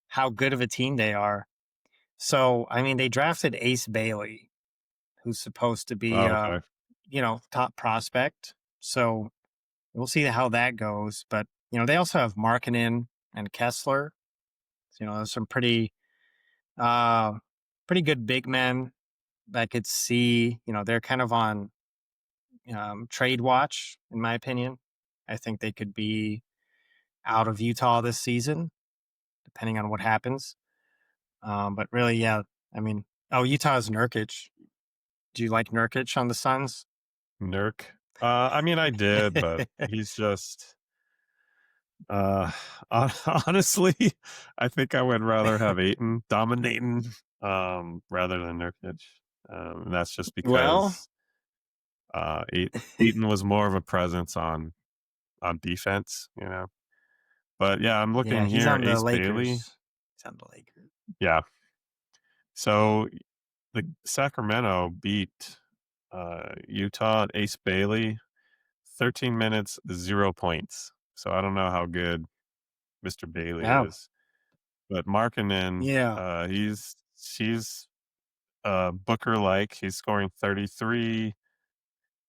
how good of a team they are. So, I mean, they drafted Ace Bailey, who's supposed to be Oh, okay. top prospect. So, we'll see how that goes. But, they also have Markkinen and Kessler. So, there's some uh, pretty good big men that could see, they're kind of on trade watch, in my opinion. I think they could be out of Utah this season, depending on what happens. But really, yeah, I mean, Utah's Nurkic. Do you like Nurkic on the Suns? Nurk. I mean, I did, but he's just uh honestly, I think I would rather have Aiton dominating rather than Nurkic. And that's just Well, because Aiton was more of a presence on defense. But yeah, I'm yeah, looking he's here, on the Ace Bailey. Lakers. He's on the Lakers. Yeah. So the Sacramento beat Utah and Ace Bailey 13 minutes, 0 points. So I don't know how good Mr. Bailey Oh, is. But Markkinen, yeah. he's Booker like. He's scoring 33,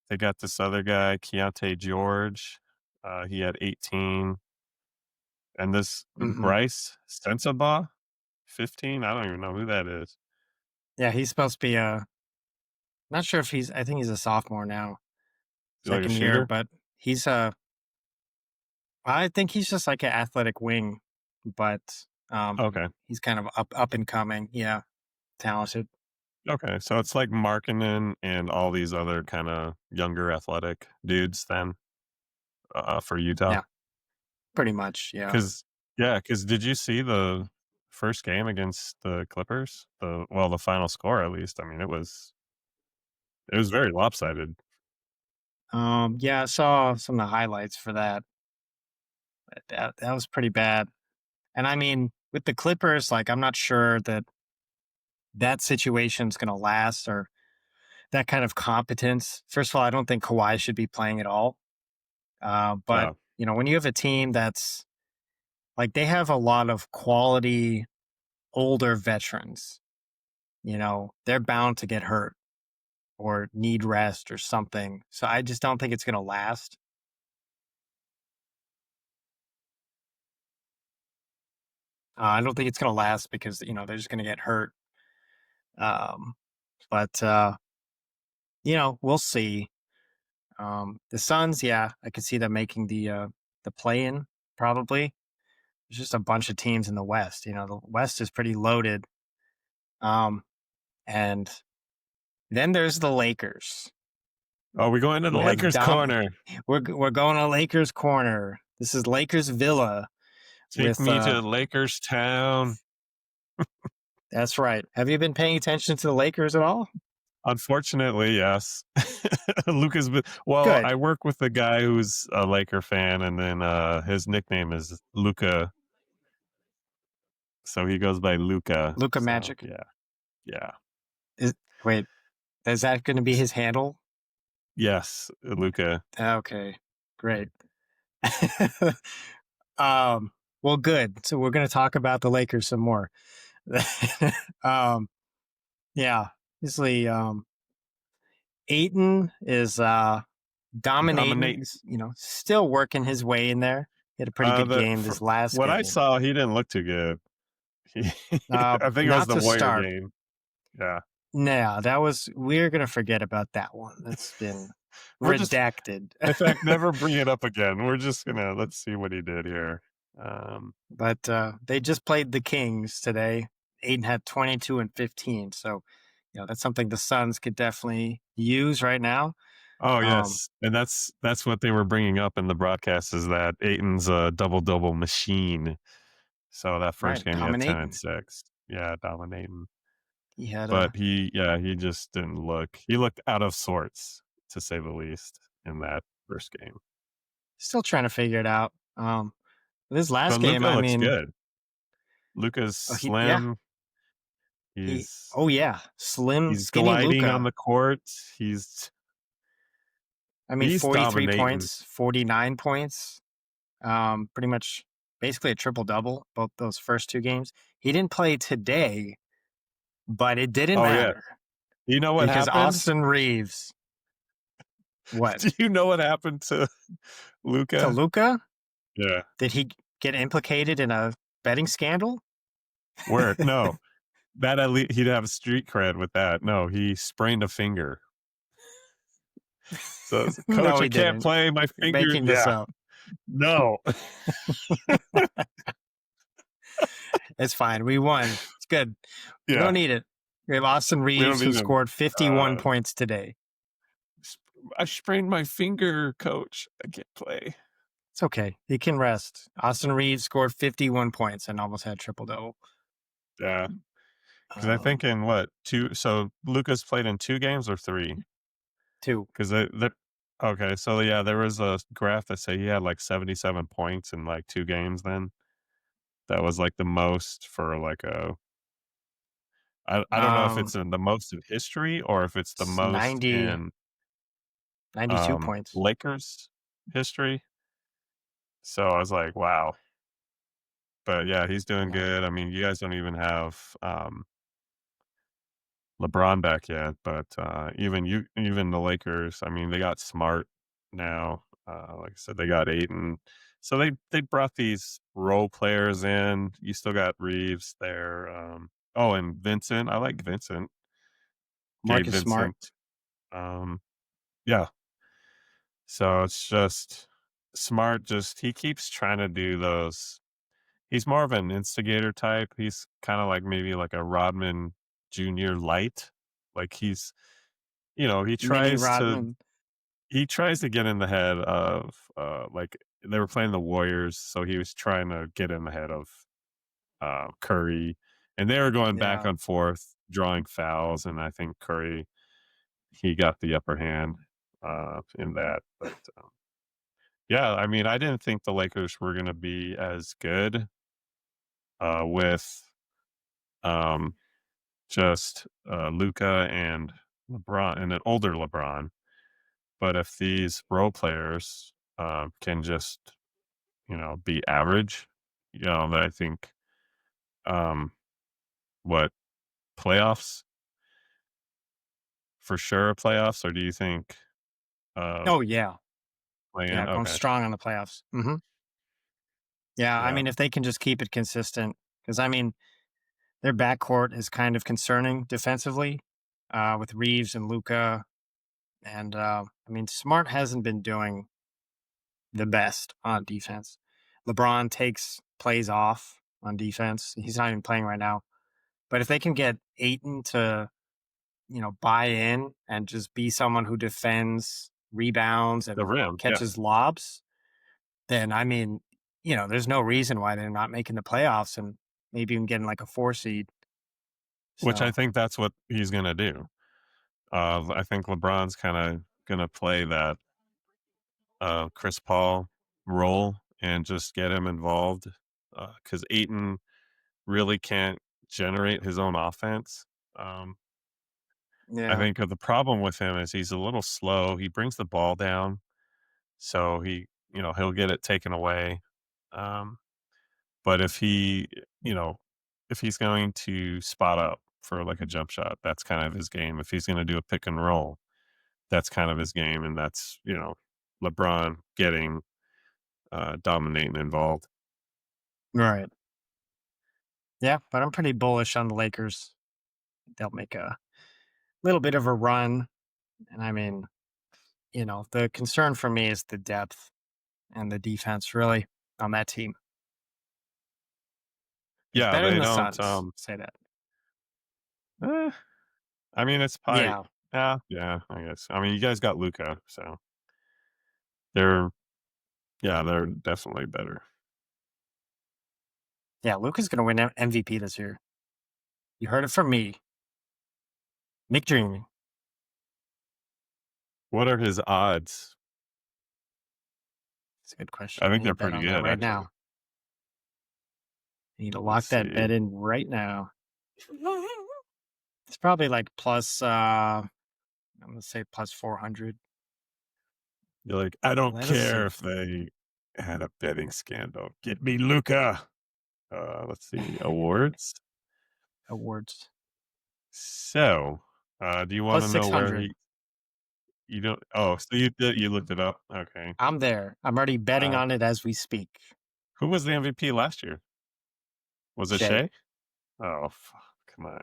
They got this other guy, Keontae George. He had 18. And this Hmm. Bryce Sensabaugh, 15. I don't even know who that is. Yeah, he's supposed to be not sure if I think he's a sophomore now, Is he like a second year, shooter? but he's I think he's just like an athletic wing, but Okay. he's kind of up and coming. Yeah, talented. Okay. So it's like Markkinen and all these other kind of younger athletic dudes then for Utah. Yeah, pretty much. Yeah. Because did you see the first game against the Clippers? The final score at least. I mean, it was very lopsided. Yeah, I saw some of the highlights for that. That was pretty bad. And I mean, with the Clippers, like I'm not sure that that situation's going to last or that kind of competence. First of all, I don't think Kawhi should be playing at all. But No. when you have a team that's like they have a lot of quality older veterans, they're bound to get hurt or need rest or something. So I just don't think it's going to last. I don't think it's going to last because they're just going to get hurt. But we'll see. The Suns, yeah, I could see them making the play-in probably. There's just a bunch of teams in the West. The West is pretty loaded. Um, and then there's the Lakers. Oh, we going to the We have Lakers corner. we're going to Lakers corner. This is Lakers Villa Take with me to Lakers town. that's right. Have you been paying attention to the Lakers at all? Unfortunately, yes. Lucas, well, Good. I work with a guy who's a Laker fan, and then his nickname is Luca, so he goes by Luca. Luka So Magic. yeah, Is Wait, is that going to be his handle? yes, Luca. Okay. Great. Well, good. So we're going to talk about the Lakers some more. um, yeah, obviously, Aiton is dominating. Dominating. Still working his way in there. He had a pretty good game this last What I game. saw, he didn't look too good. He, I think it was Not the to Warrior start. game. Yeah, No, we're gonna forget about that one. That's been we're just, redacted. in fact, never bring it up again. We're just let's see what he did here. But they just played the Kings today. Aiden had 22 and 15. So, that's something the Suns could definitely use right now. Oh Um, yes, and that's what they were bringing up in the broadcast is that Aiton's a double machine. So that first right, game he had 10 and dominating. 6. Yeah, dominating. He had But a he just didn't look. He looked out of sorts to say the least in that first game. still trying to figure it out. This last But game, Luca I looks mean, good. Luca's yeah, slim. He's oh yeah, slim, he's skinny gliding on Luca. the court. He's I mean, he's 43 dominating. points, 49 points. Pretty much basically a triple double, both those first two games. He didn't play today, but it didn't Oh yeah. matter You know what because happened? Austin Reeves, what? Do you know what happened to To Luca? Luca? Yeah. Did he get implicated in a betting scandal? Where? No. That at least he'd have street cred with that. No, he sprained a finger. So, No, coach, I he can't didn't. play my You're finger. making this Yeah. up. No. It's fine. We won. It's good. We Yeah. don't need it. We have Austin We don't Reeves who need him. scored 51 points today. I sprained my finger, coach. I can't play. It's okay. He can rest. Austin Reeves scored 51 points and almost had triple double. Yeah. Because I think in what, two? So Lucas played in 2 games or 3? 2. Because okay. So yeah, there was a graph that said he had like 77 points in like 2 games then. That was like the most for like I don't know if it's in the most in history or if it's the It's most in 92 points. Lakers history. So I was like, wow. But yeah, he's doing Yeah. good. I mean, you guys don't even have LeBron back yet, but even the Lakers, I mean, they got Smart now. Like I said, they got Aiton. So they brought these role players in. You still got Reeves there. Oh, and Vincent. I like Vincent. Gabe Marcus Smart. Vincent. Um, yeah. So it's just Smart. Just he keeps trying to do those. He's more of an instigator type. He's kind of like maybe like a Rodman Jr. light. Like he Mini tries to Rodman. get in the head of like they were playing the Warriors, so he was trying to get in the head of Curry, and they were going back Yeah. and forth drawing fouls, and I think Curry he got the upper hand in that. But yeah, I mean, I didn't think the Lakers were going to be as good with um, just Luca and LeBron and an older LeBron. But if these role players can just, be average, then I think um, what playoffs for sure playoffs, or do you think uh, Oh yeah. playing? Yeah, going Okay, strong on the playoffs. Yeah, I yeah, mean, if they can just keep it consistent, because I mean, their backcourt is kind of concerning defensively, with Reeves and Luca, and I mean, Smart hasn't been doing the best on defense. LeBron takes plays off on defense. He's not even playing right now. But if they can get Aiton to, buy in and just be someone who defends, rebounds, the and rim, yeah. catches lobs, then I mean, there's no reason why they're not making the playoffs and maybe even getting like a 4 seed. Which I So think that's what he's gonna do. I think LeBron's kind of gonna play that Chris Paul role and just get him involved because Aiton really can't generate his own offense. Um, I yeah, think the problem with him is he's a little slow. He brings the ball down, so he'll get it taken away. Um, but you know, if he's going to spot up for like a jump shot, that's kind of his game. If he's going to do a pick and roll, that's kind of his game, and that's LeBron getting dominating involved. right. Yeah, but I'm pretty bullish on the Lakers. They'll make a little bit of a run. And I mean, the concern for me is the depth and the defense really on that team. It's Yeah, better than they the don't. Suns. Say that. Eh, I mean, it's probably Yeah. yeah. I guess. I mean, you guys got Luca, so they're they're definitely better. Yeah. Luca's going to win MVP this year. You heard it from me. McDreamy. What are his odds? It's a good question. I I think need to they're bet pretty on that good, right actually. now. I need to Let's lock that see. bet in right now. It's probably like plus, I'm going to say plus 400. You're like, I don't Let us care see. if they had a betting scandal. Get me Luca. Let's see awards. Awards. So, do you want Plus to know where 600. he? You don't. Oh, so you looked it up. Okay. I'm there. I'm already betting Uh, on it as we speak. who was the MVP last year? Was it Shay. Shea? Oh, come on.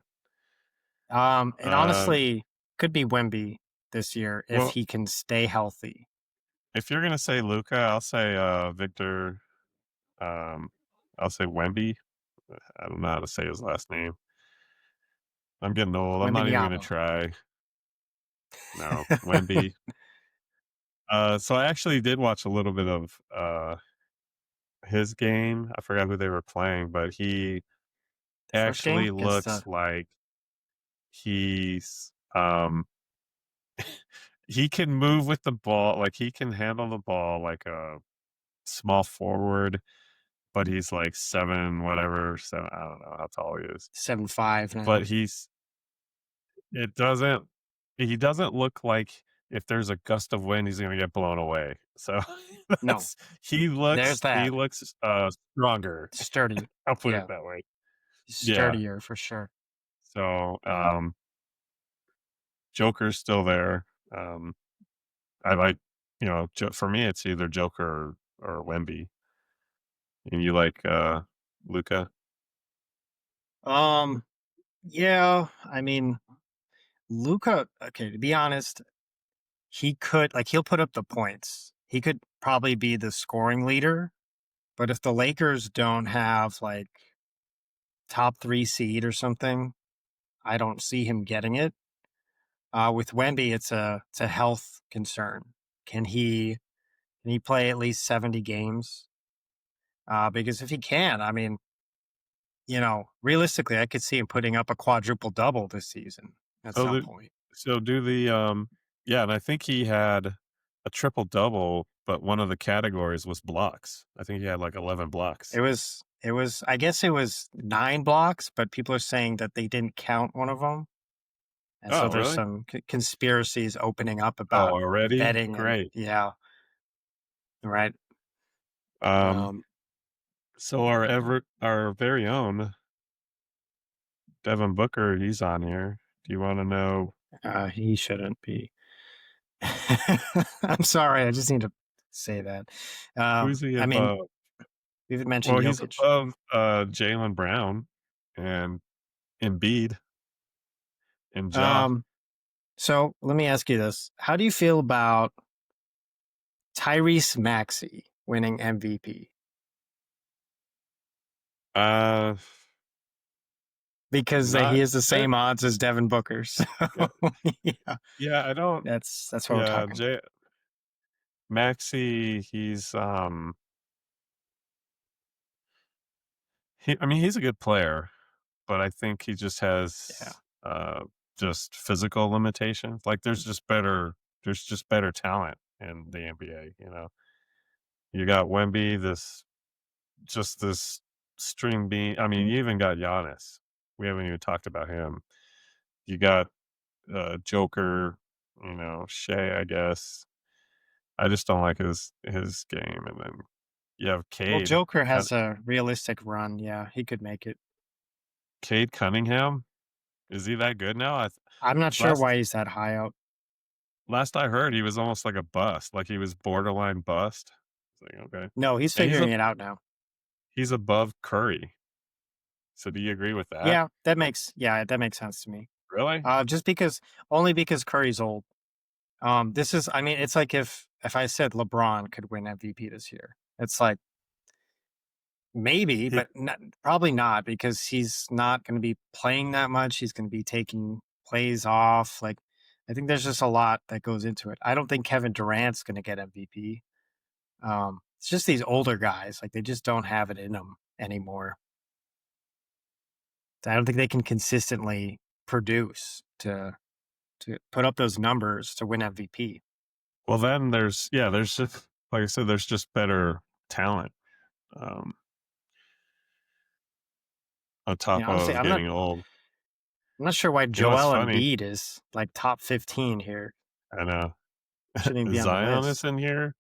It Uh, honestly could be Wemby this year if well, he can stay healthy. if you're gonna say Luca, I'll say Victor. Um, I'll say Wemby. I don't know how to say his last name. I'm getting old. I'm not even gonna Wembenyama. try. No, Wemby. So I actually did watch a little bit of his game. I forgot who they were playing, but he The first game actually against looks like he's he can move with the ball, like he can handle the ball like a small forward, but he's like seven, whatever, seven. I don't know how tall he is, 7'5" but now. it doesn't. He doesn't look like if there's a gust of wind, he's gonna get blown away. So No, that's there's he that. looks stronger. Sturdy. I'll put it Yeah, that way. Yeah. sturdier for sure. So Joker's still there. I like, for me, it's either Joker or Wemby. And you like Luca? Um, yeah, I mean, Luca, okay, to be honest, he'll put up the points. He could probably be the scoring leader, but if the Lakers don't have like top 3 seed or something, I don't see him getting it. With Wemby, it's a health concern. Can he play at least 70 games? Because if he can, I mean, realistically, I could see him putting up a quadruple double this season at So some the point. so do the yeah, and I think he had a triple double, but one of the categories was blocks. I think he had like 11 blocks. I guess it was 9 blocks, but people are saying that they didn't count one of them. And so Oh, there's really? some conspiracies opening up Oh, about already? betting and Great. yeah, right. Um, Um, so our very own Devin Booker, he's on here. Do you want to know he shouldn't be. I'm sorry. I just need to say that. who's he I mean, above? we've mentioned Well, he's Jokic. above Jalen Brown and Embiid and Ja. Um, so let me ask you this: how do you feel about Tyrese Maxey winning MVP? Uh, Because he not has the that. same odds as Devin Booker. So Yeah, yeah, yeah. I don't. that's what we're Yeah, talking. Maxi. I mean, he's a good player, but I think he just Yeah. has just physical limitations. Like there's just better talent in the NBA. You got Wemby, this string bean. I mean, you even got Giannis. We haven't even talked about him. You got Joker, Shea, I guess. I just don't like his game. And then you have Well, Cade, Joker has a realistic run. Yeah, he could make it. Cade Cunningham. Is he that good now? I'm not sure Last why he's that high up. last I heard, he was almost like a bust. Like he was borderline bust. It's like okay, No, he's and figuring it out now. he's above Curry. So do you agree with that? Yeah, that makes sense to me. Really? Just because only because Curry's old. I mean, it's like if I said LeBron could win MVP this year. It's like maybe, He, but probably not because he's not going to be playing that much. He's going to be taking plays off. Like, I think there's just a lot that goes into it. I don't think Kevin Durant's going to get MVP. It's just these older guys, like they just don't have it in them anymore. I don't think they can consistently produce to put up those numbers to win MVP. well, then there's just like I said, there's just better talent um, on top Honestly, of I'm not getting old. I'm not sure why It's Joel funny. Embiid is like top 15 here. I know Shouldn't even be on the Zion is list. in here.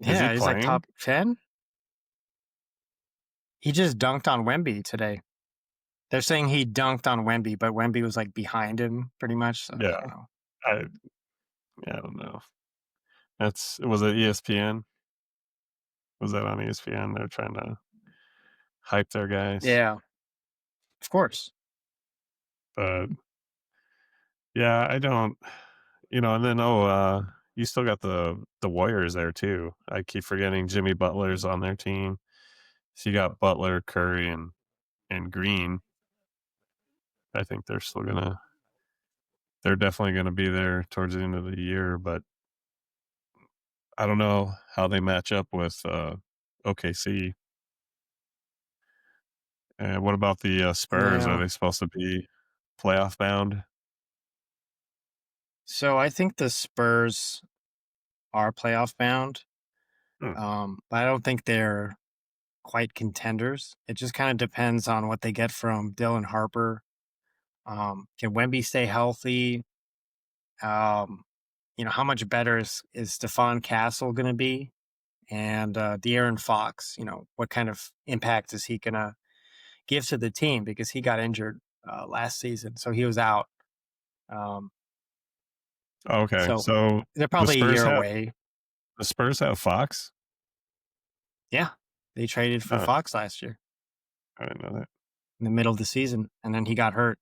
Is he Yeah, he's like playing? top 10. He just dunked on Wemby today. They're saying he dunked on Wemby, but Wemby was like behind him pretty much. So I Yeah, don't know. I I don't know. Was it ESPN? Was that on ESPN? They're trying to hype their guys, Yeah, of course. but yeah, I don't. And then you still got the Warriors there too. I keep forgetting Jimmy Butler's on their team. So you got Butler, Curry, and Green. I think they're definitely gonna be there towards the end of the year, but I don't know how they match up with OKC. And what about the Spurs? Are Yeah. they supposed to be playoff bound? So I think the Spurs are playoff bound, Hmm. but I don't think they're quite contenders. It just kind of depends on what they get from Dylan Harper. Can Wemby stay healthy? Um, how much better is Stephon Castle going to be? And De'Aaron Fox, what kind of impact is he going to give to the team because he got injured last season, so he was out. Um, Okay, So so they're the probably a Spurs year have away. the Spurs have Fox? Yeah, they traded for Oh, Fox last year I didn't know that. in the middle of the season, and then he got hurt.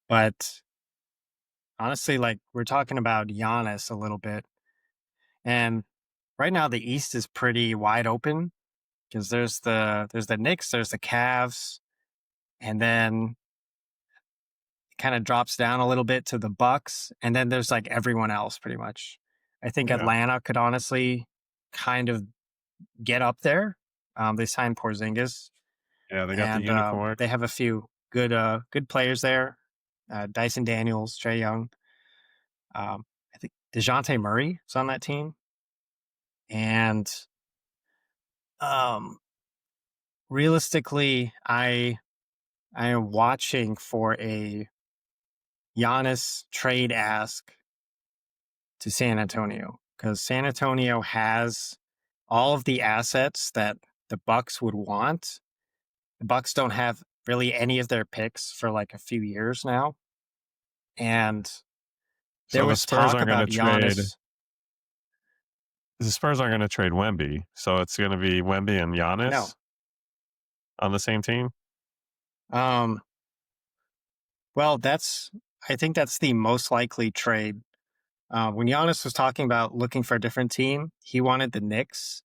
But honestly, like we're talking about Giannis a little bit, and right now the East is pretty wide open because there's the Knicks, there's the Cavs, and then it kind of drops down a little bit to the Bucks, and then there's like everyone else pretty much. I think Yeah, Atlanta could honestly kind of get up there. They signed Porzingis, yeah, they got the and unicorn. they have a few good players there. Dyson Daniels, Trey Young. I think DeJounte Murray is on that team, and um, realistically, I am watching for a Giannis trade ask to San Antonio because San Antonio has all of the assets that the Bucks would want. The Bucks don't have really any of their picks for like a few years now, and there So was talk about Giannis. the Spurs aren't gonna trade Wemby, so it's gonna be Wemby and No, Giannis on the same team? um, well, I think that's the most likely trade. When Giannis was talking about looking for a different team, he wanted the Knicks.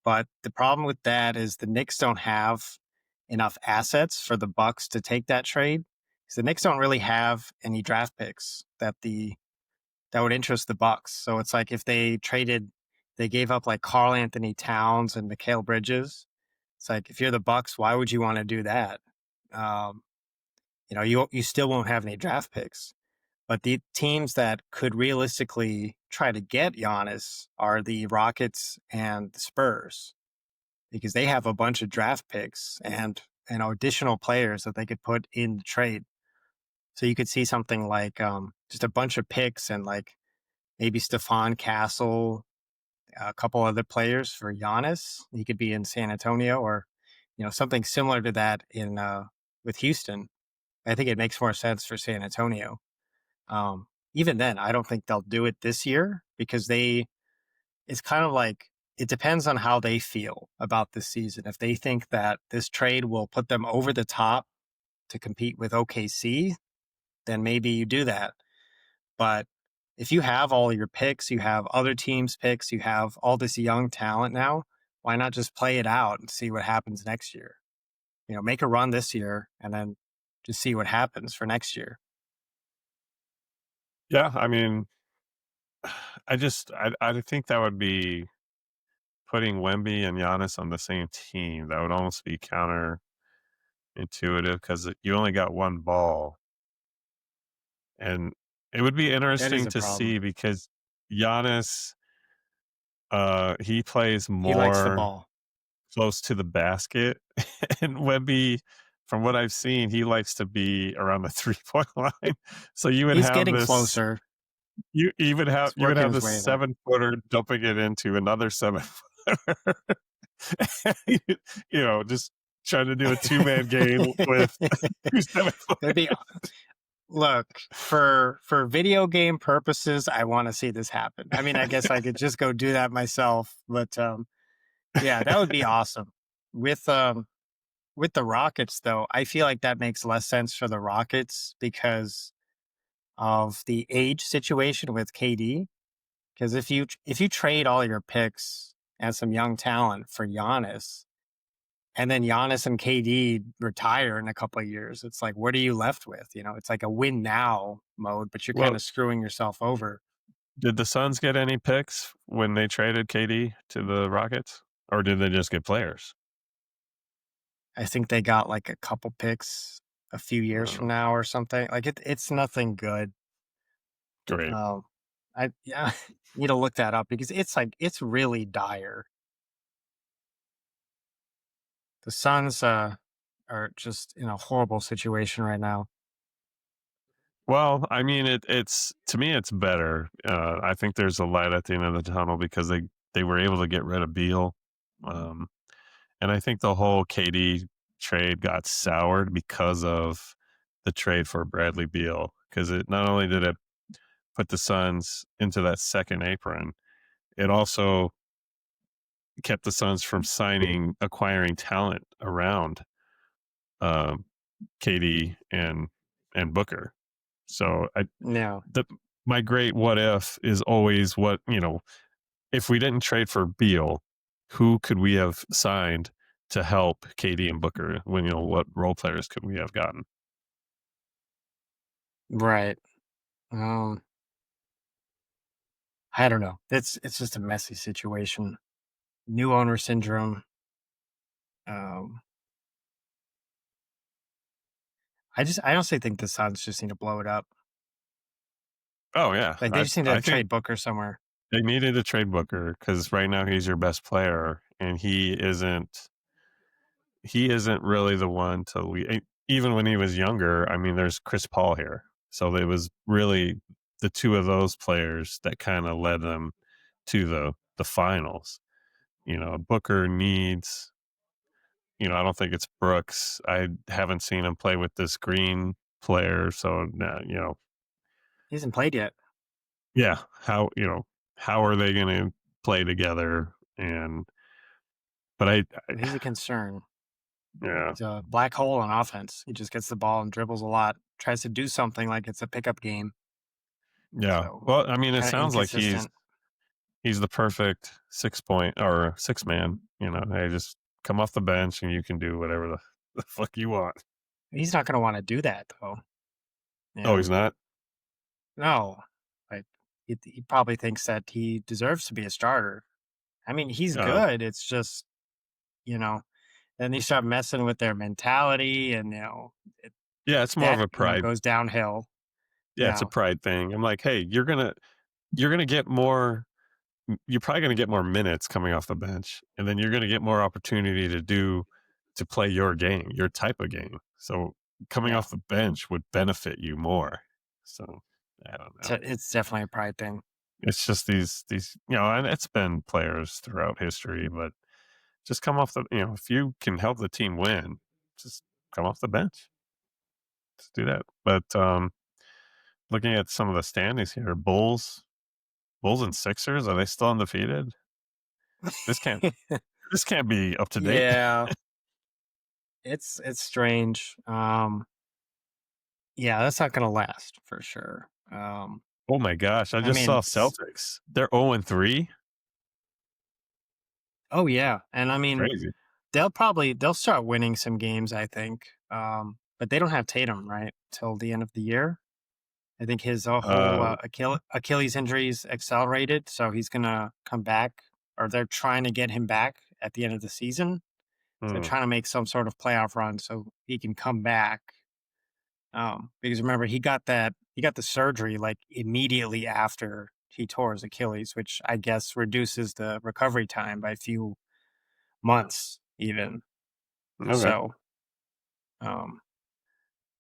But the problem with that is the Knicks don't have enough assets for the Bucks to take that trade. Because the Knicks don't really have any draft picks that would interest the Bucks. So it's like if they gave up like Carl Anthony Towns and Mikal Bridges. It's like if you're the Bucks, why would you want to do that? Um, you still won't have any draft picks. But the teams that could realistically try to get Giannis are the Rockets and the Spurs because they have a bunch of draft picks and additional players that they could put in the trade. So you could see something like just a bunch of picks and like maybe Stephon Castle, a couple other players for Giannis. He could be in San Antonio or something similar to that in with Houston. I think it makes more sense for San Antonio. Even then, I don't think they'll do it this year because it's kind of like it depends on how they feel about this season. If they think that this trade will put them over the top to compete with OKC, then maybe you do that. But if you have all your picks, you have other teams' picks, you have all this young talent now, why not just play it out and see what happens next year? Make a run this year and then just see what happens for next year. Yeah, I mean, I think that would be putting Wemby and Giannis on the same team. That would almost be counterintuitive because you only got one ball. And it would be That is interesting a to see problem. because Giannis, he plays He likes the more ball. close to the basket, and Wemby, from what I've seen, he likes to be around the 3-point line. So He's getting closer. He's you would working have his this way there. 7-footer dumping it into another 7-footer. Just trying to do a 2-man game with 2 It'd be 7-footers. Look, for video game purposes, I want to see this happen. I mean, I guess I could just go do that myself, but yeah, that would be awesome. With the Rockets though, I feel like that makes less sense for the Rockets because of the age situation with KD. Because if you trade all your picks and some young talent for Giannis, and then Giannis and KD retire in a couple of years, it's like, what are you left with? It's like a win now mode, but you're kind Well, of screwing yourself over. did the Suns get any picks when they traded KD to the Rockets, or did they just get players? I think they got like a couple picks a few years from Oh, now or something. Like it's nothing good. great. Um, I yeah, need to look that up because it's really dire. The Suns are just in a horrible situation right now. Well, I mean, it's to me, it's better. I think there's a light at the end of the tunnel because they were able to get rid of Beal, um, and I think the whole KD trade got soured because of the trade for Bradley Beal. Because it not only did it put the Suns into that second apron, it also kept the Suns from acquiring talent around um, KD and Booker. So No. my great what if is always what, if we didn't trade for Beal, who could we have signed to help KD and Booker? When what role players could we have gotten? Right. Um, I don't know. It's just a messy situation. New owner syndrome. Um, I honestly think the Suns just need to blow it up. Oh yeah, Like they just need to I think trade Booker somewhere. they needed to trade Booker because right now he's your best player, and he isn't really the one to lead. Even when he was younger, I mean, there's Chris Paul here, so it was really the two of those players that kind of led them to the finals. Booker needs. I don't think it's Brooks. I haven't seen him play with this Green player, so He hasn't played yet. yeah. How are they going to play together? But He's a concern. yeah, He's a black hole on offense. He just gets the ball and dribbles a lot. Tries to do something like it's a pickup game. yeah. So Well, I mean, it kind of sounds like he's inconsistent. he's the perfect 6 point or 6 man. Hey, just come off the bench and you can do whatever the fuck you want. He's not going to want to do that though. Oh, Yeah. he's not. No. Like he probably thinks that he deserves to be a starter. I mean, he's Oh, good. It's just, you know, then you start messing with their mentality and, it, yeah. It's more of that, a pride. goes downhill. Yeah, it's a pride thing. I'm like, hey, you're gonna get more. You're probably going to get more minutes coming off the bench, and then you're going to get more opportunity to play your game, your type of game. So coming Yeah. off the bench would benefit you more. So I don't know. It's definitely a pride thing. It's just these and it's been players throughout history, but just come off if you can help the team win, just come off the bench. Just do that. But looking at some of the standings here, Bulls and Sixers, are they still undefeated? This can't this can't be up to date. Yeah. It's strange. Yeah, that's not going to last for sure. Oh my gosh, I I just saw mean, Celtics. They're 0-3. oh yeah. And I mean, Crazy. they'll start winning some games, I think. But they don't have Tatum, right? Till the end of the year. I think his whole Uh, Achilles injuries accelerated, so he's gonna come back, or they're trying to get him back at the end of the season. So they're hmm, trying to make some sort of playoff run so he can come back. Because remember he got the surgery like immediately after he tore his Achilles, which I guess reduces the recovery time by a few months even. okay. So um,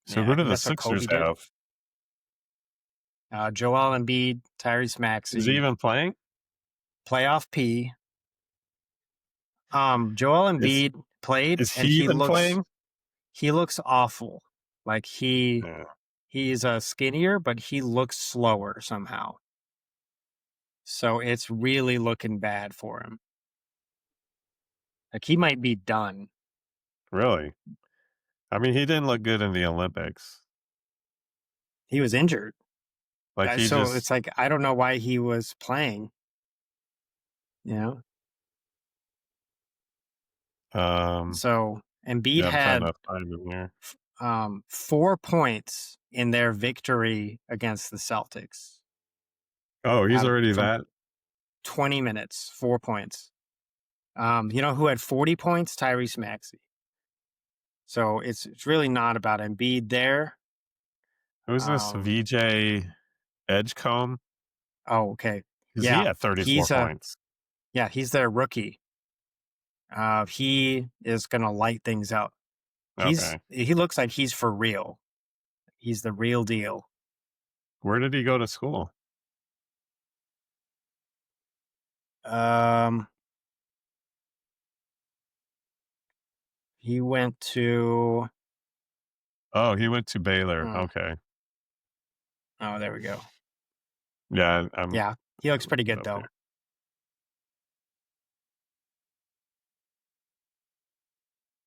So yeah, who I do think the that's what Sixers Kobe did. have? Joel Embiid, Tyrese Is he Maxey, even playing? playoff P. Joel Is Embiid played is he and even playing? he looks awful. Like Yeah, he's skinnier, but he looks slower somehow. So it's really looking bad for him. Like he might be done. really? I mean, he didn't look good in the Olympics. He was injured. Like he So just it's like I don't know why he was playing, you know? um So Embiid yeah, I'm trying had to find him here. 4 points in their victory against the Celtics Oh, he's out already from that. 20 minutes, 4 points. You know who had 40 points? Tyrese Maxey. So it's really not about Embiid there. Who's this Um, VJ Edgecombe? oh, okay. Because he Yeah, had 34 he's points. he's their rookie. He is gonna light things up. Okay. He looks like he's for real. He's the real deal. Where did he go to school? Um, he went to Oh, he went to Baylor. oh, Okay. oh there we go. Yeah, Yeah, he looks pretty good up though. there.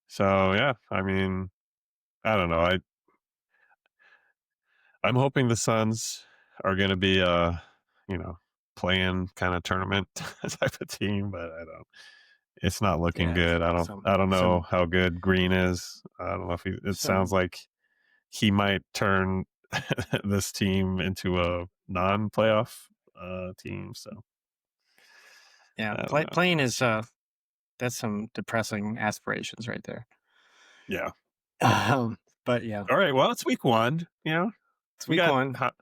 So yeah, I mean, I don't know. I'm hoping the Suns are going to be a, playing kind of tournament type of team, but I don't. It's not looking Yeah, good. I don't know some how good Green is. I don't know if it sounds like he might turn this team into a non-playoff team. So yeah, I don't know. playing is that's some depressing aspirations right there. Yeah. But yeah, All right. Well, it's week 1. it's We week got 1. got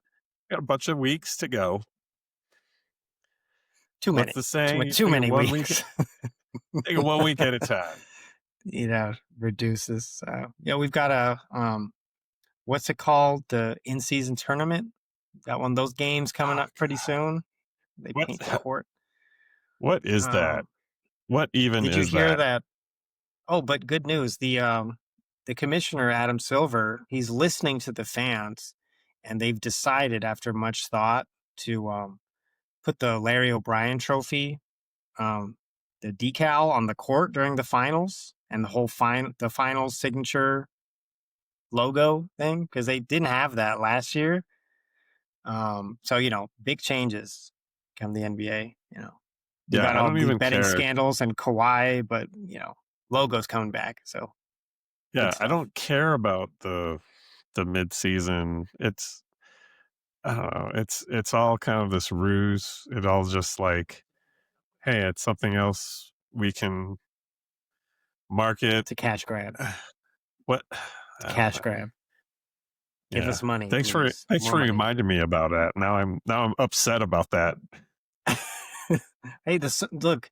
a bunch of weeks to go. Too What's many. the saying? You Too take it many 1 week. weeks. Take it 1 week at a time. Reduces. We've got what's it called? The in-season tournament. Got one of those games coming Oh, up pretty God. soon. They What? paint the court. What is that? What even Did you is hear that? that? Oh, but good news. The commissioner, Adam Silver, he's listening to the fans, and they've decided after much thought to put the Larry O'Brien trophy, the decal on the court during the finals, and the whole the finals signature logo thing, because they didn't have that last year. So big changes come the NBA. We Yeah, got I all don't the even betting care. scandals and Kawhi, but logos coming back. So Yeah, good I stuff. don't care about the mid-season. I don't know. It's all kind of this ruse. It all just like, hey, it's something else we can market. It's a cash grab. What? It's a I don't cash know. grab. Give Yeah. us money, Thanks please. for More money. reminding me about that. Now I'm upset about that. Hey, look.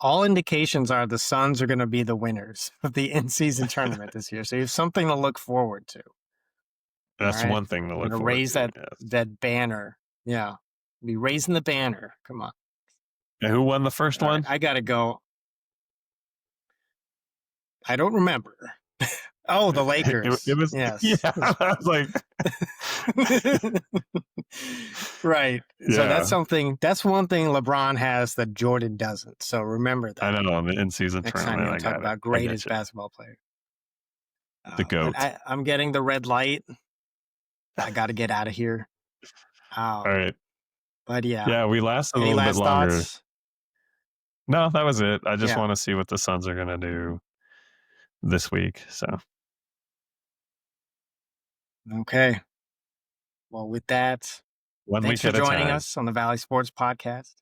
All indications are the Suns are going to be the winners of the in-season tournament this year. So you have something to look forward to. That's All right? one thing to We're look going to forward raise to. that Yes. that banner. Yeah, be raising the banner. Come on. And who won the first All one? right, I got to go. I don't remember. Oh, the Lakers. It was yeah. Yes. I was like, Right. So yeah. that's one thing LeBron has that Jordan doesn't. So remember I that know on the in-season next time tournament. you I talk got it. about I get greatest you. basketball player. The But GOAT. I'm getting the red light. I got to get out of here. All right. But Yeah, we lasted a any little bit last longer. thoughts? No, that was it. I just Yeah. want to see what the Suns are going to do this week. So, Okay. Well, with that, one thanks week for at a joining time. us on the Valley Sports Podcast.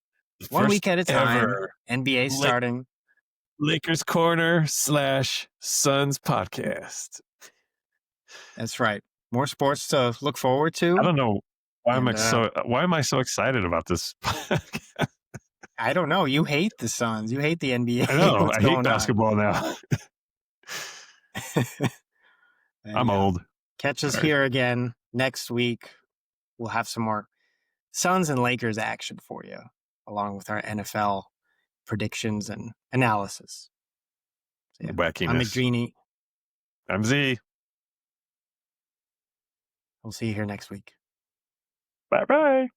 One First week at a time. ever NBA starting. Lakers Corner / Suns podcast. That's right. More sports to look forward to. I don't know why And, why am I so excited about this? I don't know. You hate the Suns. You hate the NBA. I know. What's I hate going on? basketball now. I'm old. Catch us Sorry. here again next week. We'll have some more Suns and Lakers action for you, along with our NFL predictions and analysis. So, Wackiness. I'm McDreamy. I'm Z. We'll see you here next week. Bye-bye.